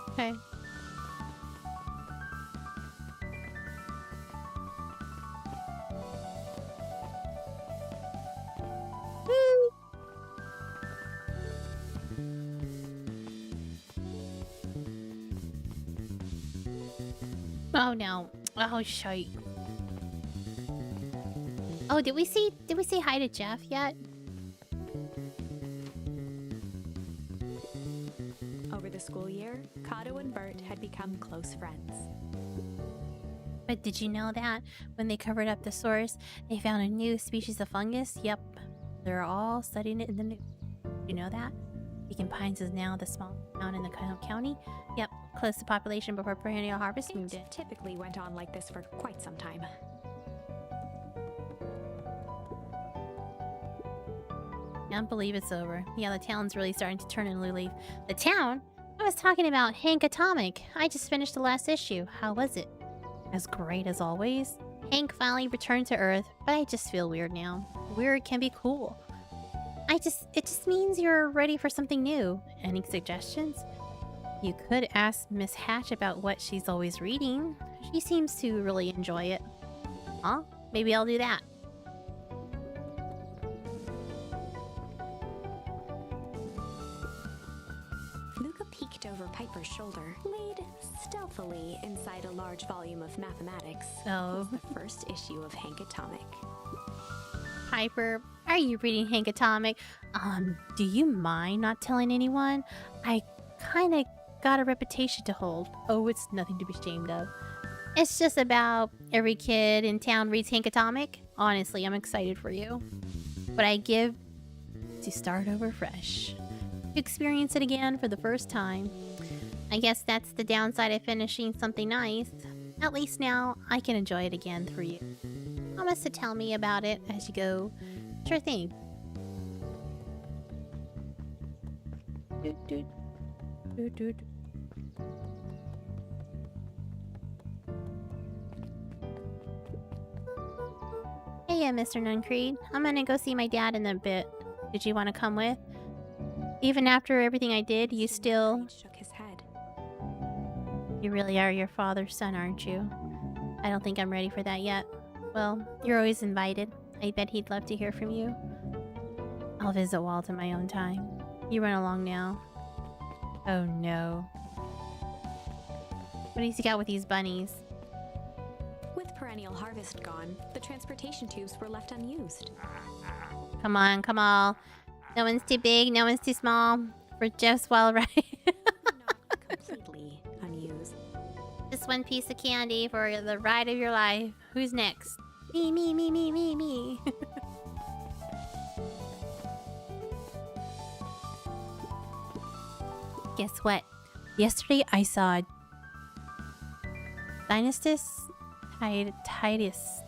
Okay. Woo! Oh no. Oh shite. Oh, did we say hi to Jeff yet? Over the school year, Kato and Bert had become close friends. But did you know that when they covered up the source, they found a new species of fungus? Yep. They're all studying it in the news. You know that? Beacon Pines is now the small town in the county. Yep, close to population before perennial harvest moved in. It typically went on like this for quite some time. Can't believe it's over. Yeah, the town's really starting to turn a new leaf. The town? I was talking about Hank Atomic. I just finished the last issue. How was it? As great as always. Hank finally returned to Earth, but I just feel weird now. Weird can be cool. It just means you're ready for something new. Any suggestions? You could ask Miss Hatch about what she's always reading. She seems to really enjoy it. Huh? Maybe I'll do that. Luca peeked over Piper's shoulder, laid stealthily inside a large volume of mathematics. Oh. Was the first issue of Hank Atomic. Piper, are you reading Hank Atomic? Do you mind not telling anyone? I kinda got a reputation to hold. Oh, it's nothing to be ashamed of. It's just about every kid in town reads Hank Atomic. Honestly, I'm excited for you. But I give to start over fresh. To experience it again for the first time. I guess that's the downside of finishing something nice. At least now, I can enjoy it again for you. Promise to tell me about it as you go. Sure thing. Doot, doot. Doot, doot. Hey, Mr. Nuncreed. I'm gonna go see my dad in a bit. Did you want to come with? Even after everything I did, you still... Nuncreed shook his head. You really are your father's son, aren't you? I don't think I'm ready for that yet. Well, you're always invited. I bet he'd love to hear from you. I'll visit Walt in my own time. You run along now. Oh no. What has he got with these bunnies? With perennial harvest gone, the transportation tubes were left unused. Come on, come on. No one's too big, no one's too small. For Jeff's wild ride. Not completely unused. Just one piece of candy for the ride of your life. Who's next? Me, me, me, me, me, me. Guess what? Yesterday I saw Dynastis Titus.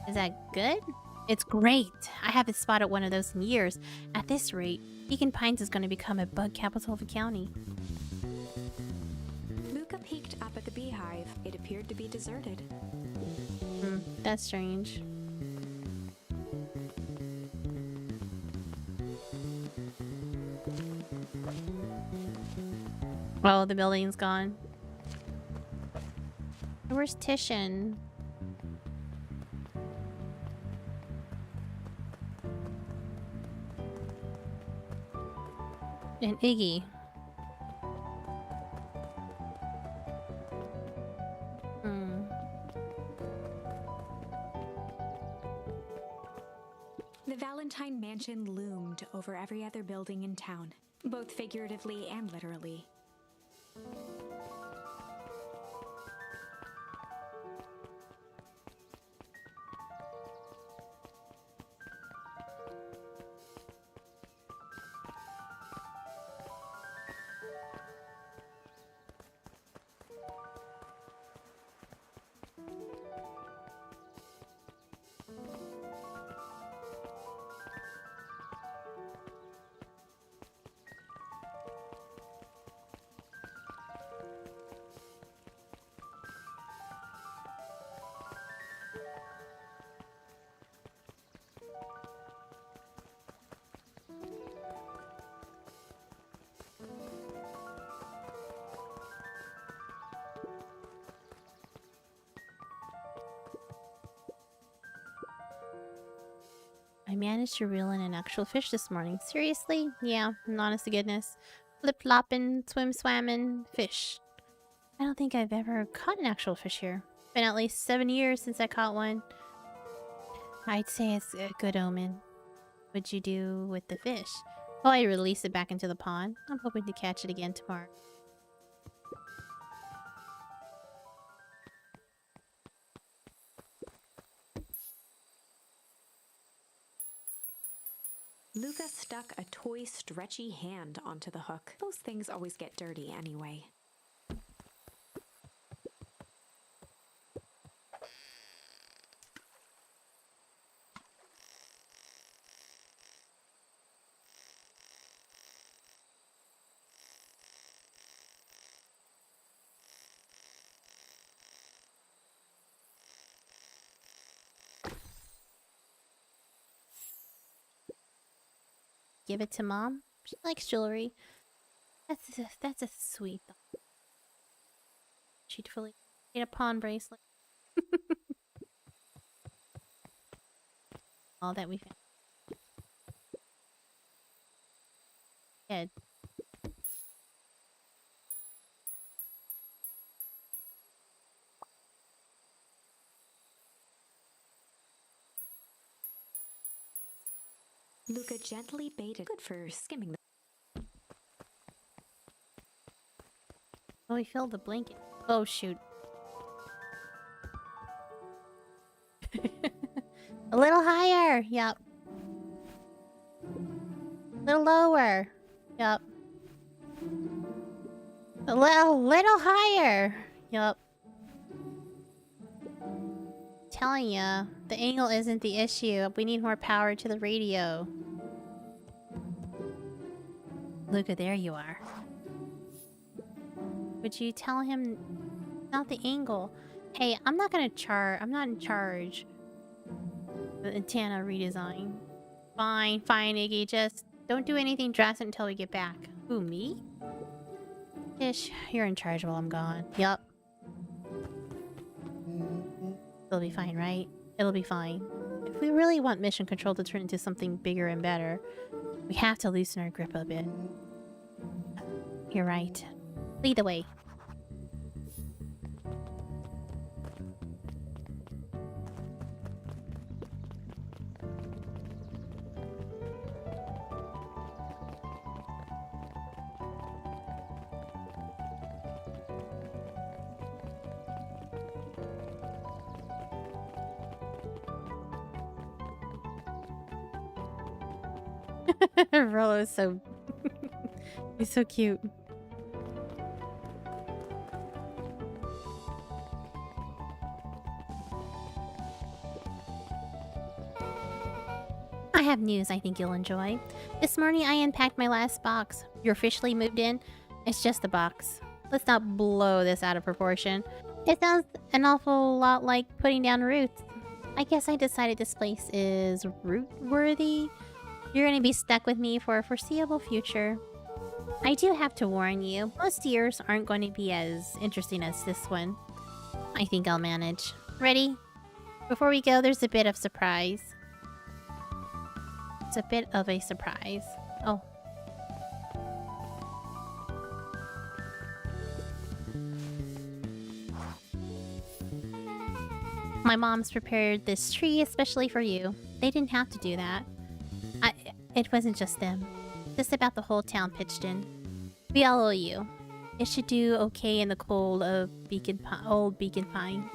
Is that good? It's great. I haven't spotted one of those in years. At this rate, Beacon Pines is going to become a bug capital of a county. Luca peeked up at the beehive. It appeared to be deserted. That's strange. Oh, the building's gone. Where's Titian? And Iggy. The Valentine Mansion loomed over every other building in town, both figuratively and literally. I managed to reel in an actual fish this morning. Seriously? Yeah, honest to goodness. Flip-flopping, swim-swamming fish. I don't think I've ever caught an actual fish here. Been at least 7 years since I caught one. I'd say it's a good omen. What'd you do with the fish? Oh, I released it back into the pond. I'm hoping to catch it again tomorrow. Luca stuck a toy stretchy hand onto the hook. Those things always get dirty anyway. Give it to Mom. She likes jewelry. That's a sweet thought. She'd fully get a pawn bracelet. All that we found. Good. Luca gently baited. Good for skimming the... Oh, we filled the blanket. Oh, shoot. A little higher. Yep. A little lower. Yep. A little higher. Yep. Telling ya, the angle isn't the issue. We need more power to the radio. Luca, there you are. Would you tell him not the angle? Hey, I'm not in charge. The antenna redesign. Fine, Iggy. Just don't do anything drastic until we get back. Who, me? Ish, you're in charge while I'm gone. Yup. It'll be fine, right? It'll be fine. If we really want mission control to turn into something bigger and better, we have to loosen our grip a bit. You're right. Lead the way. Rolo's so He's so cute. I have news I think you'll enjoy. This morning I unpacked my last box. You're officially moved in. It's just a box. Let's not blow this out of proportion. It sounds an awful lot like putting down roots. I guess I decided this place is root-worthy. You're gonna be stuck with me for a foreseeable future. I do have to warn you, most years aren't going to be as interesting as this one. I think I'll manage. Ready? Before we go, there's a bit of surprise. It's a bit of a surprise. Oh. My mom's prepared this tree especially for you. They didn't have to do that. It wasn't just them. Just about the whole town pitched in. We all owe you. It should do okay in the cold of old Beacon Pines.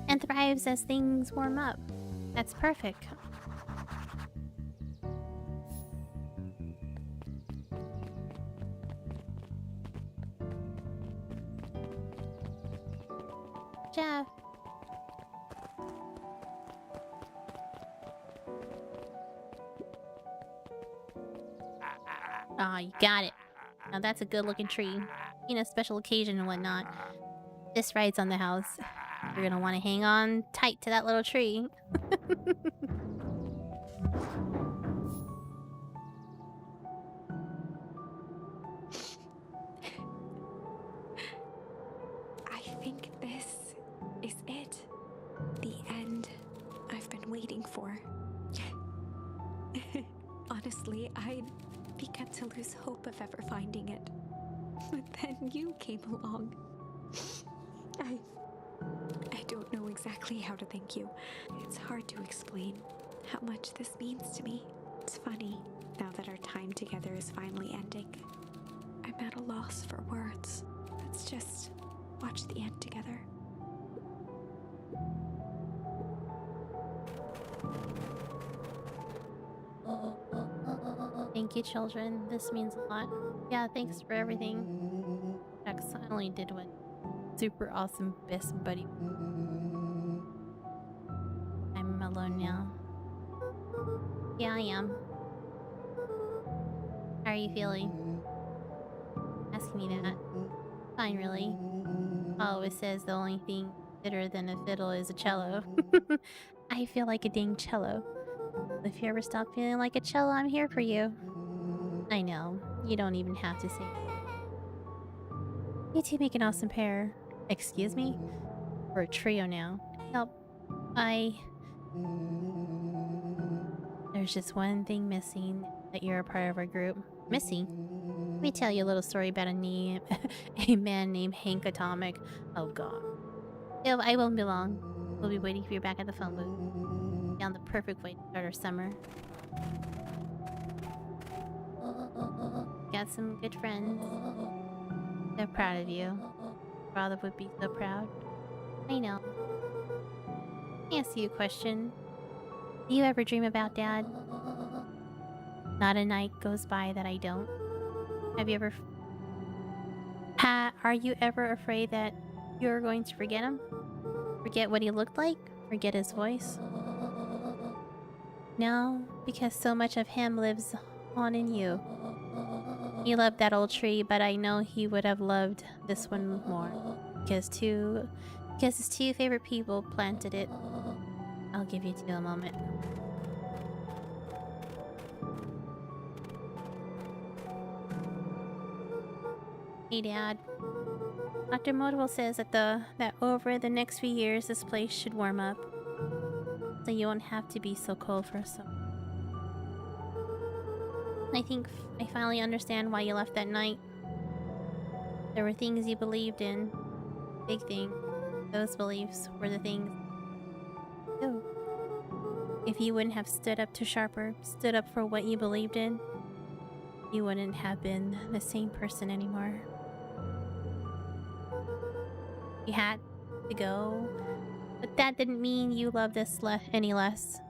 And thrives as things warm up. That's perfect. Jeff. Ah, you got it. Now that's a good looking tree. You know, special occasion and whatnot. This rides on the house. You're gonna want to hang on tight to that little tree. I think this is it. The end I've been waiting for. Honestly, I'd begun to lose hope of ever finding it. But then you came along. I don't know exactly how to thank you. It's hard to explain how much this means to me. It's funny, now that our time together is finally ending. I'm at a loss for words. Let's just watch the end together. Thank you, children. This means a lot. Yeah, thanks for everything. Jax, I only did what super awesome best buddy. I'm alone now. Yeah, I am. How are you feeling? Asking me that. Fine, really. Oh, it says the only thing fitter than a fiddle is a cello. I feel like a dang cello. If you ever stop feeling like a cello, I'm here for you. I know. You don't even have to say it. You two make an awesome pair. Excuse me? We're a trio now. Nope. There's just one thing missing, that you're a part of our group. Missing? Let me tell you a little story about a man named Hank Atomic. Oh god. I won't be long. We'll be waiting for you back at the phone booth. Found the perfect way to start our summer. Got some good friends. They're proud of you. Father would be so proud. I know. Let me ask you a question. Do you ever dream about Dad? Not a night goes by that I don't. Have you ever... Are you ever afraid that you're going to forget him? Forget what he looked like? Forget his voice? No, because so much of him lives on in you. He loved that old tree, but I know he would have loved this one more. Because his two favorite people planted it. I'll give you two a moment. Hey, Dad. Dr. Modwell says that over the next few years, this place should warm up. So you won't have to be so cold for so. I think I finally understand why you left that night. There were things you believed in. Big things. Those beliefs were the things. Oh. If you wouldn't have stood up to Sharper, stood up for what you believed in, you wouldn't have been the same person anymore. You had to go, but that didn't mean you loved us any less.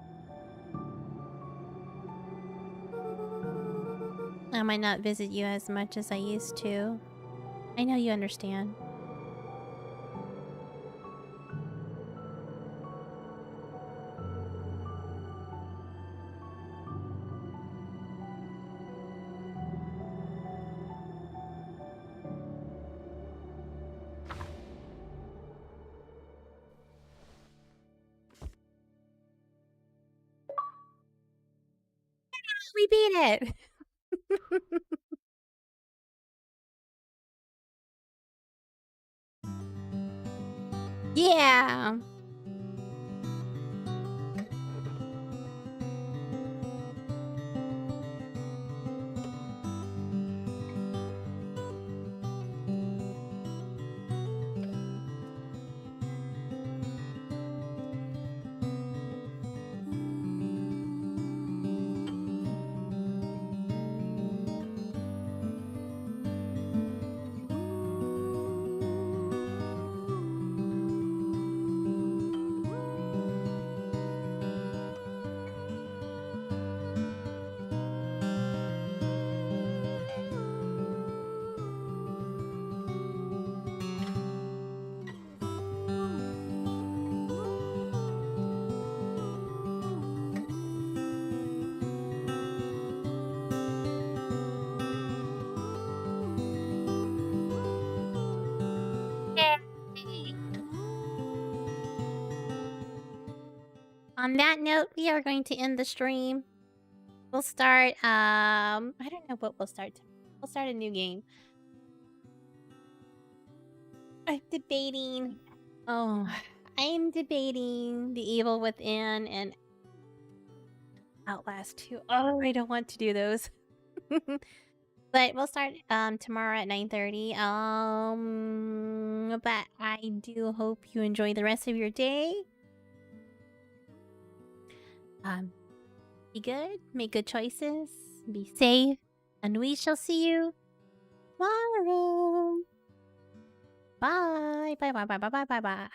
I might not visit you as much as I used to. I know you understand. We beat it! Yeah! On that note, we are going to end the stream. We'll start, I don't know what we'll start. We'll start a new game. I'm debating. Oh, I'm debating The Evil Within and Outlast 2. Oh, I don't want to do those. But we'll start tomorrow at 9:30. But I do hope you enjoy the rest of your day. Be good, make good choices, be safe, and we shall see you tomorrow. Bye. Bye bye bye bye bye bye bye.